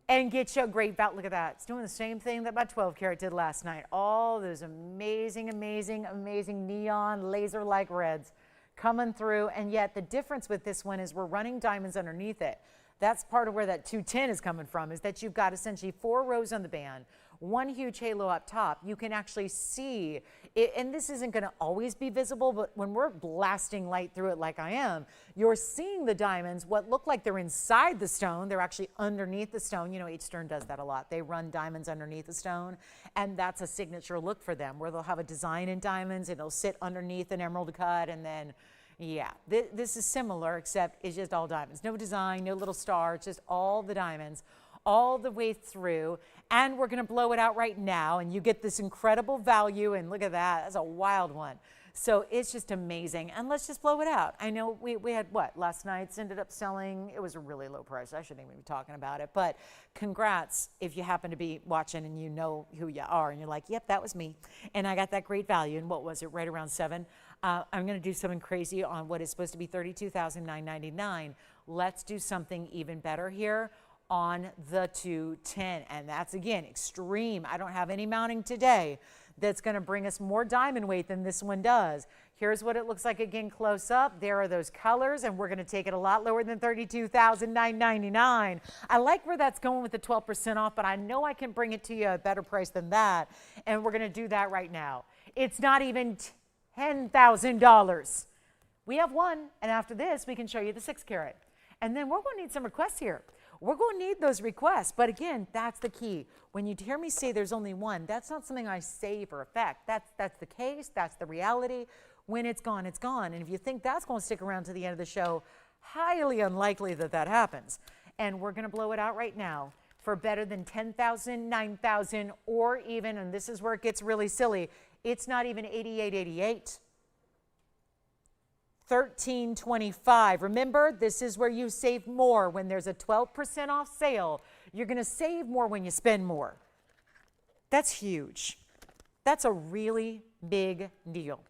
and get you a great value. Look at that. It's doing the same thing that my 12 carat did last night. All those amazing, amazing, amazing neon laser-like reds coming through. And yet the difference with this one is we're running diamonds underneath it. That's part of where that 210 is coming from, is that you've got essentially 4 rows on the band, one huge halo up top. You can actually see it, and this isn't going to always be visible, but when we're blasting light through it like I am, you're seeing the diamonds, what look like they're inside the stone, they're actually underneath the stone. You know, H. Stern does that a lot. They run diamonds underneath the stone, and that's a signature look for them, where they'll have a design in diamonds, and it'll sit underneath an emerald cut, and then, yeah, this is similar, except it's just all diamonds. No design, no little star, it's just all the diamonds all the way through. And we're going to blow it out right now, and you get this incredible value. And look at that. That's a wild one. So it's just amazing. And let's just blow it out. I know we had, what, last night's ended up selling. It was a really low price. I shouldn't even be talking about it. But congrats if you happen to be watching and you know who you are. And you're like, yep, that was me. And I got that great value. And what was it, right around 7? I'm going to do something crazy on what is supposed to be $32,999. Let's do something even better here on the 210. And that's, again, extreme. I don't have any mounting today that's going to bring us more diamond weight than this one does. Here's what it looks like again close up. There are those colors, and we're going to take it a lot lower than $32,999. I like where that's going with the 12% off, but I know I can bring it to you at a better price than that, and we're going to do that right now. It's not even $10,000. We have one, and after this, we can show you the 6 carat. And then we're going to need some requests here. We're going to need those requests. But again, that's the key. When you hear me say there's only one, that's not something I say for effect. That's the case. That's the reality. When it's gone, it's gone. And if you think that's going to stick around to the end of the show, highly unlikely that that happens. And we're going to blow it out right now for better than 10,000, 9,000, or even, and this is where it gets really silly, it's not even 88.88. 13.25. Remember, this is where you save more. When there's a 12% off sale, you're going to save more when you spend more. That's huge. That's a really big deal.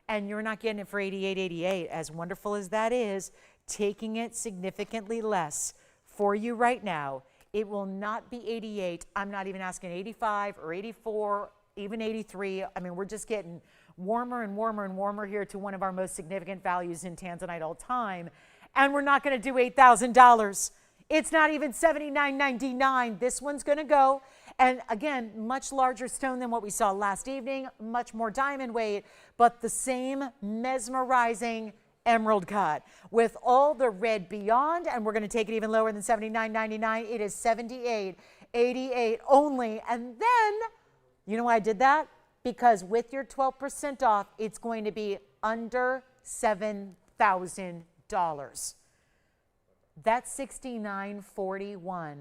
And you're not getting it for 88.88. As wonderful as that is, taking it significantly less for you right now, it will not be 88. I'm not even asking 85 or 84, even 83. I mean, we're just getting warmer and warmer and warmer here to one of our most significant values in Tanzanite all time. And we're not going to do $8,000. It's not even $79.99. This one's going to go. And again, much larger stone than what we saw last evening, much more diamond weight, but the same mesmerizing emerald cut with all the red beyond. And we're going to take it even lower than $79.99. It is $78.88 only. And then, you know why I did that? Because with your 12% off, it's going to be under $7,000. That's $69.41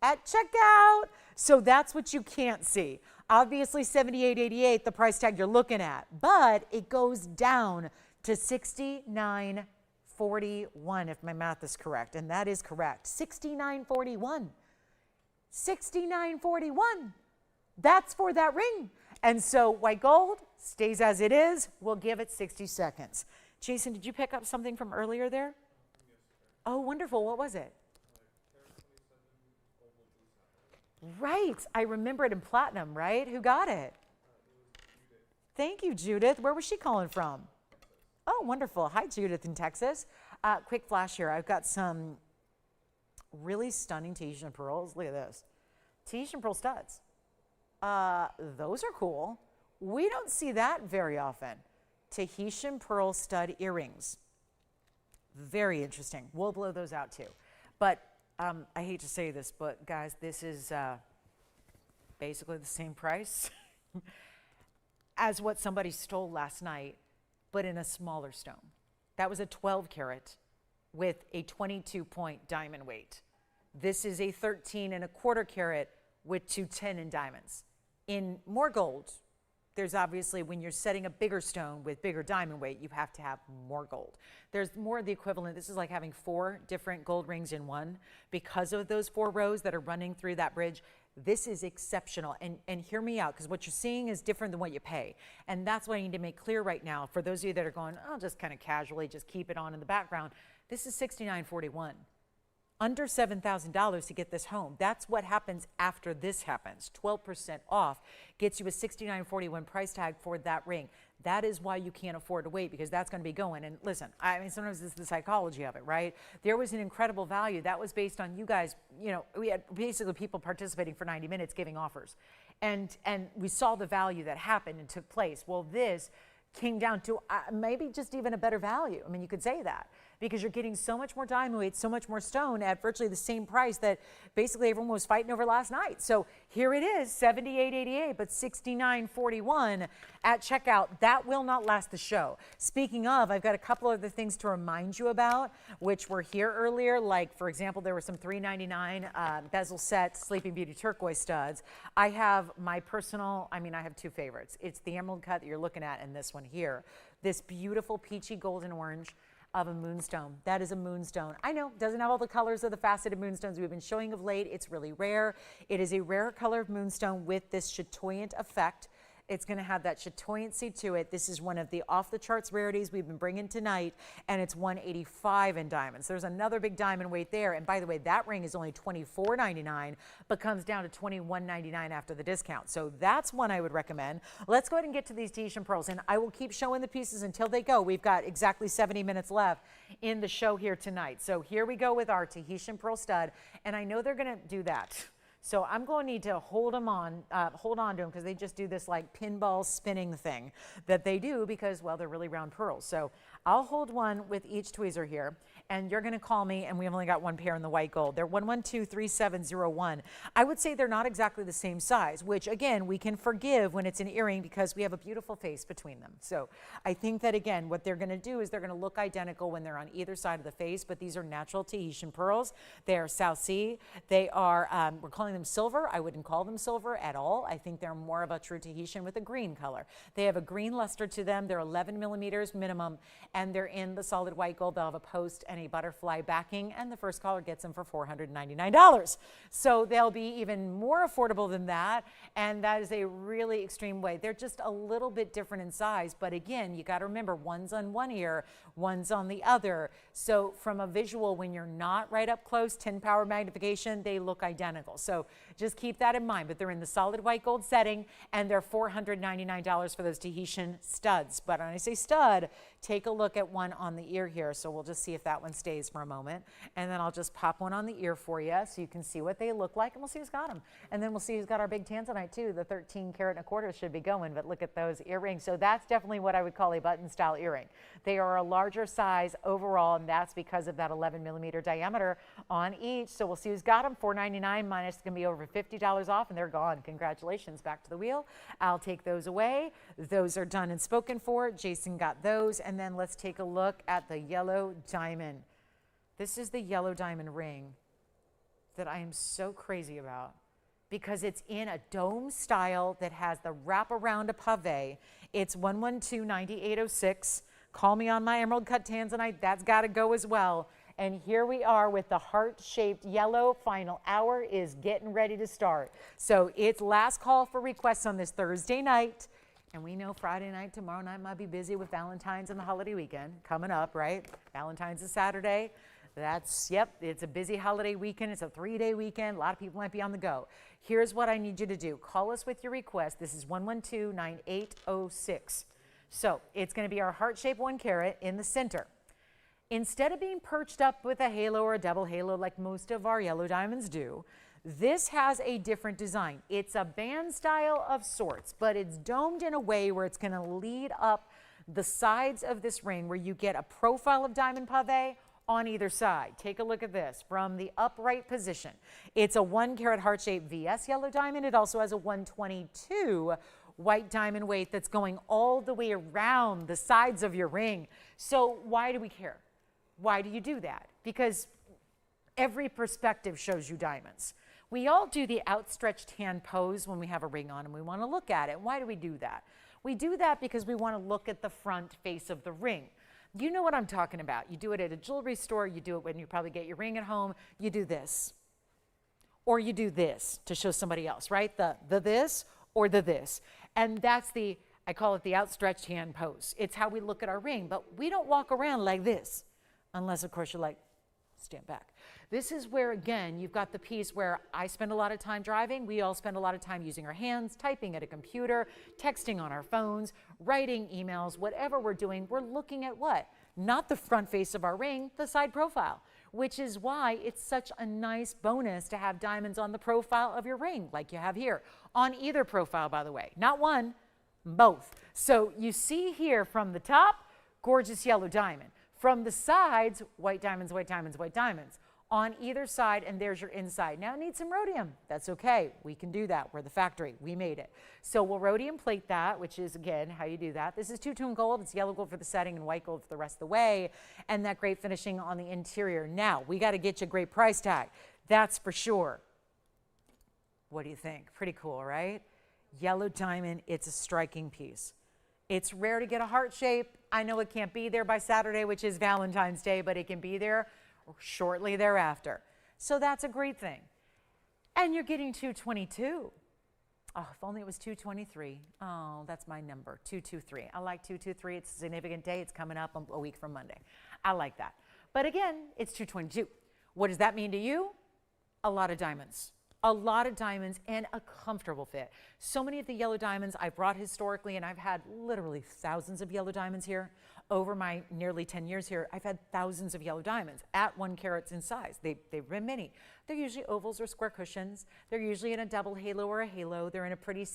at checkout. So that's what you can't see. Obviously, $78.88, the price tag you're looking at, but it goes down to $69.41 if my math is correct, and that is correct. $69.41. $69.41. That's for that ring. And so white gold stays as it is. We'll give it 60 seconds. Jason, did you pick up something from earlier there? Oh, wonderful. What was it? Right. I remember it in platinum, right? Who got it? Thank you, Judith. Where was she calling from? Oh, wonderful. Hi, Judith in Texas. Quick flash here. I've got some really stunning Tahitian pearls. Look at this. Tahitian pearl studs. Those are cool. We don't see that very often. Tahitian pearl stud earrings. Very interesting. We'll blow those out too. But I hate to say this, but guys, this is basically the same price as what somebody stole last night, but in a smaller stone. That was a 12 karat with a 22-point diamond weight. This is a 13.25 karat with 210 in diamonds. In more gold, there's obviously, when you're setting a bigger stone with bigger diamond weight, you have to have more gold. There's more of the equivalent. This is like having 4 different gold rings in one because of those 4 rows that are running through that bridge. This is exceptional. And hear me out, because what you're seeing is different than what you pay. And that's what I need to make clear right now for those of you that are going, oh, just kind of casually, just keep it on in the background. This is $69.41. Under $7,000 to get this home. That's what happens after this happens. 12% off gets you a $69.41 price tag for that ring. That is why you can't afford to wait, because that's going to be going. And listen, I mean, sometimes it's the psychology of it, right? There was an incredible value that was based on you guys. You know, we had basically people participating for 90 minutes giving offers, and we saw the value that happened and took place. Well, this came down to maybe just even a better value. I mean, you could say that, because you're getting so much more diamond weight, so much more stone at virtually the same price that basically everyone was fighting over last night. So here it is, $78.88, but $69.41 at checkout. That will not last the show. Speaking of, I've got a couple other things to remind you about, which were here earlier. Like, for example, there were some $3.99 bezel set Sleeping Beauty turquoise studs. I have my personal, I have 2 favorites. It's the emerald cut that you're looking at and this one here. This beautiful peachy golden orange of a moonstone. That is a moonstone. I know, doesn't have all the colors of the faceted moonstones we've been showing of late. It's really rare. It is a rare color of moonstone with this chatoyant effect. It's going to have that chatoyancy to it. This is one of the off-the-charts rarities we've been bringing tonight, and it's $185 in diamonds. There's another big diamond weight there, and by the way, that ring is only $24.99, but comes down to $21.99 after the discount. So that's one I would recommend. Let's go ahead and get to these Tahitian pearls, and I will keep showing the pieces until they go. We've got exactly 70 minutes left in the show here tonight. So here we go with our Tahitian pearl stud, and I know they're going to do that. So I'm going to need to hold on to them, because they just do this like pinball spinning thing that they do because, well, they're really round pearls. So I'll hold one with each tweezer here. and you're going to call me, and we've only got one pair in the white gold. They're 112-3701. I would say they're not exactly the same size, which again, we can forgive when it's an earring because we have a beautiful face between them. So I think that again, what they're going to do is they're going to look identical when they're on either side of the face, but these are natural Tahitian pearls. They are South Sea. They are, we're calling them silver. I wouldn't call them silver at all. I think they're more of a true Tahitian with a green color. They have a green luster to them. They're 11 millimeters minimum, and they're in the solid white gold. They'll have a post and a butterfly backing, and the first caller gets them for $499. So they'll be even more affordable than that, and that is a really extreme way. They're just a little bit different in size, but again, you got to remember, one's on one ear, one's on the other. So from a visual, when you're not right up close, 10 power magnification, they look identical. So just keep that in mind, but they're in the solid white gold setting, and they're $499 for those Tahitian studs. But when I say stud, take a look at one on the ear here. So we'll just see if that one stays for a moment, and then I'll just pop one on the ear for you so you can see what they look like, and we'll see who's got them. And then we'll see who's got our big Tanzanite too. The 13 carat and a quarter should be going, but look at those earrings. So that's definitely what I would call a button style earring. They are a larger size overall, and that's because of that 11 millimeter diameter on each. So we'll see who's got them. $499 minus going to be over $50 off, and they're gone. Congratulations. Back to the wheel. I'll take those away. Those are done and spoken for. Jason got those. And then let's take a look at the yellow diamond. This is the yellow diamond ring that I am so crazy about because it's in a dome style that has the wraparound of pave. It's 112-9806. Call me on my emerald cut Tanzanite. That's got to go as well. And here we are with the heart-shaped yellow. Final hour is getting ready to start. So it's last call for requests on this Thursday night. And we know Friday night, tomorrow night might be busy with Valentine's and the holiday weekend coming up, right? Valentine's is Saturday. That's, yep, it's a busy holiday weekend. It's a 3-day weekend. A lot of people might be on the go. Here's what I need you to do. Call us with your request. This is 112-9806. So it's going to be our heart-shaped 1 carat in the center. Instead of being perched up with a halo or a double halo like most of our yellow diamonds do, this has a different design. It's a band style of sorts, but it's domed in a way where it's going to lead up the sides of this ring where you get a profile of diamond pave on either side. Take a look at this from the upright position. It's a 1 carat heart-shaped VS yellow diamond. It also has a 122 white diamond weight that's going all the way around the sides of your ring. So why do we care? Why do you do that? Because every perspective shows you diamonds. We all do the outstretched hand pose when we have a ring on and we want to look at it. Why do we do that? We do that because we want to look at the front face of the ring. You know what I'm talking about. You do it at a jewelry store. You do it when you probably get your ring at home. You do this. Or you do this to show somebody else, right? The this or the this. And that's the, I call it the outstretched hand pose. It's how we look at our ring. But we don't walk around like this. Unless, of course, you're like, stand back. This is where, again, you've got the piece where I spend a lot of time driving. We all spend a lot of time using our hands, typing at a computer, texting on our phones, writing emails, whatever we're doing. We're looking at what? Not the front face of our ring, the side profile, which is why it's such a nice bonus to have diamonds on the profile of your ring, like you have here. On either profile, by the way. Not one, both. So you see here from the top, gorgeous yellow diamond. From the sides, white diamonds, white diamonds, white diamonds. On either side, and there's your inside. Now it needs some rhodium. That's okay. We can do that. We're the factory. We made it. So we'll rhodium plate that, which is, again, how you do that. This is two-tone gold. It's yellow gold for the setting and white gold for the rest of the way. And that great finishing on the interior. Now, we got to get you a great price tag. That's for sure. What do you think? Pretty cool, right? Yellow diamond. It's a striking piece. It's rare to get a heart shape. I know it can't be there by Saturday, which is Valentine's Day, but it can be there shortly thereafter. So that's a great thing. And you're getting 222. Oh, if only it was 223. Oh, that's my number, 223. I like 223. It's a significant day. It's coming up a week from Monday. I like that. But again, it's 222. What does that mean to you? A lot of diamonds. A lot of diamonds and a comfortable fit. So many of the yellow diamonds I've brought historically, and I've had literally thousands of yellow diamonds here. Over my nearly 10 years here, I've had thousands of yellow diamonds at 1 carat in size. They've been many. They're usually ovals or square cushions. They're usually in a double halo or a halo. They're in a pretty,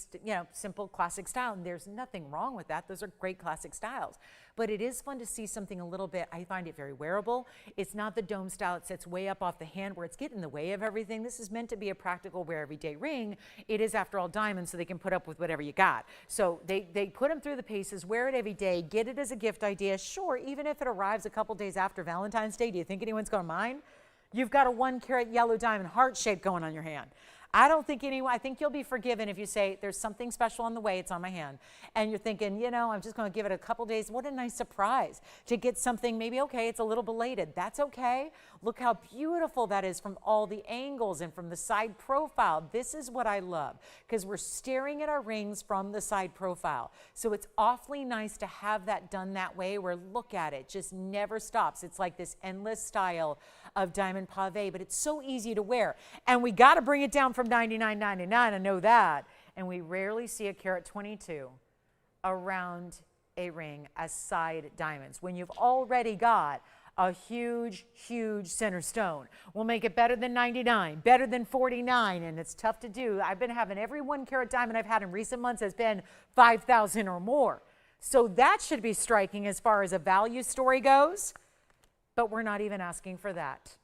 simple classic style, and there's nothing wrong with that. Those are great classic styles. But it is fun to see something a little bit, I find it very wearable. It's not the dome style. It sits way up off the hand where it's getting in the way of everything. This is meant to be a practical wear everyday ring. It is, after all, diamonds, so they can put up with whatever you got. So they put them through the paces, wear it every day, get it as a gift idea. Sure, even if it arrives a couple days after Valentine's Day, do you think anyone's going to mind? You've got a 1 carat yellow diamond heart shape going on your hand. I don't think anyone, I think you'll be forgiven if you say, there's something special on the way, it's on my hand. And you're thinking, I'm just going to give it a couple days. What a nice surprise to get something, maybe, okay, it's a little belated. That's okay. Look how beautiful that is from all the angles and from the side profile. This is what I love, because we're staring at our rings from the side profile. So it's awfully nice to have that done that way, where look at it, just never stops. It's like this endless style of diamond pave, but it's so easy to wear. And we got to bring it down from $99.99, I know that. And we rarely see a carat 22 around a ring as side diamonds when you've already got a huge, huge center stone. We'll make it better than 99, better than 49, and it's tough to do. I've been having every 1 carat diamond I've had in recent months has been 5,000 or more. So that should be striking as far as a value story goes. But we're not even asking for that.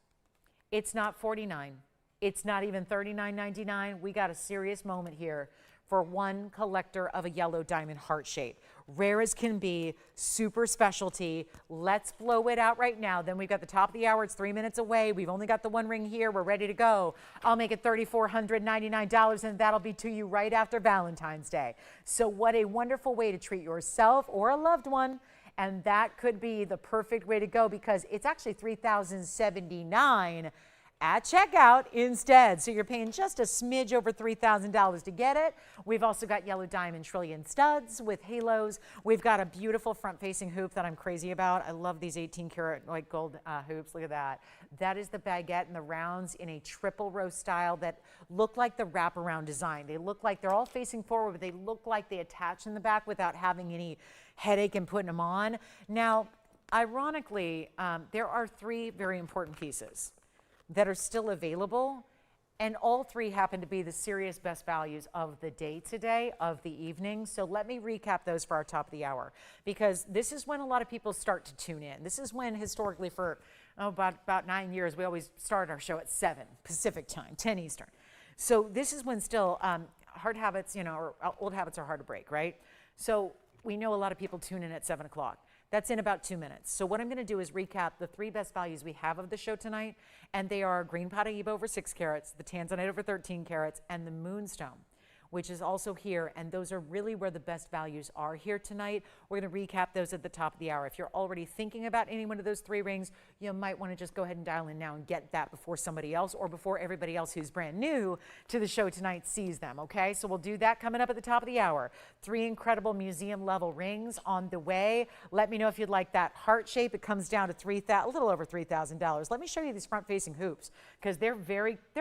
It's not 49. It's not even $39.99. We got a serious moment here for one collector of a yellow diamond heart shape. Rare as can be, super specialty. Let's blow it out right now. Then we've got the top of the hour. It's 3 minutes away. We've only got the one ring here. We're ready to go. I'll make it $3,499, and that'll be to you right after Valentine's Day. So what a wonderful way to treat yourself or a loved one. And that could be the perfect way to go, because it's actually $3,079 at checkout instead. So you're paying just a smidge over $3,000 to get it. We've also got yellow diamond trillion studs with halos. We've got a beautiful front-facing hoop that I'm crazy about. I love these 18 karat like gold hoops. Look at that. That is the baguette and the rounds in a triple row style that look like the wraparound design. They look like they're all facing forward, but they look like they attach in the back without having any headache in putting them on. Now, ironically, there are 3 very important pieces that are still available, and all 3 happen to be the serious best values of the day today, of the evening. So let me recap those for our top of the hour, because this is when a lot of people start to tune in. This is when historically for about 9 years, we always start our show at 7 Pacific time, 10 Eastern. So this is when still hard habits, or old habits are hard to break, right? So we know a lot of people tune in at 7 o'clock. That's in about 2 minutes. So what I'm going to do is recap the 3 best values we have of the show tonight, and they are green Paraiba over 6 carats, the Tanzanite over 13 carats, and the moonstone, which is also here, and those are really where the best values are here tonight. We're going to recap those at the top of the hour. If you're already thinking about any one of those 3 rings, you might want to just go ahead and dial in now and get that before somebody else, or before everybody else who's brand new to the show tonight sees them, okay? So we'll do that coming up at the top of the hour. 3 incredible museum level rings on the way. Let me know if you'd like that heart shape. It comes down to a little over $3,000. Let me show you these front facing hoops, because they're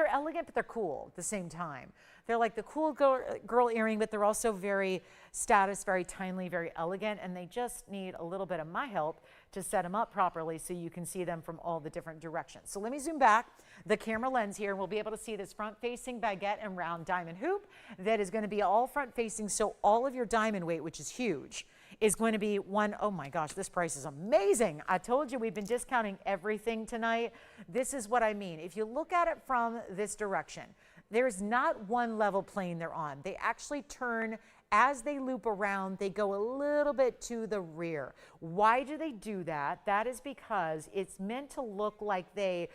elegant, but they're cool at the same time. They're like the cool girl earring, but they're also very status, very timely, very elegant, and they just need a little bit of my help to set them up properly so you can see them from all the different directions. So let me zoom back the camera lens here, and we'll be able to see this front-facing baguette and round diamond hoop that is going to be all front-facing, so all of your diamond weight, which is huge, is going to be oh my gosh, this price is amazing. I told you we've been discounting everything tonight. This is what I mean. If you look at it from this direction, there's not one level plane they're on. They actually turn as they loop around, they go a little bit to the rear. Why do they do that? That is because it's meant to look like the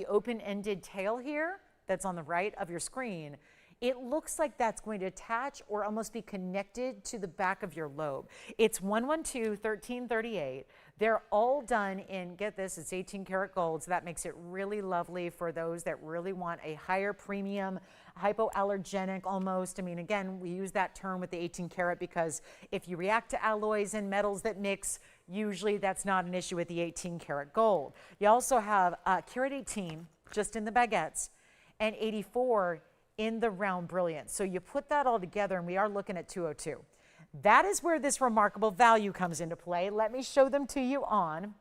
open-ended tail here that's on the right of your screen. It looks like that's going to attach or almost be connected to the back of your lobe. It's 112, 1338. They're all done in, get this, it's 18 karat gold, so that makes it really lovely for those that really want a higher premium, hypoallergenic almost. I mean, again, we use that term with the 18 karat because if you react to alloys and metals that mix, usually that's not an issue with the 18 karat gold. You also have karat 18 just in the baguettes and 84 in the round brilliance. So you put that all together and we are looking at 202. That is where this remarkable value comes into play. Let me show them to you on.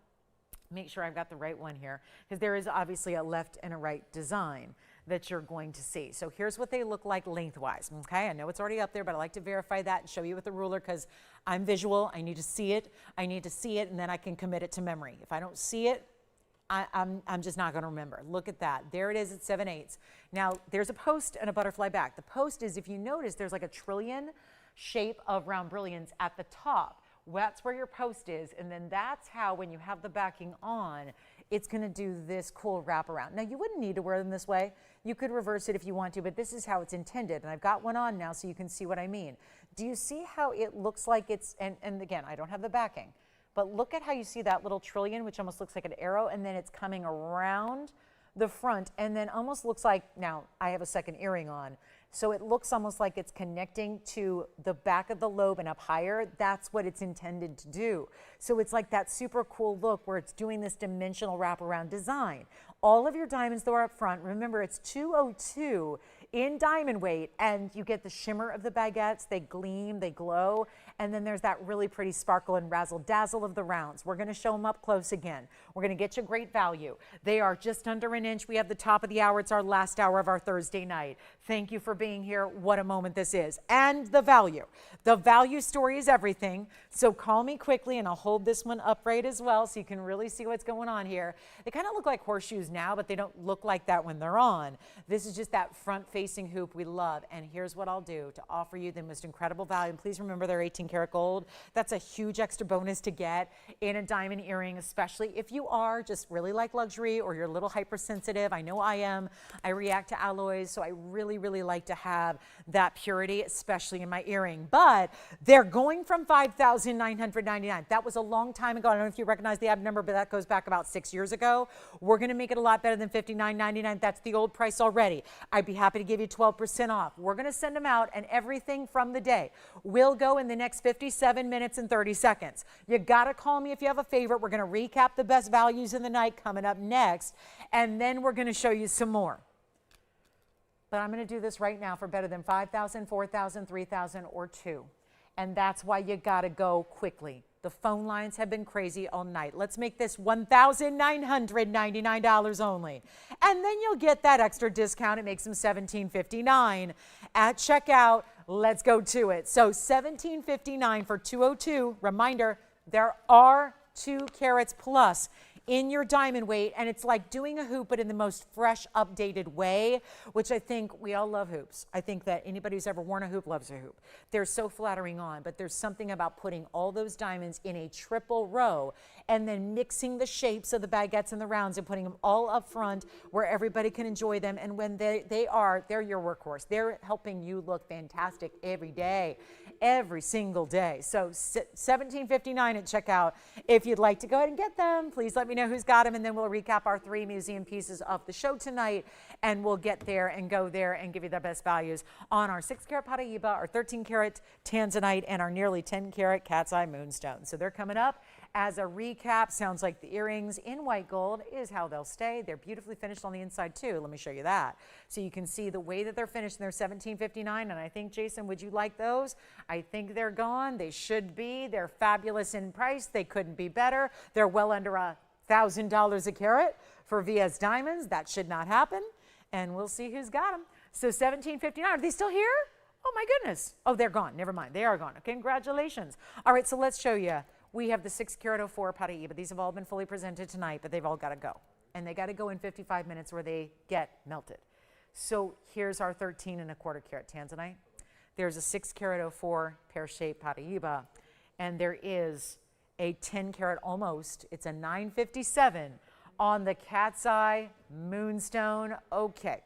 Make sure I've got the right one here, because there is obviously a left and a right design. that you're going to see. So here's what they look like lengthwise, okay? I know it's already up there, but I like to verify that and show you with the ruler because I'm visual. I need to see it. I need to see it, and then I can commit it to memory. If I don't see it, I'm just not going to remember. Look at that. There it is at 7/8. Now, there's a post and a butterfly back. The post is, if you notice, there's like a trillion shape of round brilliants at the top. Well, that's where your post is, and then that's how, when you have the backing on, it's going to do this cool wraparound. Now, you wouldn't need to wear them this way. You could reverse it if you want to, but this is how it's intended, and I've got one on now so you can see what I mean. Do you see how it looks like it's, and again, I don't have the backing, but look at how you see that little trillion, which almost looks like an arrow, and then it's coming around the front, and then almost looks like, now I have a second earring on, so it looks almost like it's connecting to the back of the lobe and up higher. That's what it's intended to do. So it's like that super cool look where it's doing this dimensional wraparound design. All of your diamonds, though, are up front. Remember, it's 202 in diamond weight, and you get the shimmer of the baguettes. They gleam, they glow, and then there's that really pretty sparkle and razzle dazzle of the rounds. We're going to show them up close again. We're going to get you great value. They are just under an inch. We have the top of the hour. It's our last hour of our Thursday night. Thank you for being here. What a moment this is. And the value. The value story is everything. So call me quickly, and I'll hold this one upright as well so you can really see what's going on here. They kind of look like horseshoes now, but they don't look like that when they're on. This is just that front-facing hoop we love. And here's what I'll do to offer you the most incredible value. And please remember they're 18 karat gold. That's a huge extra bonus to get in a diamond earring, especially if you are just really like luxury or you're a little hypersensitive. I know I am. I react to alloys, so I really, really like to have that purity, especially in my earring. But they're going from $5,999. That was a long time ago. I don't know if you recognize the ab number, but that goes back about 6 years ago. We're going to make it a lot better than $59.99. That's the old price already. I'd be happy to give you 12% off. We're going to send them out, and everything from the day will go in the next 57 minutes and 30 seconds. You got to call me if you have a favorite. We're going to recap the best values in the night coming up next, and then we're going to show you some more. But I'm going to do this right now for better than 5,000, 4,000, 3,000, or 2. And that's why you got to go quickly. The phone lines have been crazy all night. Let's make this $1,999 only. And then you'll get that extra discount. It makes them $1,759 at checkout. Let's go to it. So $1,759 for 202. Reminder, there are 2 carats plus in your diamond weight, and it's like doing a hoop, but in the most fresh, updated way, which I think we all love hoops. I think that anybody who's ever worn a hoop loves a hoop. They're so flattering on, but there's something about putting all those diamonds in a triple row and then mixing the shapes of the baguettes and the rounds and putting them all up front where everybody can enjoy them. And when they're your workhorse. They're helping you look fantastic every day, every single day. So $1,759 at checkout. If you'd like to go ahead and get them, please let me know who's got them, and then we'll recap our 3 museum pieces of the show tonight, and we'll get there and go there and give you the best values on our 6 karat Paraiba, our 13 karat Tanzanite, and our nearly 10 karat cat's eye moonstone. So they're coming up. As a recap, sounds like the earrings in white gold is how they'll stay. They're beautifully finished on the inside too. Let me show you that. So you can see the way that they're finished, and they're $1,759. And I think, Jason, would you like those? I think they're gone. They should be. They're fabulous in price. They couldn't be better. They're well under $1,000 a carat for VS Diamonds. That should not happen. And we'll see who's got them. So $1,759. Are they still here? Oh my goodness. Oh, they're gone. Never mind. They are gone. Congratulations. All right, so let's show you. We have the 6 karat 04 Paraiba. These have all been fully presented tonight, but they've all got to go. And they got to go in 55 minutes where they get melted. So here's our 13 1/4 karat Tanzanite. There's a 6 karat 04 pear-shaped Paraiba. And there is a 10 karat almost. It's a 957 on the cat's eye moonstone. Okay.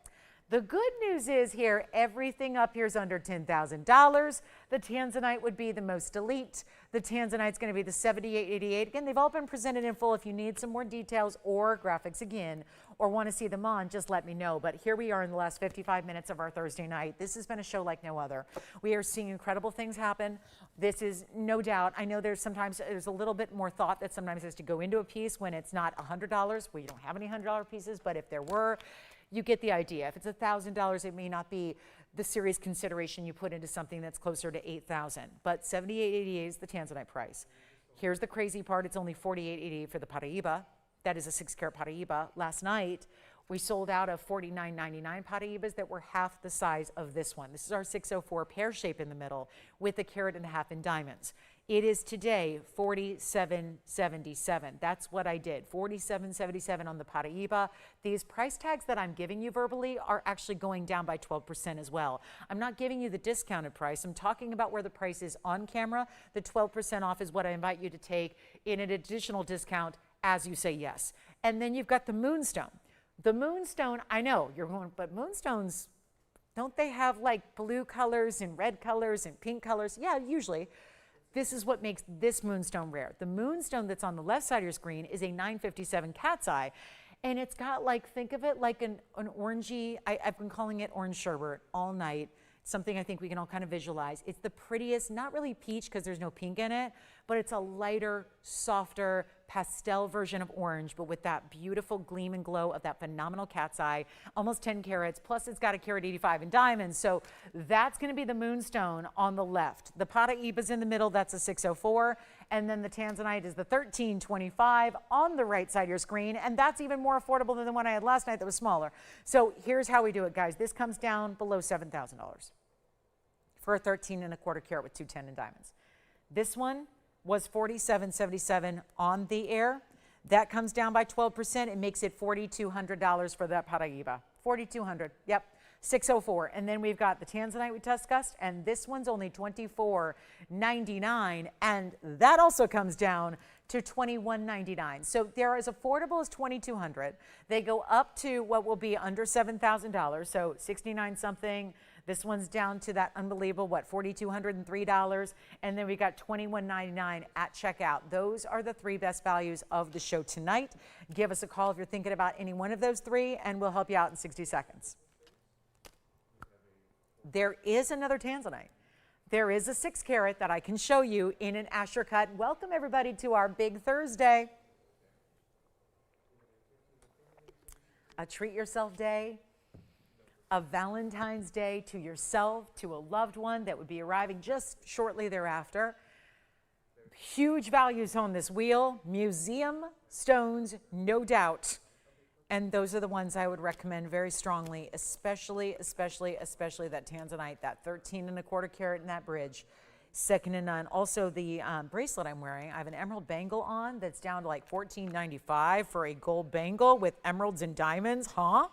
The good news is here, everything up here is under $10,000. The Tanzanite would be the most elite. The Tanzanite's going to be the 7888. Again, they've all been presented in full. If you need some more details or graphics again, or want to see them on, just let me know. But here we are in the last 55 minutes of our Thursday night. This has been a show like no other. We are seeing incredible things happen. This is no doubt. I know there's a little bit more thought that sometimes has to go into a piece when it's not $100. We don't have any $100 pieces, but if there were, you get the idea. If it's $1,000, it may not be the serious consideration you put into something that's closer to $8,000. But $78.88 is the Tanzanite price. Here's the crazy part. It's only $48.88 for the Paraiba. That is a 6 karat Paraiba. Last night, We sold out of $49.99 Paraibas that were half the size of this one. This is our 604 pear shape in the middle with a carat and a half in diamonds. It is today $47.77. That's what I did, $47.77 on the Paraiba. These price tags that I'm giving you verbally are actually going down by 12% as well. I'm not giving you the discounted price. I'm talking about where the price is on camera. The 12% off is what I invite you to take in an additional discount as you say yes. And then you've got the moonstone. The moonstone, I know you're going, but moonstones, don't they have like blue colors and red colors and pink colors? Yeah, usually. This is what makes this moonstone rare. The moonstone that's on the left side of your screen is a 957 cat's eye. And it's got like, think of it like an orangey, I've been calling it orange sherbet all night. Something I think we can all kind of visualize. It's the prettiest, not really peach because there's no pink in it, but it's a lighter, softer, pastel version of orange, but with that beautiful gleam and glow of that phenomenal cat's eye, almost 10 carats, plus it's got a carat 85 in diamonds. So that's gonna be the moonstone on the left. The Paraiba's in the middle, that's a 604. And then the Tanzanite is the 1325 on the right side of your screen. And that's even more affordable than the one I had last night that was smaller. So here's how we do it, guys. This comes down below $7,000 for a 13¼ carat with 210 in diamonds. This one was $47.77 on the air. That comes down by 12%. It makes it $4,200 for that Paraiba. $4,200, yep. 604. And then we've got the Tanzanite we discussed, and this one's only $24.99, and that also comes down to $21.99. So they're as affordable as $2,200. They go up to what will be under $7,000, so 69 something. This one's down to that unbelievable, what, $4,203, and then we got $21.99 at checkout. Those are the three best values of the show tonight. Give us a call if you're thinking about any one of those three, and we'll help you out in 60 seconds. There is another Tanzanite. There is a 6 carat that I can show you in an Asher cut. Welcome everybody to our Big Thursday. A treat yourself day, a Valentine's Day to yourself, to a loved one that would be arriving just shortly thereafter. Huge values on this wheel, museum stones, no doubt. And those are the ones I would recommend very strongly, especially that Tanzanite, that 13¼ carat in that bridge, second to none. Also the bracelet I'm wearing, I have an emerald bangle on that's down to like $14.95 for a gold bangle with emeralds and diamonds, huh?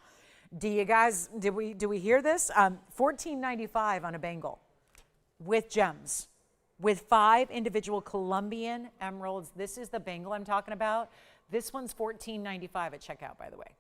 Do you guys, do we hear this? $14.95 on a bangle with gems, with 5 individual Colombian emeralds. This is the bangle I'm talking about. This one's $14.95 at checkout, by the way.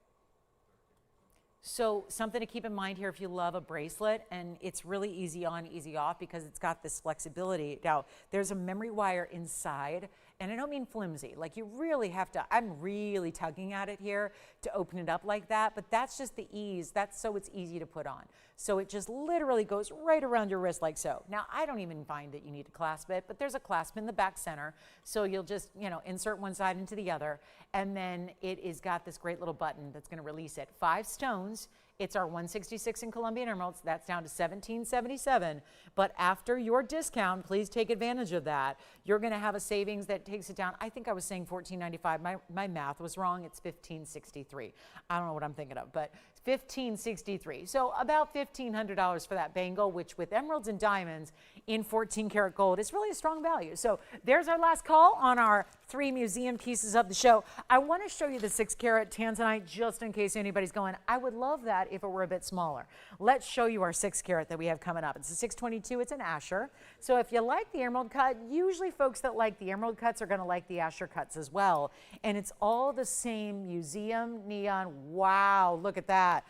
So something to keep in mind here if you love a bracelet, and it's really easy on, easy off because it's got this flexibility. Now, there's a memory wire inside, and I don't mean flimsy. Like you really have to, I'm really tugging at it here to open it up like that, but that's just the ease. That's so it's easy to put on. So it just literally goes right around your wrist like so. Now, I don't even find that you need to clasp it, but there's a clasp in the back center. So you'll just, you know, insert one side into the other, and then it is got this great little button that's gonna release it. 5 stones. It's our 166 in Colombian emeralds. That's down to $17.77. But after your discount, please take advantage of that. You're going to have a savings that takes it down. I think I was saying $14.95. My math was wrong. It's $15.63. I don't know what I'm thinking of, but $15.63. So about $1,500 for that bangle, which with emeralds and diamonds in 14 karat gold is really a strong value. So there's our last call on our 3 museum pieces of the show. I want to show you the 6 carat Tanzanite just in case anybody's going, I would love that if it were a bit smaller. Let's show you our 6 carat that we have coming up. It's a 622. It's an Asher. So if you like the emerald cut, usually folks that like the emerald cuts are going to like the Asher cuts as well. And it's all the same museum neon. Wow, look at that.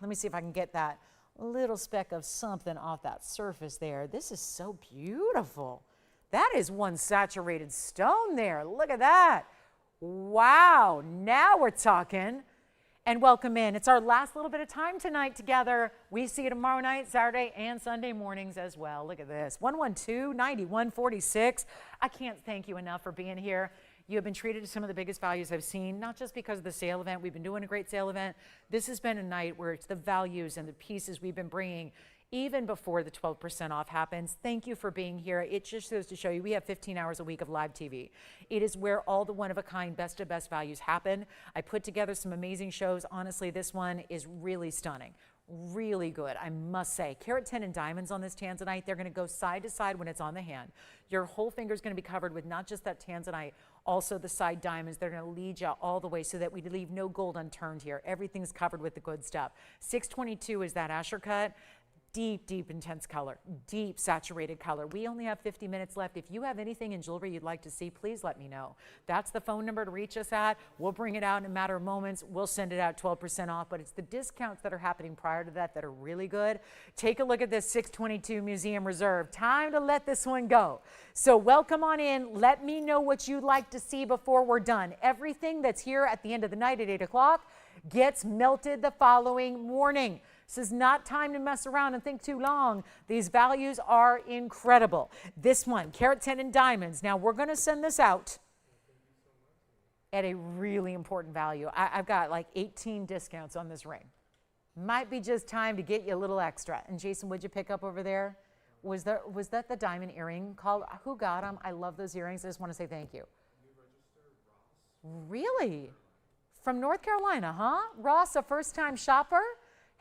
Let me see if I can get that little speck of something off that surface there. This is so beautiful. That is one saturated stone there. Look at that. Wow, now we're talking. And welcome in. It's our last little bit of time tonight together. We see you tomorrow night, Saturday, and Sunday mornings as well. Look at this. 112-9146. I can't thank you enough for being here. You have been treated to some of the biggest values I've seen, not just because of the sale event. We've been doing a great sale event. This has been a night where it's the values and the pieces we've been bringing even before the 12% off happens. Thank you for being here. It just goes to show you we have 15 hours a week of live TV. It is where all the one-of-a-kind, best of best values happen. I put together some amazing shows. Honestly, this one is really stunning. Really good, I must say. Carat 10 and diamonds on this Tanzanite. They're going to go side to side when it's on the hand. Your whole finger is going to be covered with not just that Tanzanite, also the side diamonds. They're going to lead you all the way so that we leave no gold unturned here. Everything's covered with the good stuff. 622 is that Asher cut. Deep, deep, intense color, deep saturated color. We only have 50 minutes left. If you have anything in jewelry you'd like to see, please let me know. That's the phone number to reach us at. We'll bring it out in a matter of moments. We'll send it out 12% off, but it's the discounts that are happening prior to that that are really good. Take a look at this 622 Museum Reserve. Time to let this one go. So welcome on in. Let me know what you'd like to see before we're done. Everything that's here at the end of the night at 8 o'clock gets melted the following morning. This is not time to mess around and think too long. These values are incredible. This one, carat 10 in diamonds. Now, we're going to send this out at a really important value. I've got like 18 discounts on this ring. Might be just time to get you a little extra. And Jason, what'd you pick up over there? Was that the diamond earring called? Who got them? I love those earrings. I just want to say thank you. Really? From North Carolina, huh? Ross, a first-time shopper?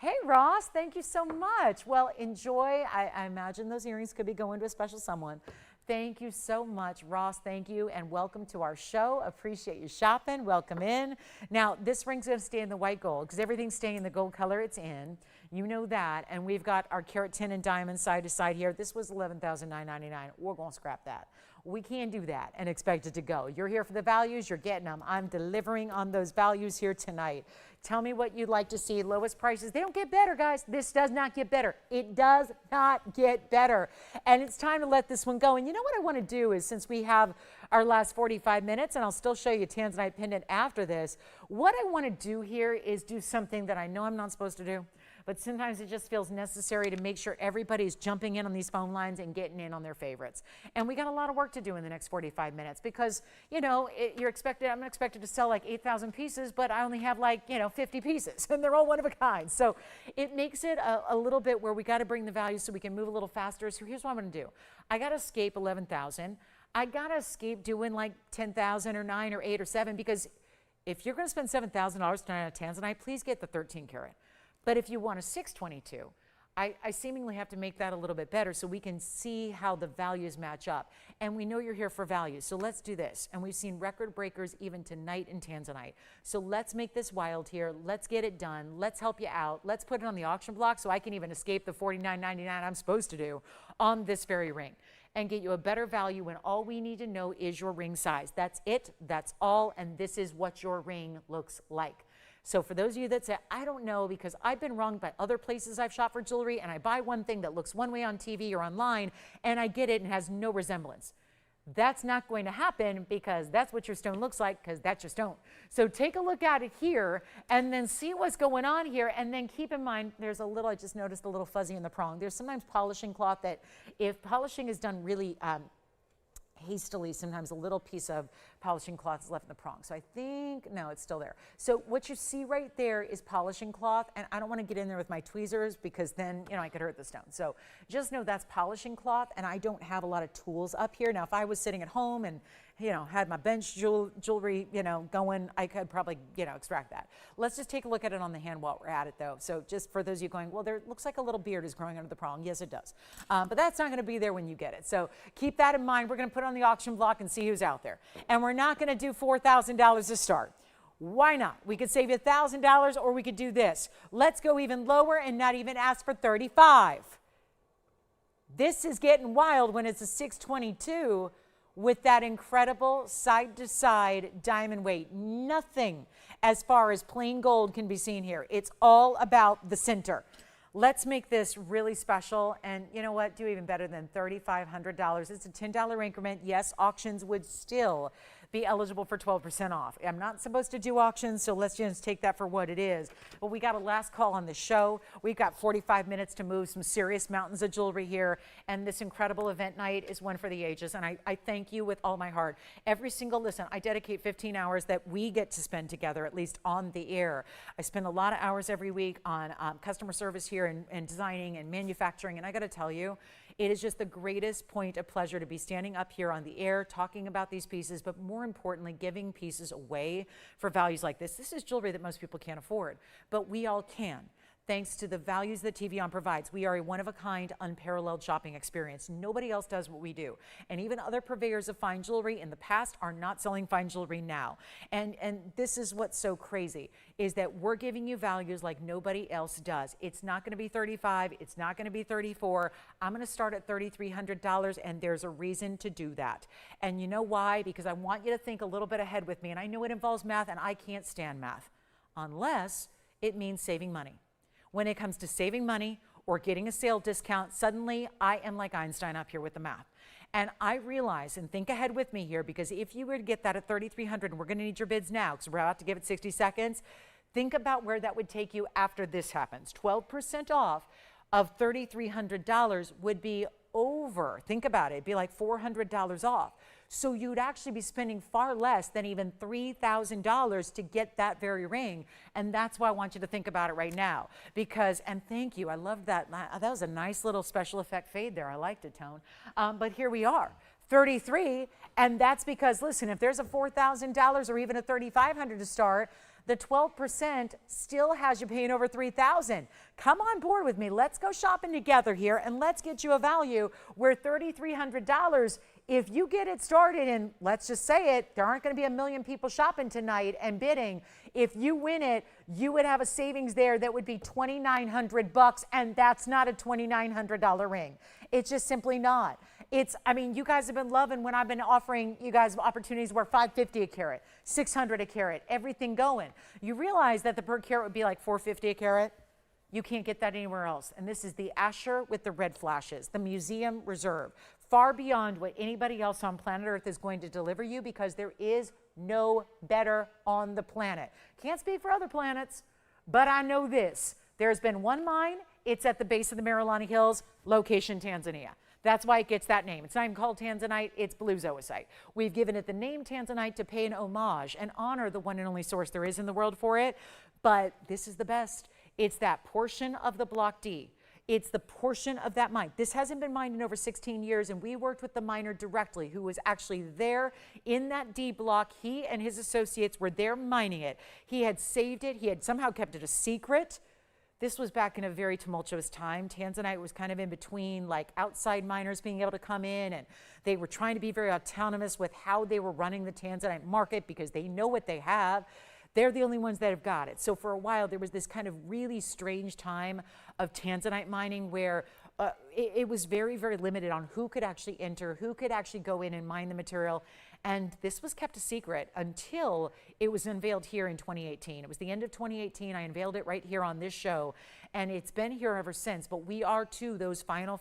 Hey, Ross, thank you so much. Well, enjoy. I imagine those earrings could be going to a special someone. Thank you so much, Ross. Thank you, and welcome to our show. Appreciate you shopping. Welcome in. Now, this ring's going to stay in the white gold because everything's staying in the gold color it's in. You know that. And we've got our carat 10 and diamonds side to side here. This was $11,999. We're going to scrap that. We can't do that and expect it to go. You're here for the values. You're getting them. I'm delivering on those values here tonight. Tell me what you'd like to see. Lowest prices. They don't get better, guys. This does not get better. It does not get better. And it's time to let this one go. And you know what I want to do is, since we have our last 45 minutes, and I'll still show you a Tanzanite pendant after this, what I want to do here is do something that I know I'm not supposed to do, but sometimes it just feels necessary to make sure everybody's jumping in on these phone lines and getting in on their favorites. And we got a lot of work to do in the next 45 minutes because, you know, I'm expected to sell like 8,000 pieces, but I only have like, 50 pieces and they're all one of a kind. So it makes it a little bit where we got to bring the value so we can move a little faster. So here's what I'm going to do. I got to escape 11,000. I got to escape doing like 10,000 or 9 or 8 or 7, because if you're going to spend $7,000 tonight on Tanzanite, please get the 13 karat. But if you want a 622, I seemingly have to make that a little bit better so we can see how the values match up. And we know you're here for values, so let's do this. And we've seen record breakers even tonight in Tanzanite. So let's make this wild here. Let's get it done. Let's help you out. Let's put it on the auction block so I can even escape the $49.99 I'm supposed to do on this very ring and get you a better value when all we need to know is your ring size. That's it. That's all. And this is what your ring looks like. So for those of you that say, I don't know, because I've been wronged by other places I've shopped for jewelry, and I buy one thing that looks one way on TV or online, and I get it and has no resemblance. That's not going to happen, because that's what your stone looks like, because that's your stone. So take a look at it here and then see what's going on here, and then keep in mind there's a little, I just noticed a little fuzzy in the prong. There's sometimes polishing cloth that if polishing is done really hastily, sometimes a little piece of polishing cloth is left in the prong. So I think, no, it's still there. So what you see right there is polishing cloth, and I don't want to get in there with my tweezers because then, I could hurt the stone. So just know that's polishing cloth, and I don't have a lot of tools up here. Now, if I was sitting at home and, had my bench jewelry, going, I could probably, extract that. Let's just take a look at it on the hand while we're at it, though. So just for those of you going, well, there looks like a little beard is growing under the prong. Yes, it does. But that's not going to be there when you get it. So keep that in mind. We're going to put it on the auction block and see who's out there. And we're not going to do $4,000 to start. Why not? We could save you $1,000, or we could do this. Let's go even lower and not even ask for 35. This is getting wild when it's a 622 with that incredible side-to-side diamond weight. Nothing as far as plain gold can be seen here. It's all about the center. Let's make this really special, and you know what? Do even better than $3,500. It's a $10 increment. Yes, auctions would still be eligible for 12% off. I'm not supposed to do auctions, so let's just take that for what it is. But we got a last call on the show. We've got 45 minutes to move some serious mountains of jewelry here, and this incredible event night is one for the ages, and I thank you with all my heart. Every single, listen, I dedicate 15 hours that we get to spend together, at least on the air. I spend a lot of hours every week on customer service here and designing and manufacturing, and I got to tell you, it is just the greatest point of pleasure to be standing up here on the air talking about these pieces, but more importantly, giving pieces away for values like this. This is jewelry that most people can't afford, but we all can. Thanks to the values that TVON provides, we are a one-of-a-kind, unparalleled shopping experience. Nobody else does what we do. And even other purveyors of fine jewelry in the past are not selling fine jewelry now. And this is what's so crazy, is that we're giving you values like nobody else does. It's not going to be $35, it's not going to be $34. I'm going to start at $3,300, and there's a reason to do that. And you know why? Because I want you to think a little bit ahead with me, and I know it involves math, and I can't stand math, unless it means saving money. When it comes to saving money or getting a sale discount, suddenly I am like Einstein up here with the math. And I realize, and think ahead with me here, because if you were to get that at $3,300, and we're going to need your bids now because we're about to give it 60 seconds, think about where that would take you after this happens. 12% off of $3,300 would be over, think about it, it'd be like $400 off. So you'd actually be spending far less than even $3,000 to get that very ring. And that's why I want you to think about it right now. Because, and thank you, I love that. That was a nice little special effect fade there. I liked it, Tone. But here we are. 33, and that's because, listen, if there's a $4,000 or even a $3,500 to start, the 12% still has you paying over $3,000. Come on board with me. Let's go shopping together here, and let's get you a value where $3,300, if you get it started, and let's just say it, there aren't going to be a million people shopping tonight and bidding. If you win it, you would have a savings there that would be $2,900, and that's not a $2,900 ring. It's just simply not. I mean, you guys have been loving when I've been offering you guys opportunities where $550 a carat, $600 a carat, everything going. You realize that the per carat would be like $450 a carat? You can't get that anywhere else. And this is the Asher with the red flashes, the museum reserve, far beyond what anybody else on planet Earth is going to deliver you, because there is no better on the planet. Can't speak for other planets, but I know this. There's been one mine. It's at the base of the Marilani Hills, location Tanzania. That's why it gets that name. It's not even called Tanzanite, it's blue zoisite. We've given it the name Tanzanite to pay an homage and honor the one and only source there is in the world for it. But this is the best. It's that portion of the Block D. It's the portion of that mine. This hasn't been mined in over 16 years, and we worked with the miner directly, who was actually there in that D block. He and his associates were there mining it. He had saved it. He had somehow kept it a secret. This was back in a very tumultuous time. Tanzanite was kind of in between, like, outside miners being able to come in, and they were trying to be very autonomous with how they were running the Tanzanite market because they know what they have. They're the only ones that have got it. So for a while, there was this kind of really strange time of Tanzanite mining where it was very, very limited on who could actually enter, who could actually go in and mine the material. And this was kept a secret until it was unveiled here in 2018. It was the end of 2018. I unveiled it right here on this show, and it's been here ever since. But we are to those final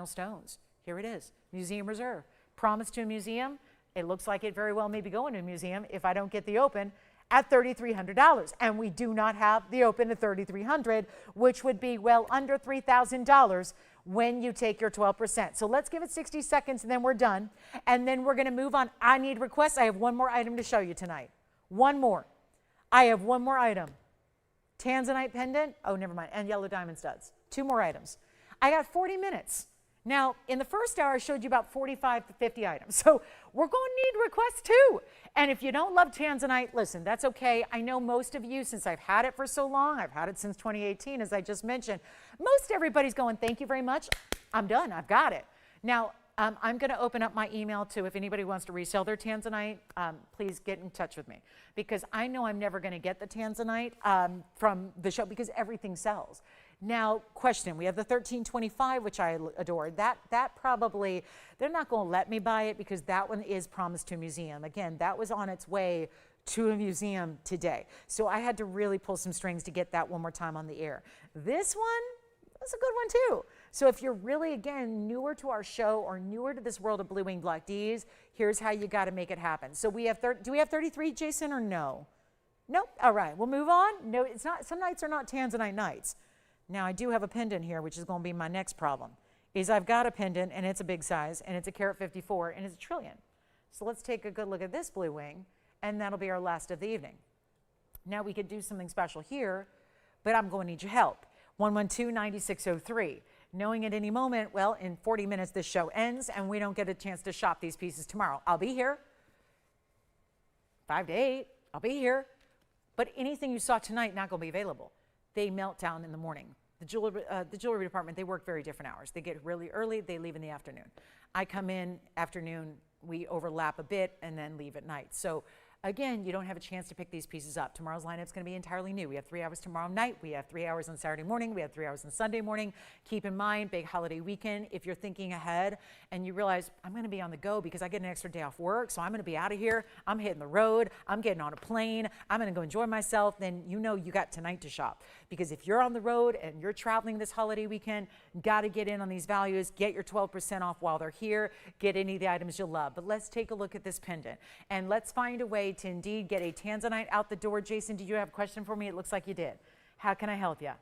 stones. Here it is, Museum Reserve. Promised to a museum. It looks like it very well may be going to a museum if I don't get the open at $3,300. And we do not have the open at $3,300, which would be well under $3,000 when you take your 12%. So let's give it 60 seconds and then we're done. And then we're going to move on. I need requests. I have one more item to show you tonight. One more. I have one more item. Tanzanite pendant. Oh, never mind. And yellow diamond studs. Two more items. I got 40 minutes. Now, in the first hour, I showed you about 45 to 50 items. So we're going to need requests too. And if you don't love Tanzanite, listen, that's okay. I know most of you, since I've had it for so long, I've had it since 2018, as I just mentioned, most everybody's going, thank you very much. I'm done. I've got it. Now, I'm going to open up my email to if anybody wants to resell their Tanzanite, please get in touch with me. Because I know I'm never going to get the Tanzanite from the show because everything sells. Now, question, we have the 1325, which I adore. That probably, they're not going to let me buy it because that one is promised to a museum. Again, that was on its way to a museum today. So I had to really pull some strings to get that one more time on the air. This one, that's a good one too. So if you're really, again, newer to our show or newer to this world of blue wing black Ds, here's how you got to make it happen. So we have, do we have 33, Jason, or no? Nope. All right, we'll move on. No, it's not, some nights are not Tanzanite nights. Now I do have a pendant here, which is going to be my next problem, is I've got a pendant and it's a big size and it's a carat 54 and it's a trillion. So let's take a good look at this blue wing and that'll be our last of the evening. Now we could do something special here, but I'm going to need your help. 112-9603. Knowing at any moment, well, in 40 minutes this show ends and we don't get a chance to shop these pieces tomorrow. I'll be here. 5 to 8, I'll be here. But anything you saw tonight, not going to be available. They melt down in the morning. The jewelry department, they work very different hours. They get really early, they leave in the afternoon. I come in afternoon, we overlap a bit and then leave at night. So again, you don't have a chance to pick these pieces up. Tomorrow's lineup's going to be entirely new. We have 3 hours tomorrow night. We have 3 hours on Saturday morning. We have 3 hours on Sunday morning. Keep in mind, big holiday weekend, if you're thinking ahead and you realize, I'm going to be on the go because I get an extra day off work, so I'm going to be out of here. I'm hitting the road. I'm getting on a plane. I'm going to go enjoy myself. Then you know you got tonight to shop. Because if you're on the road and you're traveling this holiday weekend, got to get in on these values. Get your 12% off while they're here. Get any of the items you'll love. But let's take a look at this pendant. And let's find a way to indeed get a Tanzanite out the door. Jason, did you have a question for me? It looks like you did. How can I help you?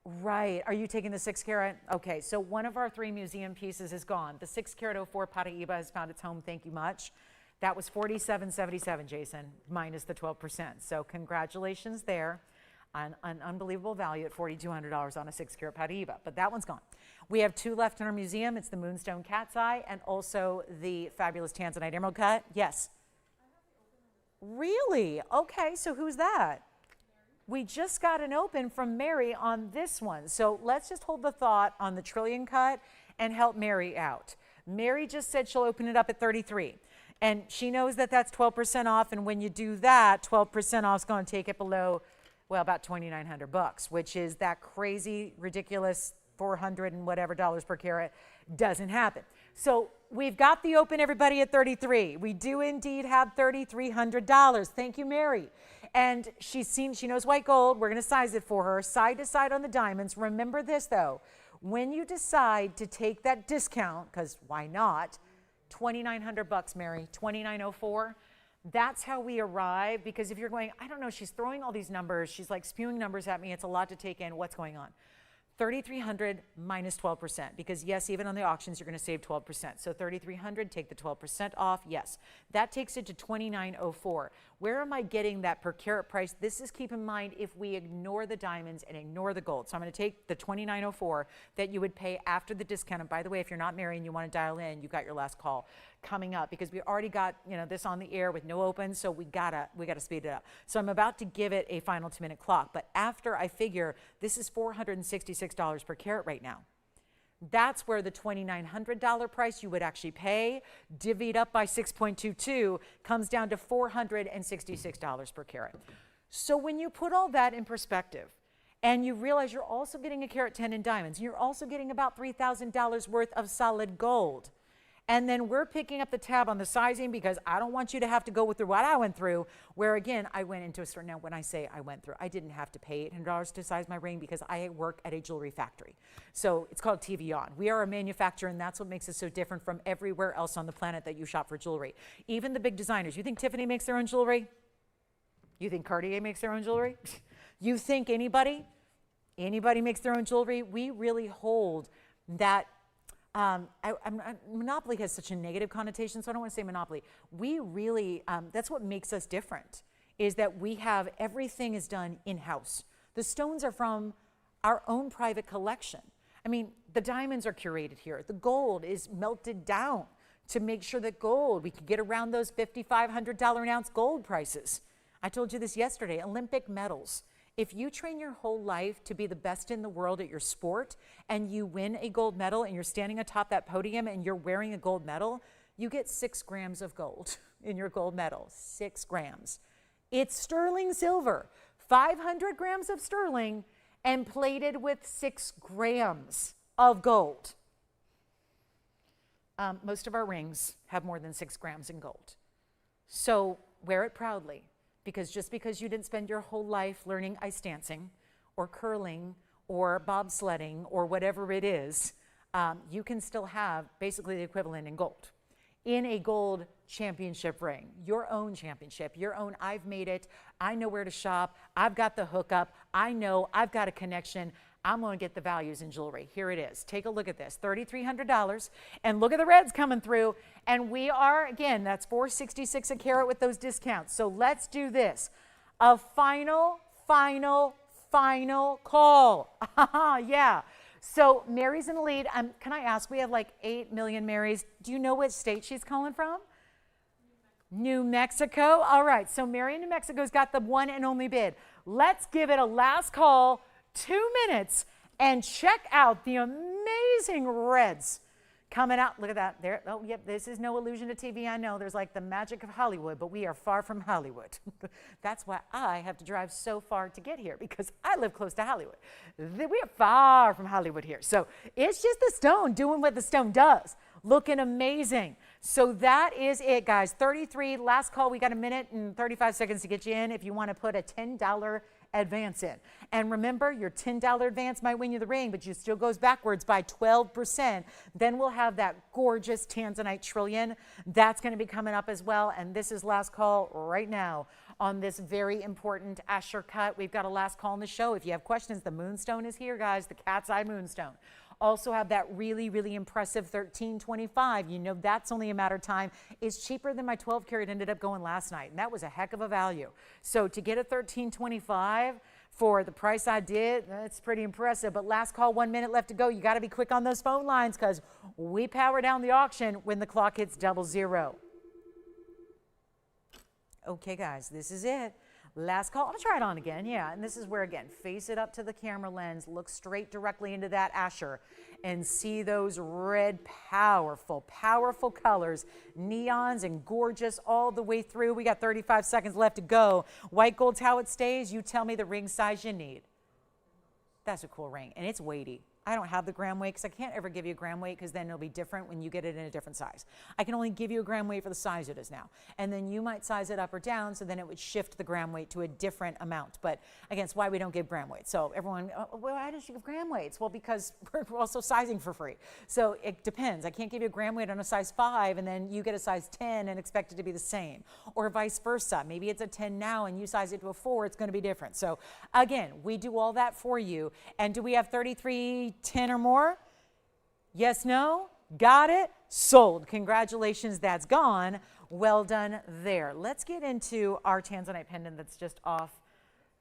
Right. Are you taking the 6 carat? Okay, so one of our 3 museum pieces is gone. The 6 carat 04 Paraiba has found its home. Thank you much. That was $47.77, Jason, minus the 12%. So congratulations there on an unbelievable value at $4,200 on a 6 carat Paraiba. But that one's gone. We have 2 left in our museum. It's the moonstone cat's eye and also the fabulous Tanzanite emerald cut. Yes. Really? Okay, so who's that? We just got an open from Mary on this one. So let's just hold the thought on the trillion cut and help Mary out. Mary just said she'll open it up at 33. And she knows that that's 12% off. And when you do that, 12% off is going to take it below, well, about $2,900, which is that crazy, ridiculous 400 and whatever dollars per carat. Doesn't happen. So we've got the open, everybody, at 33. We do indeed have $3,300. Thank you, Mary. And she knows white gold. We're going to size it for her, side to side on the diamonds. Remember this, though. When you decide to take that discount, because why not, $2,900, Mary, $2,904. That's how we arrive, because if you're going, I don't know, she's throwing all these numbers. She's like spewing numbers at me. It's a lot to take in. What's going on? 3,300 minus 12%, because yes, even on the auctions, you're going to save 12%. So 3,300, take the 12% off. Yes, that takes it to 2,904. Where am I getting that per carat price? This is, keep in mind, if we ignore the diamonds and ignore the gold. So I'm going to take the 2,904 that you would pay after the discount. And by the way, if you're not married and you want to dial in, you got your last call coming up, because we already got, you know, this on the air with no open, so we gotta speed it up. So I'm about to give it a final 2-minute clock, but after I figure this is $466 per carat right now. That's where the $2,900 price you would actually pay, divvied up by 6.22, comes down to $466 per carat. So when you put all that in perspective, and you realize you're also getting a carat 10 in diamonds, and you're also getting about $3,000 worth of solid gold. And then we're picking up the tab on the sizing, because I don't want you to have to go through what I went through, where again, I went into a store. Now, when I say I went through, I didn't have to pay $800 to size my ring, because I work at a jewelry factory. So it's called TVON. We are a manufacturer, and that's what makes us so different from everywhere else on the planet that you shop for jewelry. Even the big designers. You think Tiffany makes their own jewelry? You think Cartier makes their own jewelry? You think anybody makes their own jewelry? We really hold that. Monopoly has such a negative connotation, so I don't want to say monopoly. We really, that's what makes us different, is that we have, everything is done in-house. The stones are from our own private collection. I mean, the diamonds are curated here. The gold is melted down to make sure that gold, we can get around those $5,500 an ounce gold prices. I told you this yesterday, Olympic medals. If you train your whole life to be the best in the world at your sport and you win a gold medal and you're standing atop that podium and you're wearing a gold medal, you get 6 grams of gold in your gold medal, 6 grams. It's sterling silver, 500 grams of sterling and plated with 6 grams of gold. Most of our rings have more than 6 grams in gold. So wear it proudly. Because just because you didn't spend your whole life learning ice dancing or curling or bobsledding or whatever it is, you can still have basically the equivalent in gold. In a gold championship ring, your own championship, your own, I've made it, I know where to shop, I've got the hookup, I know I've got a connection, I'm going to get the values in jewelry. Here it is. Take a look at this, $3,300, and look at the reds coming through, and we are, again, that's $466 a carat with those discounts. So let's do this. A final call. Yeah. So Mary's in the lead. Can I ask, we have like 8 million Marys. Do you know what state she's calling from? New Mexico. All right, so Mary in New Mexico's got the one and only bid. Let's give it a last call, 2 minutes, and check out the amazing reds coming out. Look at that there. Oh, yep, this is no illusion to TV. I know there's like the magic of Hollywood, but we are far from Hollywood. That's why I have to drive so far to get here, because I live close to Hollywood. We are far from Hollywood here. So it's just the stone doing what the stone does. Looking amazing. So that is it, guys. 33, last call. We got a minute and 35 seconds to get you in if you want to put a $10 advance in. And remember, your $10 advance might win you the ring, but it still goes backwards by 12%. Then we'll have that gorgeous Tanzanite trillion. That's going to be coming up as well. And this is last call right now on this very important Asher cut. We've got a last call in the show. If you have questions, the moonstone is here, guys, the cat's eye moonstone. Also have that really, really impressive 1325. You know, that's only a matter of time. It's cheaper than my 12 carat ended up going last night, and that was a heck of a value. So to get a 1325 for the price I did, that's pretty impressive. But last call, 1 minute left to go. You got to be quick on those phone lines, because we power down the auction when the clock hits 00. Okay, guys, this is it. Last call. I'm going to try it on again. Yeah, and this is where, again, face it up to the camera lens, look straight directly into that Asher, and see those red, powerful colors, neons and gorgeous all the way through. We got 35 seconds left to go. White gold's how it stays. You tell me the ring size you need. That's a cool ring, and it's weighty. I don't have the gram weight because I can't ever give you a gram weight, because then it'll be different when you get it in a different size. I can only give you a gram weight for the size it is now. And then you might size it up or down, so then it would shift the gram weight to a different amount. But again, it's why we don't give gram weights. So everyone, well, why don't you give gram weights? Well, because we're also sizing for free. So it depends. I can't give you a gram weight on a size 5 and then you get a size 10 and expect it to be the same. Or vice versa. Maybe it's a 10 now and you size it to a 4, it's going to be different. So again, we do all that for you. And do we have 33 10 or more? Yes, no? Got it? Sold. Congratulations, that's gone. Well done there. Let's get into our Tanzanite pendant that's just off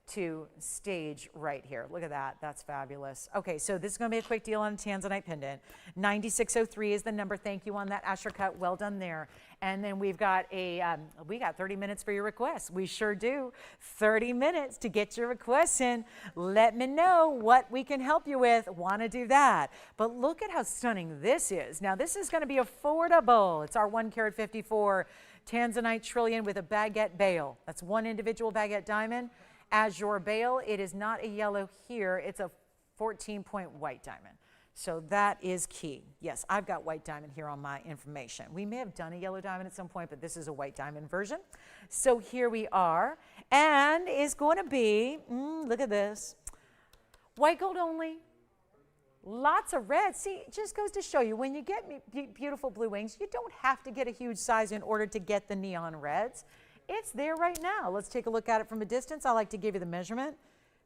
to stage right here. Look at that. That's fabulous. Okay, so this is going to be a quick deal on Tanzanite pendant. 9603 is the number. Thank you on that Asher cut. Well done there. And then we've got we got 30 minutes for your requests. We sure do. 30 minutes to get your requests in. Let me know what we can help you with. Want to do that. But look at how stunning this is. Now, this is going to be affordable. It's our 1 carat 54 Tanzanite trillion with a baguette bail. That's one individual baguette diamond. As your bail, it is not a yellow here. It's a 14-point white diamond. So that is key. Yes, I've got white diamond here on my information. We may have done a yellow diamond at some point, but this is a white diamond version. So here we are. And it's going to be, look at this, white gold only. Lots of red. See, it just goes to show you, when you get beautiful blue wings, you don't have to get a huge size in order to get the neon reds. It's there right now. Let's take a look at it from a distance. I like to give you the measurement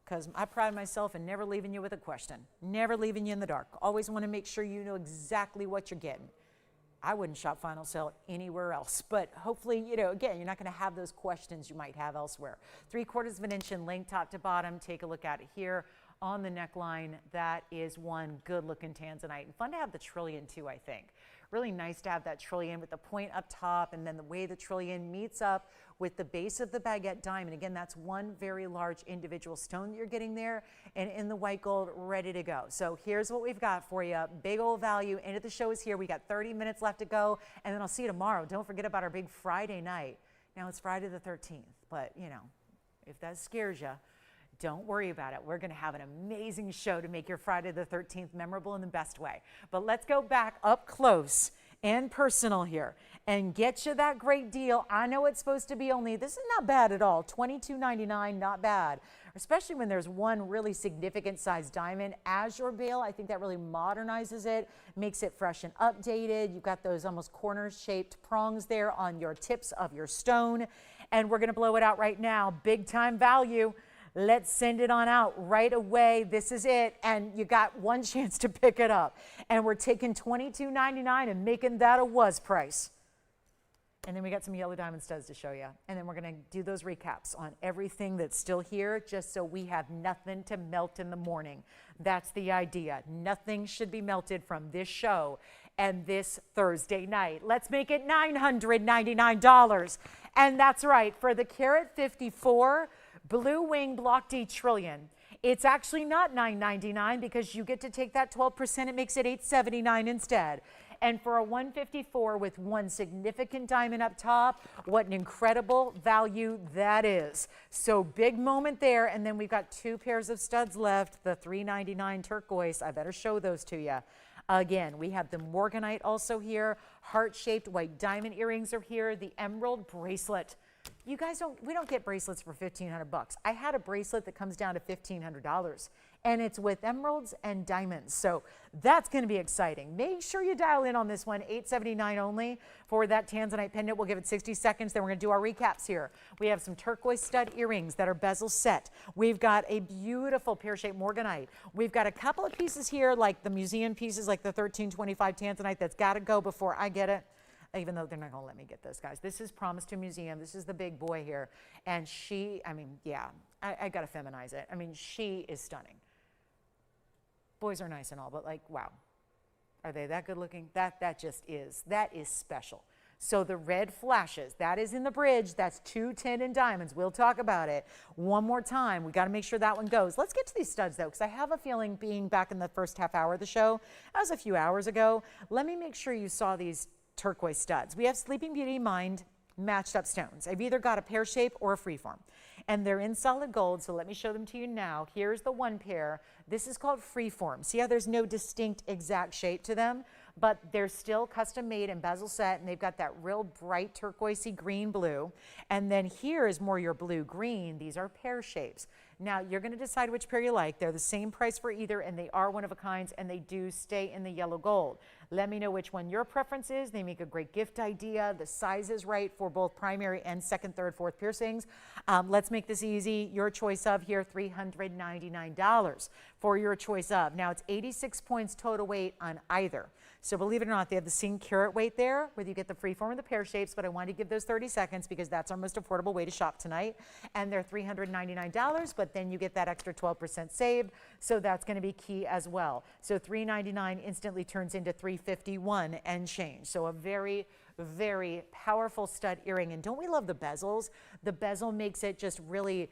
because I pride myself in never leaving you with a question, never leaving you in the dark. Always want to make sure you know exactly what you're getting. I wouldn't shop final sale anywhere else, but hopefully, you know, again, you're not going to have those questions you might have elsewhere. 3/4 of an inch in length, top to bottom. Take a look at it here on the neckline. That is one good looking Tanzanite. And fun to have the trillion too, I think. Really nice to have that trillion with the point up top, and then the way the trillion meets up with the base of the baguette diamond. Again, that's one very large individual stone that you're getting there, and in the white gold, ready to go. So here's what we've got for you. Big old value. End of the show is here. We got 30 minutes left to go, and then I'll see you tomorrow. Don't forget about our big Friday night. Now it's Friday the 13th, but you know, if that scares you, don't worry about it. We're going to have an amazing show to make your Friday the 13th memorable in the best way. But let's go back up close and personal here and get you that great deal. I know it's supposed to be only, this is not bad at all, $22.99, not bad, especially when there's one really significant size diamond as your bail. I think that really modernizes it, makes it fresh and updated. You've got those almost corner shaped prongs there on your tips of your stone, and we're gonna blow it out right now. Big time value. Let's send it on out right away. This is it, and you got one chance to pick it up. And we're taking $22.99 and making that a was price. And then we got some yellow diamond studs to show you. And then we're gonna do those recaps on everything that's still here, just so we have nothing to melt in the morning. That's the idea. Nothing should be melted from this show and this Thursday night. Let's make it $999. And that's right, for the carat 54, Blue Wing Block D Trillion. It's actually not $999 because you get to take that 12%. It makes it $879 instead. And for a 154 with one significant diamond up top, what an incredible value that is. So big moment there. And then we've got two pairs of studs left, the $399 turquoise. I better show those to you. Again, we have the Morganite also here. Heart-shaped white diamond earrings are here. The emerald bracelet. You guys we don't get bracelets for 1,500 bucks. I had a bracelet that comes down to $1,500, and it's with emeralds and diamonds. So that's going to be exciting. Make sure you dial in on this one, $879 only for that Tanzanite pendant. We'll give it 60 seconds. Then we're going to do our recaps here. We have some turquoise stud earrings that are bezel set. We've got a beautiful pear-shaped Morganite. We've got a couple of pieces here, like the museum pieces, like the 1325 Tanzanite that's got to go before I get it. Even though they're not gonna let me get those, guys. This is Promise to Museum. This is the big boy here. And she, I mean, yeah, I gotta feminize it. I mean, she is stunning. Boys are nice and all, but like, wow. Are they that good looking? That is special. So the red flashes, that is in the bridge. That's 210 in diamonds. We'll talk about it one more time. We got to make sure that one goes. Let's get to these studs though, because I have a feeling, being back in the first half hour of the show, that was a few hours ago. Let me make sure you saw these turquoise studs. We have Sleeping Beauty Mind matched up stones. I've either got a pear shape or a freeform, and they're in solid gold. So let me show them to you now. Here's the one pair. This is called freeform. See how there's no distinct exact shape to them, but they're still custom made and bezel set, and they've got that real bright turquoisey green blue. And then here is more your blue green. These are pear shapes. Now you're going to decide which pair you like. They're the same price for either, and they are one of a kinds, and they do stay in the yellow gold. Let me know which one your preference is. They make a great gift idea. The size is right for both primary and second, third, fourth piercings. Let's make this easy. Your choice of here, $399 for your choice of. Now it's 86 points total weight on either. So believe it or not, they have the same carat weight there, whether you get the freeform or the pear shapes, but I wanted to give those 30 seconds because that's our most affordable way to shop tonight. And they're $399, but then you get that extra 12% saved, so that's going to be key as well. So $399 instantly turns into $351 and change. So a very, very powerful stud earring. And don't we love the bezels? The bezel makes it just really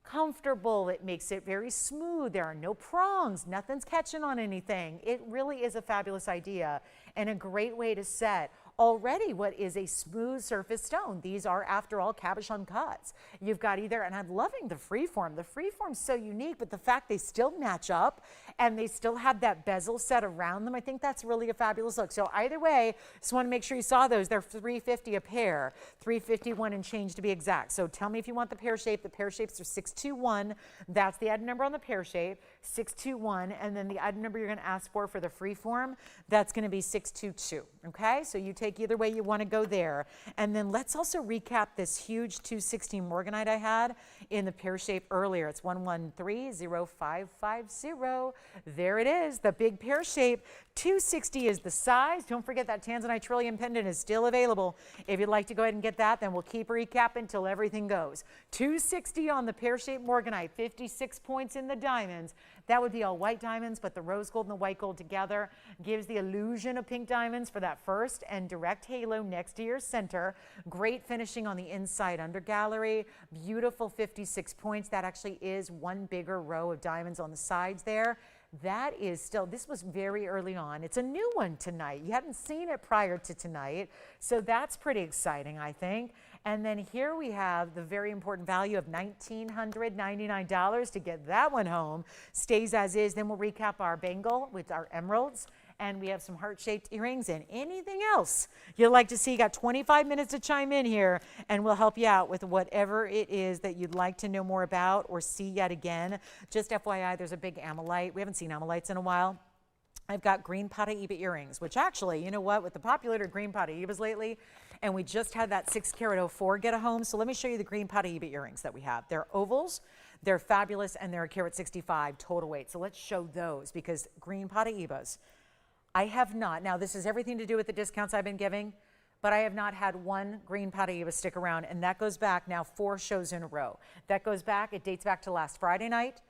comfortable. It makes it very smooth. There are no prongs. Nothing's catching on anything. It really is a fabulous idea and a great way to set already what is a smooth surface stone. These are, after all, cabochon cuts. You've got either, and I'm loving the freeform. The freeform's so unique, but the fact they still match up and they still have that bezel set around them, I think that's really a fabulous look. So either way, just want to make sure you saw those. They're $350 a pair, $351 and change to be exact. So tell me if you want the pear shape. The pear shapes are 621. That's the item number on the pear shape, 621. And then the item number you're going to ask for the freeform, that's going to be 622. Okay, so you take either way you want to go there. And then let's also recap this huge 216 Morganite I had in the pear shape earlier. It's 1130550. There it is, the big pear shape. 260 is the size. Don't forget that Tanzanite Trillion pendant is still available. If you'd like to go ahead and get that, then we'll keep recapping until everything goes. 260 on the pear shape Morganite, 56 points in the diamonds. That would be all white diamonds, but the rose gold and the white gold together gives the illusion of pink diamonds for that first and direct halo next to your center. Great finishing on the inside under gallery. Beautiful 56 points. That actually is one bigger row of diamonds on the sides there. That is still, this was very early on. It's a new one tonight. You hadn't seen it prior to tonight. So that's pretty exciting, I think. And then here we have the very important value of $1,999 to get that one home. Stays as is. Then we'll recap our bangle with our emeralds And we have some heart-shaped earrings and anything else you'd like to see. You got 25 minutes to chime in here, and we'll help you out with whatever it is that you'd like to know more about or see yet again. Just FYI, there's a big amethyste. We haven't seen amethytes in a while. I've got green Paraiba earrings, which actually, you know what, with the popular green Paraibas lately, and we just had that 6 carat 04 get a home. So let me show you the green Paraiba earrings that we have. They're ovals, they're fabulous, and they're a carat 65 total weight. So let's show those, because green Paraibas, I have not, now this has everything to do with the discounts I've been giving, but I have not had one green Paraiba stick around, and that goes back now 4 shows in a row. That goes back, it dates back to last Friday night,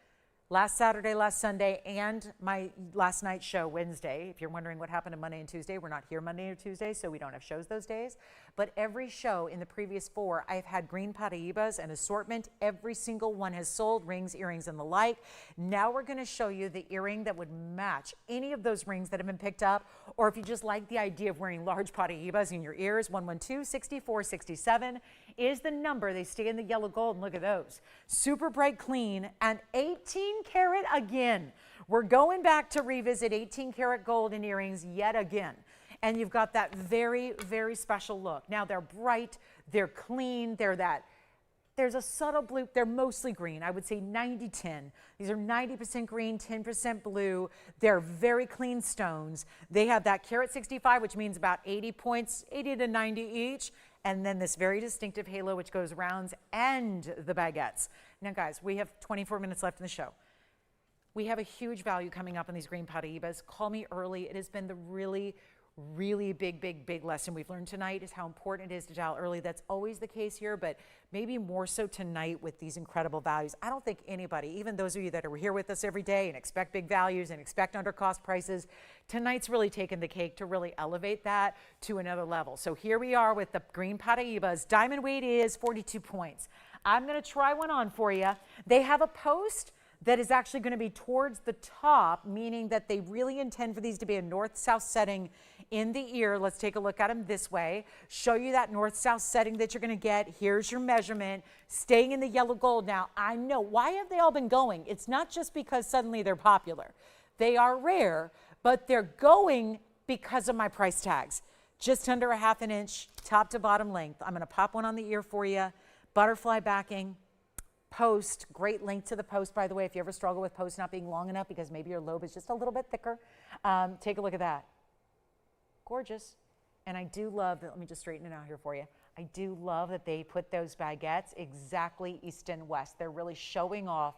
last Saturday, last Sunday, and my last night's show, Wednesday. If you're wondering what happened to Monday and Tuesday, we're not here Monday or Tuesday, so we don't have shows those days. But every show in the previous 4, I've had green Paraibas, an assortment. Every single one has sold, rings, earrings, and the like. Now we're going to show you the earring that would match any of those rings that have been picked up, or if you just like the idea of wearing large Paraibas in your ears. 112-6467 is the number. They stay in the yellow gold, and look at those. Super bright, clean, and 18 karat again. We're going back to revisit 18 karat gold in earrings yet again. And you've got that very, very special look. Now they're bright, they're clean, there's a subtle blue, they're mostly green. I would say 90-10. These are 90% green, 10% blue. They're very clean stones. They have that carat 65, which means about 80 points, 80 to 90 each. And then this very distinctive halo, which goes rounds and the baguettes. Now guys, we have 24 minutes left in the show. We have a huge value coming up on these green Paraibas. Call me early. It has been the really big lesson we've learned tonight, is how important it is to dial early. That's always the case here, but maybe more so tonight with these incredible values. I don't think anybody, even those of you that are here with us every day and expect big values and expect under cost prices, tonight's really taken the cake to really elevate that to another level. So here we are with the green Paraibas. Diamond weight is 42 points. I'm going to try one on for you. They have a post that is actually going to be towards the top, meaning that they really intend for these to be a north-south setting in the ear. Let's take a look at them this way. Show you that north-south setting that you're going to get. Here's your measurement, staying in the yellow gold. Now, I know, why have they all been going? It's not just because suddenly they're popular. They are rare, but they're going because of my price tags. Just under a ½ inch, top to bottom length. I'm going to pop one on the ear for you. Butterfly backing. Post, great link to the post, by the way, if you ever struggle with post not being long enough because maybe your lobe is just a little bit thicker. Take a look at that. Gorgeous. And I do love that. Let me just straighten it out here for you. I do love that they put those baguettes exactly east and west. They're really showing off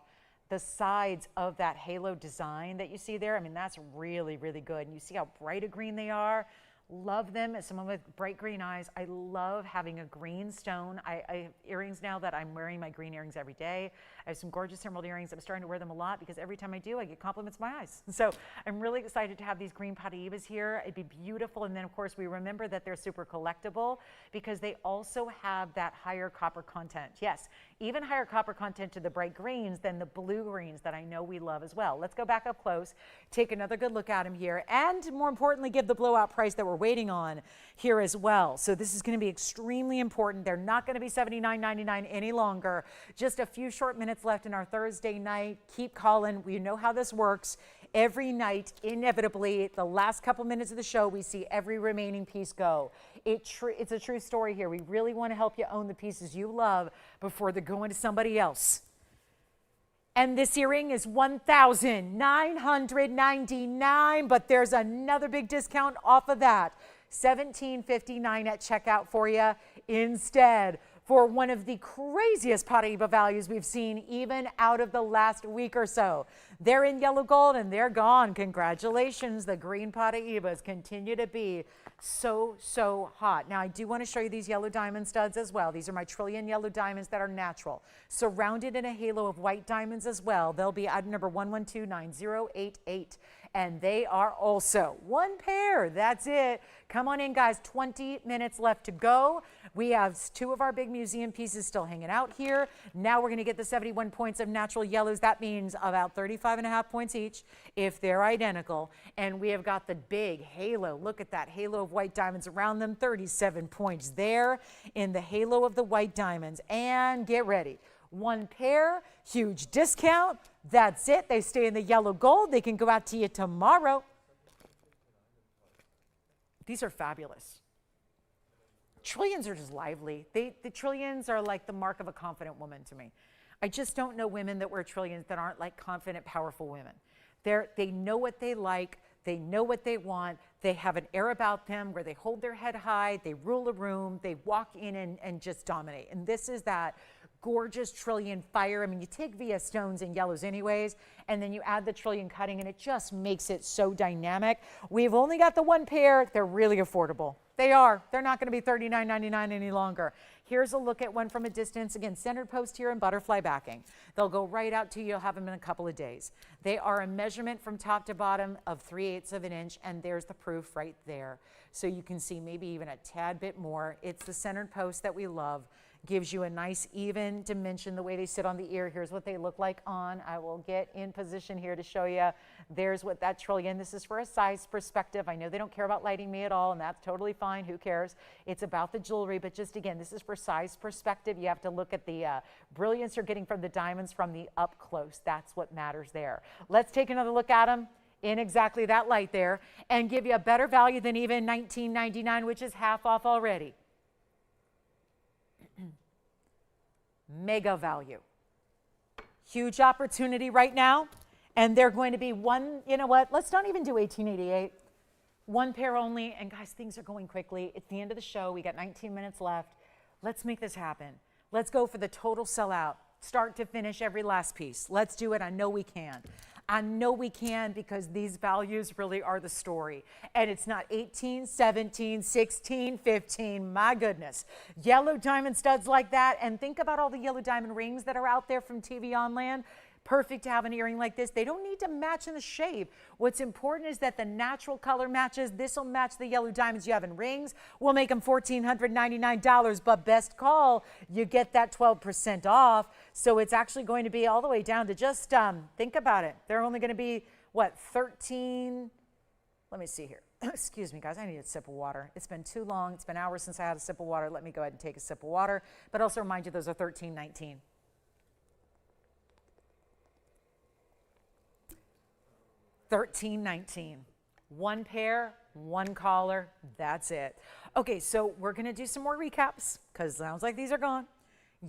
the sides of that halo design that you see there. I mean, that's really good. And you see how bright a green they are. Love them. As someone with bright green eyes, I love having a green stone. I have earrings now that I'm wearing my green earrings every day. I have some gorgeous emerald earrings. I'm starting to wear them a lot because every time I do, I get compliments in my eyes. So I'm really excited to have these green Paraibas here. It'd be beautiful. And then, of course, we remember that they're super collectible because they also have that higher copper content. Yes, even higher copper content to the bright greens than the blue greens that I know we love as well. Let's go back up close, take another good look at them here, and more importantly, give the blowout price that we're waiting on here as well. So this is going to be extremely important. They're not going to be $79.99 any longer. Just a few short minutes left in our Thursday night. Keep calling. We know how this works. Every night, inevitably, the last couple minutes of the show, we see every remaining piece go. It's a true story here. We really want to help you own the pieces you love before they're going to somebody else. And this earring is $1,999, but there's another big discount off of that. $1,759 at checkout for you instead, for one of the craziest Paraiba values we've seen even out of the last week or so. They're in yellow gold and they're gone. Congratulations. The green Paraibas continue to be so hot. Now, I do want to show you these yellow diamond studs as well. These are my trillion yellow diamonds that are natural, surrounded in a halo of white diamonds as well. They'll be item number 1129088. And they are also one pair. That's it. Come on in, guys. 20 minutes left to go. We have 2 of our big museum pieces still hanging out here. Now we're going to get the 71 points of natural yellows. That means about 35.5 points each if they're identical. And we have got the big halo. Look at that halo of white diamonds around them. 37 points there in the halo of the white diamonds. And get ready. One pair, huge discount. That's it. They stay in the yellow gold. They can go out to you tomorrow. These are fabulous. Trillions are just lively. The trillions are like the mark of a confident woman to me. I just don't know women that wear trillions that aren't like confident, powerful women. They know what they like. They know what they want. They have an air about them where they hold their head high. They rule a room. They walk in and just dominate. And this is that gorgeous trillion fire. I mean, you take VS stones and yellows anyways, and then you add the trillion cutting, and it just makes it so dynamic. We've only got the one pair. They're really affordable. They are. They're not going to be $39.99 any longer. Here's a look at one from a distance. Again, centered post here and butterfly backing. They'll go right out to you. You'll have them in a couple of days. They are a measurement from top to bottom of 3/8 of an inch, and there's the proof right there. So you can see maybe even a tad bit more. It's the centered post that we love. Gives you a nice even dimension the way they sit on the ear. Here's what they look like on. I will get in position here to show you. There's what that trillion. This is for a size perspective. I know they don't care about lighting me at all, and that's totally fine. Who cares? It's about the jewelry, but just again, this is for size perspective. You have to look at the brilliance you're getting from the diamonds from the up close. That's what matters there. Let's take another look at them in exactly that light there and give you a better value than even $19.99, which is half off already. Mega value. Huge opportunity right now. And they're going to be one, you know what, let's not even do $18.88. One pair only. And guys, things are going quickly. It's the end of the show. We got 19 minutes left. Let's make this happen. Let's go for the total sellout. Start to finish, every last piece. Let's do it. I know we can. I know we can, because these values really are the story. And it's not 18, 17, 16, 15. My goodness. Yellow diamond studs like that. And think about all the yellow diamond rings that are out there from TVON land. Perfect to have an earring like this. They don't need to match in the shape. What's important is that the natural color matches. This will match the yellow diamonds you have in rings. We'll make them $1,499, but best call, you get that 12% off. So it's actually going to be all the way down to just, think about it. They're only going to be, what, 13? Let me see here. Excuse me, guys. I need a sip of water. It's been too long. It's been hours since I had a sip of water. Let me go ahead and take a sip of water. But also remind you, those are $13.19. $13.19. One pair, one collar, that's it. Okay, so we're gonna do some more recaps, because it sounds like these are gone.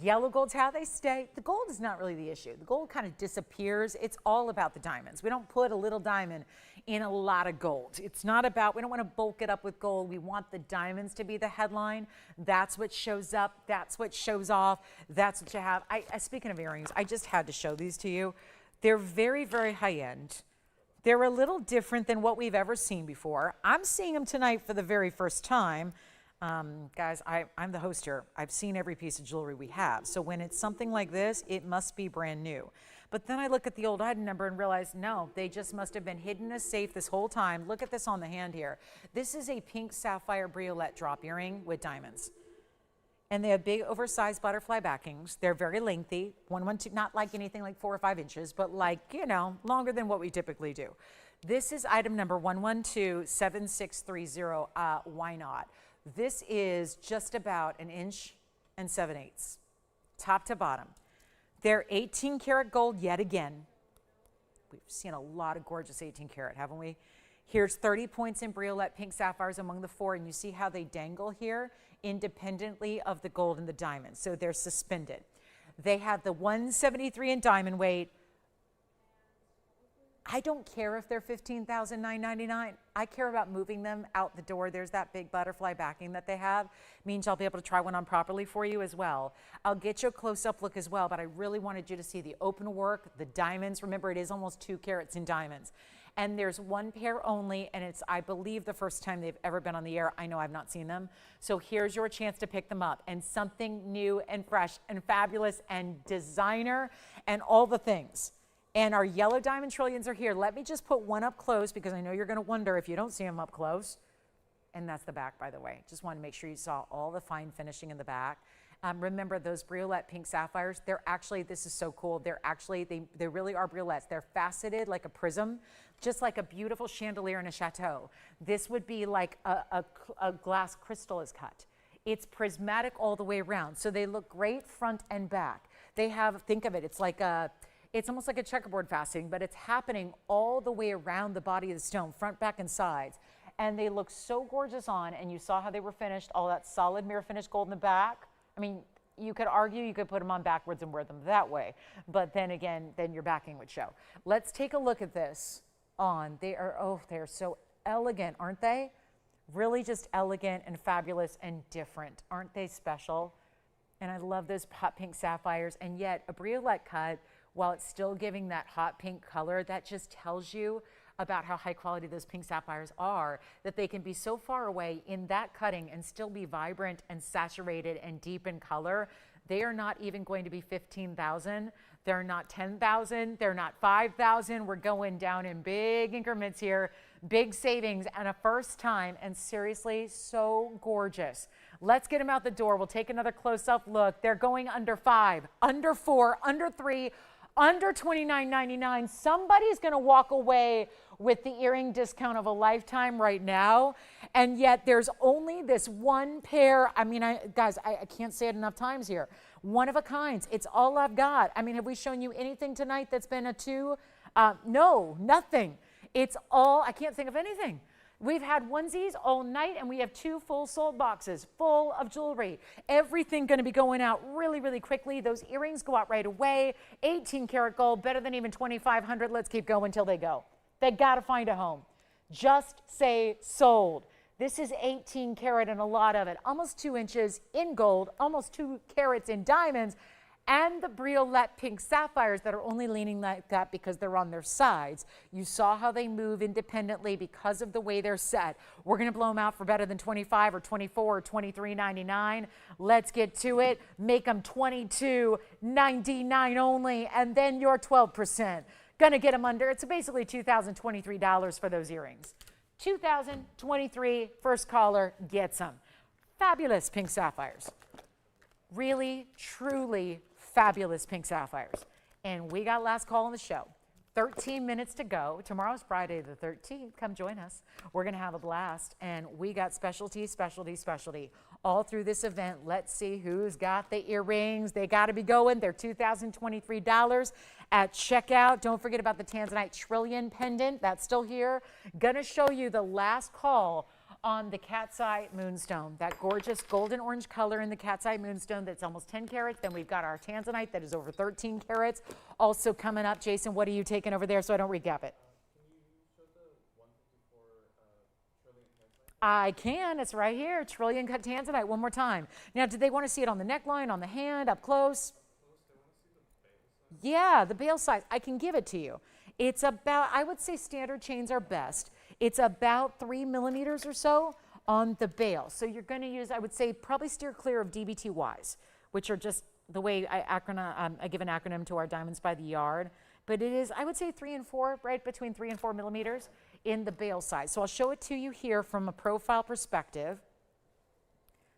Yellow gold's how they stay. The gold is not really the issue. The gold kind of disappears. It's all about the diamonds. We don't put a little diamond in a lot of gold. It's not about, we don't want to bulk it up with gold. We want the diamonds to be the headline. That's what shows up. That's what shows off. That's what you have. Speaking of earrings, I just had to show these to you. They're very, very high end. They're a little different than what we've ever seen before. I'm seeing them tonight for the very first time. Guys, I'm the host here. I've seen every piece of jewelry we have. So when it's something like this, it must be brand new. But then I look at the old item number and realize, no, they just must have been hidden in a safe this whole time. Look at this on the hand here. This is a pink sapphire briolette drop earring with diamonds. And they have big oversized butterfly backings. They're very lengthy, 112, not like anything like 4 or 5 inches, but like, you know, longer than what we typically do. This is item number 1127630. Why not? This is just about 1 7/8 inches, top to bottom. They're 18 karat gold yet again. We've seen a lot of gorgeous 18 karat, haven't we? Here's 30 points in briolette pink sapphires among the 4, and you see how they dangle here independently of the gold and the diamond. So they're suspended. They have the 173 in diamond weight. I don't care if they're $15,999. I care about moving them out the door. There's that big butterfly backing that they have. Means I'll be able to try one on properly for you as well. I'll get you a close-up look as well, but I really wanted you to see the open work, the diamonds. Remember, it is almost 2 carats in diamonds. And there's one pair only, and it's, I believe, the first time they've ever been on the air. I know I've not seen them. So here's your chance to pick them up. And something new and fresh and fabulous and designer and all the things. And our yellow diamond trillions are here. Let me just put one up close, because I know you're going to wonder if you don't see them up close. And that's the back, by the way. Just want to make sure you saw all the fine finishing in the back. Remember those briolette pink sapphires? They're actually, this is so cool. They're actually, they really are briolettes. They're faceted like a prism, just like a beautiful chandelier in a chateau. This would be like a glass crystal is cut. It's prismatic all the way around. So they look great front and back. They have, think of it, it's like it's almost like a checkerboard faceting, but it's happening all the way around the body of the stone, front, back, and sides. and they look so gorgeous on, and you saw how they were finished, all that solid mirror finish gold in the back. I mean, you could argue you could put them on backwards and wear them that way, but then again, then your backing would show. Let's take a look at this on. They are, oh, they're so elegant, aren't they? Really just elegant and fabulous and different. Aren't they special? And I love those hot pink sapphires, and yet a briolette cut, while it's still giving that hot pink color, that just tells you about how high quality those pink sapphires are, that they can be so far away in that cutting and still be vibrant and saturated and deep in color. They are not even going to be 15,000. They're not 10,000. They're not 5,000. We're going down in big increments here, big savings and a first time, and seriously, so gorgeous. Let's get them out the door. We'll take another close-up look. They're going under 5, under 4, under 3, under $29.99. Somebody's going to walk away with the earring discount of a lifetime right now, and yet there's only this one pair. I mean, guys, I can't say it enough times here. One of a kind. It's all I've got. I mean, have we shown you anything tonight that's been a 2? No, nothing. It's all, I can't think of anything. We've had onesies all night, and we have 2 full sold boxes full of jewelry. Everything going to be going out really, really quickly. Those earrings go out right away. 18 karat gold, better than even 2,500. Let's keep going until they go. They got to find a home. Just say sold. This is 18 karat and a lot of it. Almost 2 inches in gold, almost 2 carats in diamonds, and the briolette pink sapphires that are only leaning like that because they're on their sides. You saw how they move independently because of the way they're set. We're going to blow them out for better than 25 or 24 or 23.99. Let's get to it. Make them 22.99 only, and then you're 12%. Going to get them under. It's basically $2,023 for those earrings. 2023, first caller gets them. Fabulous pink sapphires. Really, truly fabulous pink sapphires. And we got last call on the show. 13 minutes to go. Tomorrow's Friday the 13th. Come join us. We're going to have a blast. And we got specialty, specialty, specialty all through this event. Let's see who's got the earrings. They got to be going. They're $2,023 at checkout. Don't forget about the Tanzanite trillion pendant. That's still here. Going to show you the last call on the Cunzite moonstone, that gorgeous golden orange color in the Cunzite moonstone that's almost 10 carats. Then we've got our Tanzanite that is over 13 carats. Also coming up, Jason, what are you taking over there so I don't recap it? Can you show the 154 trillion Tanzanite? I can. It's right here. Trillion cut Tanzanite. One more time. Now, did they want to see it on the neckline, on the hand, up close? Yeah, the bail size. I can give it to you. It's about, I would say standard chains are best. It's about 3 millimeters or so on the bail. So you're going to use, I would say, probably steer clear of DBTYs, which are just the way I give an acronym to our diamonds by the yard. But it is, I would say 3 and 4, right between 3 and 4 millimeters in the bail size. So I'll show it to you here from a profile perspective.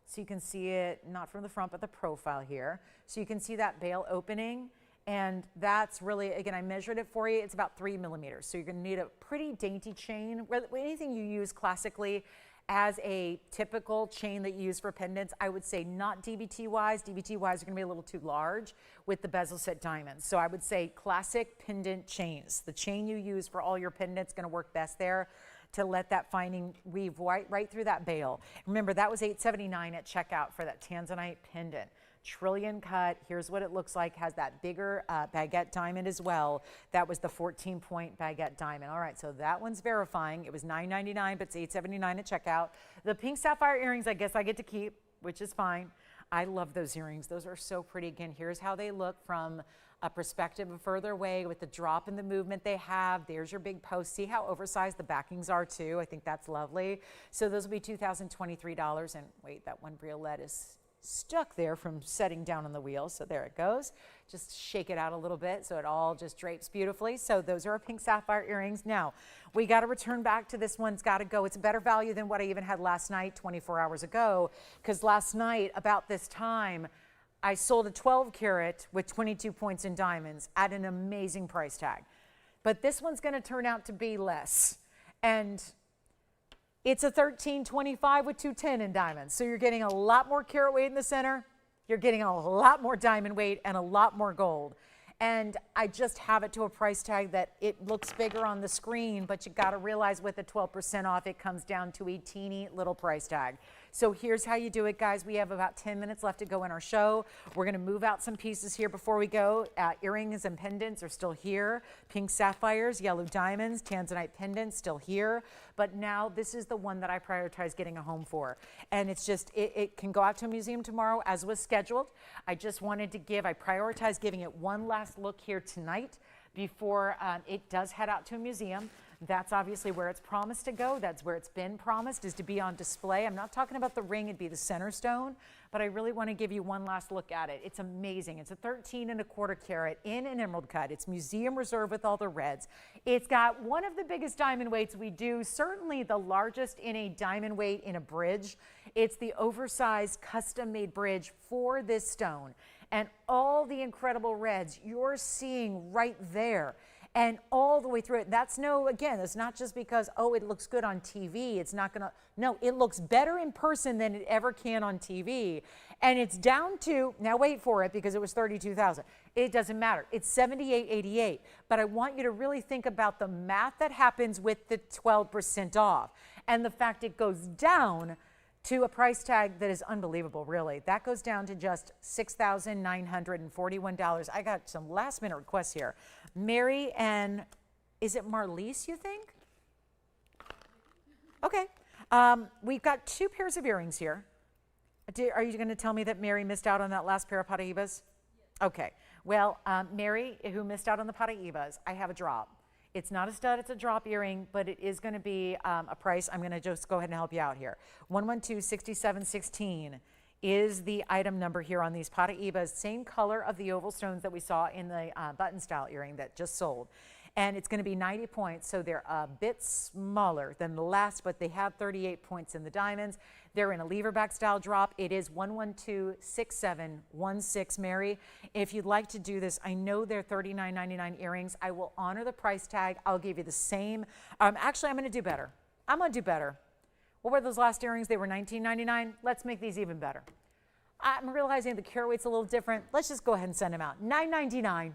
So you can see it, not from the front, but the profile here. So you can see that bail opening. And that's really, again, I measured it for you. It's about 3 millimeters. So you're going to need a pretty dainty chain. Anything you use classically as a typical chain that you use for pendants, I would say not DBTYs. DBTYs are going to be a little too large with the bezel set diamonds. So I would say classic pendant chains. The chain you use for all your pendants is going to work best there to let that finding weave right through that bail. Remember, that was $879 at checkout for that Tanzanite pendant. Trillion cut. Here's what it looks like. Has that bigger baguette diamond as well. That was the 14-point baguette diamond. All right, so that one's verifying. It was $9.99, but it's $8.79 at checkout. The pink sapphire earrings, I guess I get to keep, which is fine. I love those earrings. Those are so pretty. Again, here's how they look from a perspective further away with the drop in the movement they have. There's your big post. See how oversized the backings are too. I think that's lovely. So those will be $2,023. And wait, that one briolette is stuck there from setting down on the wheel. So there it goes. Just shake it out a little bit so it all just drapes beautifully. So those are our pink sapphire earrings. Now, we got to return back to this one's got to go. It's a better value than what I even had last night, 24 hours ago, because last night about this time, I sold a 12 karat with 22 points in diamonds at an amazing price tag. But this one's going to turn out to be less. And it's a 1325 with 210 in diamonds. So you're getting a lot more carat weight in the center. You're getting a lot more diamond weight and a lot more gold. And I just have it to a price tag that it looks bigger on the screen, but you got to realize with the 12% off, it comes down to a teeny little price tag. So here's how you do it, guys. We have about 10 minutes left to go in our show. We're going to move out some pieces here before we go. Earrings and pendants are still here. Pink sapphires, yellow diamonds, Tanzanite pendants still here. But now this is the one that I prioritize getting a home for. And it's just, it can go out to a museum tomorrow as was scheduled. I just wanted to I prioritize giving it one last look here tonight before it does head out to a museum. That's obviously where it's promised to go. That's where it's been promised, is to be on display. I'm not talking about the ring, it'd be the center stone, but I really want to give you one last look at it. It's amazing. It's a 13¼ carat in an emerald cut. It's museum reserve with all the reds. It's got one of the biggest diamond weights we do, certainly the largest in a diamond weight in a bridge. It's the oversized custom-made bridge for this stone. And all the incredible reds you're seeing right there. And all the way through it. That's again, it's not just because, oh, it looks good on TV. It's not gonna, no, it looks better in person than it ever can on TV. And it's down to, now wait for it because it was $32,000. It doesn't matter. It's $78.88. But I want you to really think about the math that happens with the 12% off. And the fact it goes down to a price tag that is unbelievable, really. That goes down to just $6,941. I got some last minute requests here. Mary and, is it Marlise, you think? Okay. We've got 2 pairs of earrings here. Are you going to tell me that Mary missed out on that last pair of Paraibas? Yes. Okay. Well, Mary, who missed out on the Paraibas, I have a drop. It's not a stud, it's a drop earring, but it is going to be a price. I'm going to just go ahead and help you out here. 112-6716 is the item number here on these Paraibas. Same color of the oval stones that we saw in the button style earring that just sold. And it's going to be 90 points, so they're a bit smaller than the last, but they have 38 points in the diamonds. They're in a lever back style drop. It is 112-6716, Mary. If you'd like to do this, I know they're $39.99 earrings. I will honor the price tag. I'll give you the same. Actually, I'm going to do better. I'm going to do better. What were those last earrings? They were $19.99. Let's make these even better. I'm realizing the carat weight's a little different. Let's just go ahead and send them out. $9.99.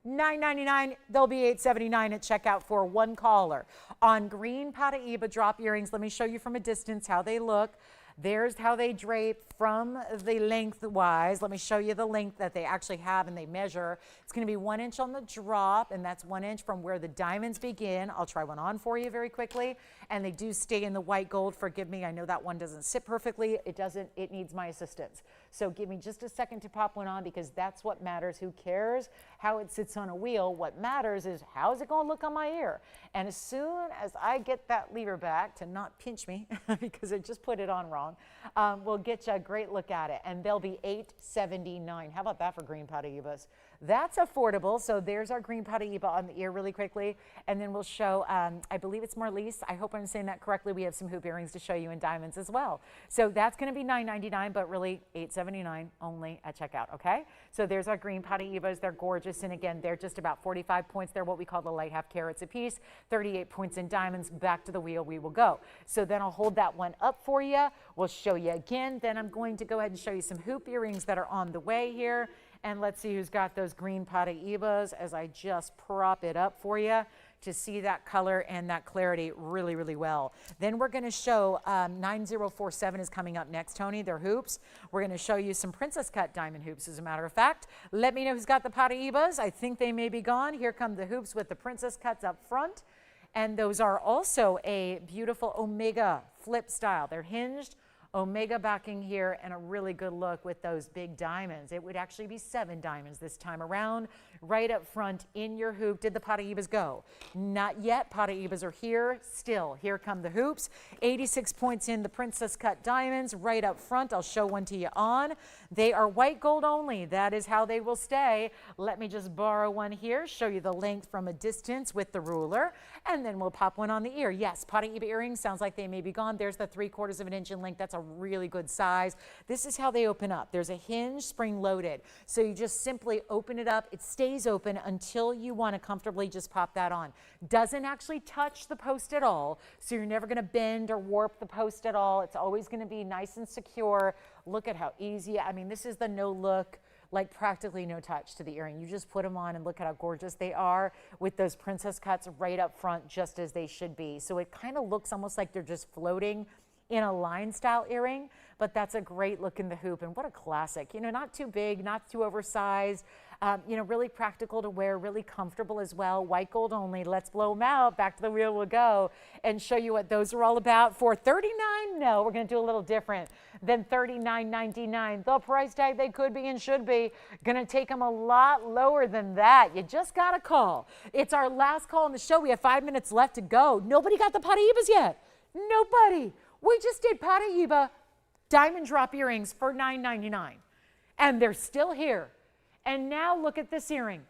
$9.99, they'll be $8.79 at checkout for one caller. On green Paraiba drop earrings, let me show you from a distance how they look. There's how they drape from the lengthwise. Let me show you the length that they actually have and they measure. It's going to be 1 inch on the drop, and that's 1 inch from where the diamonds begin. I'll try one on for you very quickly. And they do stay in the white gold. Forgive me, I know that one doesn't sit perfectly. It doesn't, it needs my assistance. So give me just a second to pop one on because that's what matters. Who cares how it sits on a wheel? What matters is how is it going to look on my ear? And as soon as I get that lever back to not pinch me because I just put it on wrong, we'll get you a great look at it, and they'll be $8.79. How about that for green Paraibas? That's affordable. So there's our green Paraiba on the ear really quickly, and then we'll show, I believe it's Marlise. I hope I'm saying that correctly. We have some hoop earrings to show you in diamonds as well. So that's going to be $9.99, but really $8.79 only at checkout, okay? So there's our green Paraibas. They're gorgeous, and again, they're just about 45 points. They're what we call the light half carats a piece, 38 points in diamonds. Back to the wheel we will go. So then I'll hold that one up for you. We'll show you again. Then I'm going to go ahead and show you some hoop earrings that are on the way here. And let's see who's got those green Paraibas as I just prop it up for you to see that color and that clarity really, really well. Then we're going to show 9047 is coming up next, Tony. They're hoops. We're going to show you some princess cut diamond hoops, as a matter of fact. Let me know who's got the Paraibas. I think they may be gone. Here come the hoops with the princess cuts up front. And those are also a beautiful omega flip style. They're hinged. Omega backing here and a really good look with those big diamonds. It would actually be 7 diamonds this time around, right up front in your hoop. Did the Paraibas go? Not yet. Paraibas are here still. Here come the hoops. 86 points in the princess cut diamonds right up front. I'll show one to you on. They are white gold only. That is how they will stay. Let me just borrow one here, show you the length from a distance with the ruler, and then we'll pop one on the ear. Yes, Paraiba earrings sounds like they may be gone. There's the 3/4 of an inch in length. That's a really good size. This is how they open up. There's a hinge, spring loaded. So you just simply open it up. It stays open until you want to comfortably just pop that on. Doesn't actually touch the post at all. So you're never going to bend or warp the post at all. It's always going to be nice and secure. Look at how easy. I mean, this is the no look like practically no touch to the earring. You just put them on and look at how gorgeous they are with those princess cuts right up front, just as they should be. So it kind of looks almost like they're just floating in a line style earring, but that's a great look in the hoop. And what a classic, you know, not too big, not too oversized, you know, really practical to wear, really comfortable as well. White gold only. Let's blow them out. Back to the wheel we'll go and show you what those are all about. For $39, no, we're going to do a little different than $39.99. The price tag they could be and should be. Going to take them a lot lower than that. You just got to call. It's our last call in the show. We have 5 minutes left to go. Nobody got the Paraibas yet. Nobody. We just did Paraiba diamond drop earrings for $9.99, and they're still here. And now look at this earring.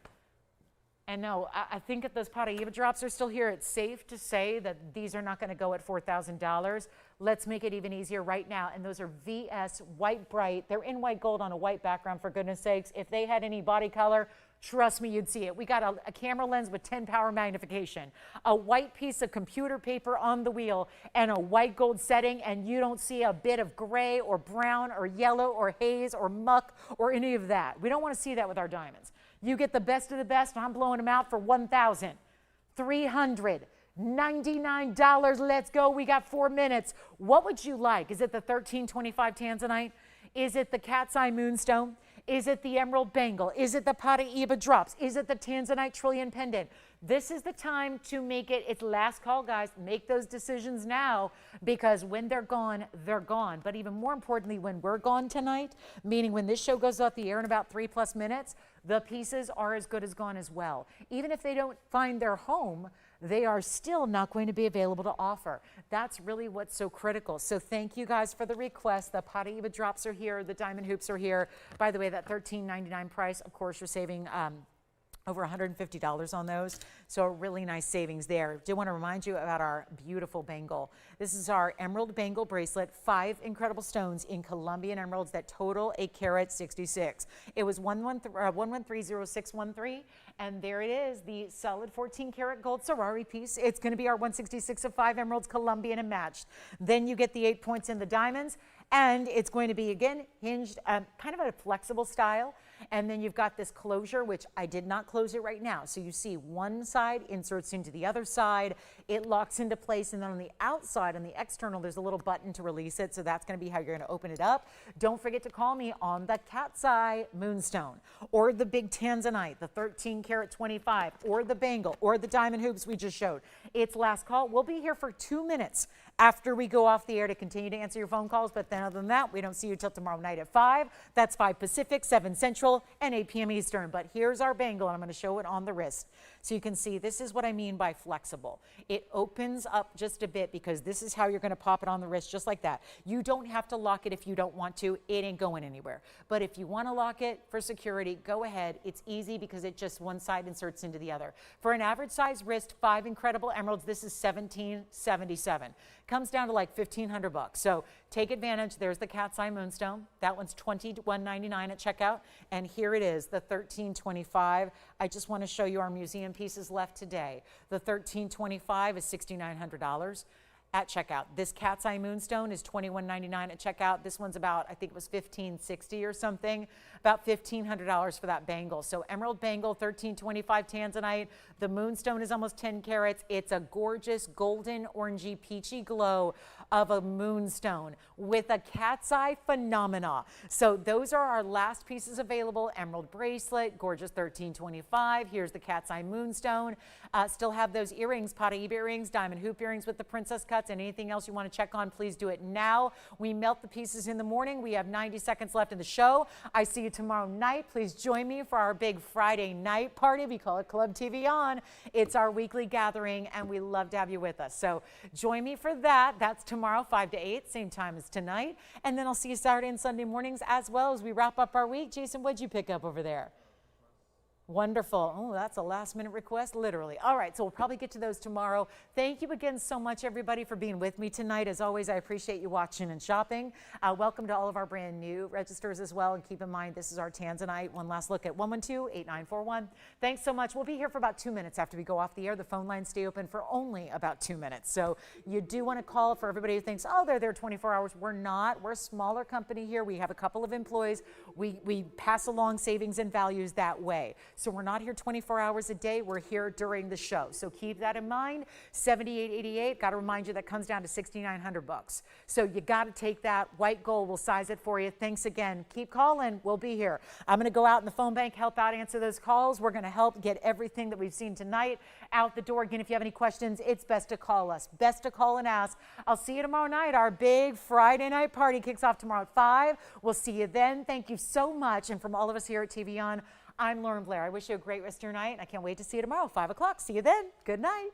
And no, I think if those Paraiba drops are still here, it's safe to say that these are not going to go at $4,000. Let's make it even easier right now. And those are VS White Bright. They're in white gold on a white background, for goodness sakes. If they had any body color, trust me, you'd see it. We got a camera lens with 10 power magnification, a white piece of computer paper on the wheel, and a white gold setting, and you don't see a bit of gray or brown or yellow or haze or muck or any of that. We don't want to see that with our diamonds. You get the best of the best, and I'm blowing them out for $1,399. Let's go. We got 4 minutes. What would you like? Is it the 1325 Tanzanite? Is it the cat's eye moonstone? Is it the emerald bangle? Is it the Paraiba drops? Is it the Tanzanite trillion pendant? This is the time to make it. It's last call, guys. Make those decisions now, because when they're gone, they're gone. But even more importantly, when we're gone tonight, meaning when this show goes off the air in about 3+ minutes, the pieces are as good as gone as well. Even if they don't find their home, they are still not going to be available to offer. That's really what's so critical. So thank you guys for the request. The Paraiba drops are here. The diamond hoops are here. By the way, that $13.99 price, of course, you're saving over $150 on those. So a really nice savings there. Do want to remind you about our beautiful bangle. This is our emerald bangle bracelet, 5 incredible stones in Colombian emeralds that total a carat 66. It was 1130,613, and there it is, the solid 14 karat gold Ferrari piece. It's going to be our 166 of 5 emeralds, Colombian and matched. Then you get the 8 points in the diamonds, and it's going to be, again, hinged, kind of a flexible style. And then you've got this closure, which I did not close it right now. So you see one side inserts into the other side. It locks into place. And then on the outside, on the external, there's a little button to release it. So that's going to be how you're going to open it up. Don't forget to call me on the cat's eye moonstone, or the big Tanzanite, the 13 karat 25, or the bangle, or the diamond hoops we just showed. It's last call. We'll be here for 2 minutes after we go off the air to continue to answer your phone calls. But then other than that, we don't see you till tomorrow night at 5. That's 5 Pacific, 7 Central, and 8 p.m. Eastern. But here's our bangle, and I'm going to show it on the wrist. So you can see this is what I mean by flexible. It opens up just a bit, because this is how you're going to pop it on the wrist, just like that. You don't have to lock it if you don't want to. It ain't going anywhere. But if you want to lock it for security, go ahead. It's easy, because it just one side inserts into the other. For an average size wrist, 5 incredible emeralds, this is $17.77. Comes down to like $1,500. So take advantage. There's the cat's eye moonstone. That one's $21.99 at checkout. And here it is, the $13.25. I just want to show you our museum pieces left today. The $13.25 is $6,900 at checkout. This cat's eye moonstone is $21.99 at checkout. This one's about, I think it was $1,560 or something, about $1,500 for that bangle. So emerald bangle, $13.25 Tanzanite. The moonstone is almost 10 carats. It's a gorgeous golden, orangey, peachy glow of a moonstone with a cat's eye phenomena. So those are our last pieces available. Emerald bracelet, gorgeous $13.25. Here's the cat's eye moonstone. Still have those earrings, Paraiba earrings, diamond hoop earrings with the princess cuts, and anything else you want to check on, please do it now. We melt the pieces in the morning. We have 90 seconds left in the show. I see you tomorrow night. Please join me for our big Friday night party. We call it Club TVON. It's our weekly gathering, and we love to have you with us. So join me for that. That's tomorrow, 5 to 8, same time as tonight. And then I'll see you Saturday and Sunday mornings as well as we wrap up our week. Jason, what'd you pick up over there? Wonderful. Oh, that's a last minute request, literally. All right, so we'll probably get to those tomorrow. Thank you again so much, everybody, for being with me tonight. As always, I appreciate you watching and shopping. Welcome to all of our brand new registers as well. And keep in mind, this is our Tanzanite. One last look at 112-8941. Thanks so much. We'll be here for about 2 minutes after we go off the air. The phone lines stay open for only about 2 minutes. So you do want to call for everybody who thinks, oh, they're there 24 hours. We're not. We're a smaller company here. We have a couple of employees. We pass along savings and values that way. So we're not here 24 hours a day. We're here during the show. So keep that in mind. $78.88. Got to remind you that comes down to $6,900. So you got to take that. White gold will size it for you. Thanks again. Keep calling. We'll be here. I'm going to go out in the phone bank, help out, answer those calls. We're going to help get everything that we've seen tonight out the door. Again, if you have any questions, it's best to call us. Best to call and ask. I'll see you tomorrow night. Our big Friday night party kicks off tomorrow at 5. We'll see you then. Thank you so much. And from all of us here at TVON, I'm Lauren Blair. I wish you a great rest of your night. I can't wait to see you tomorrow, 5 o'clock. See you then. Good night.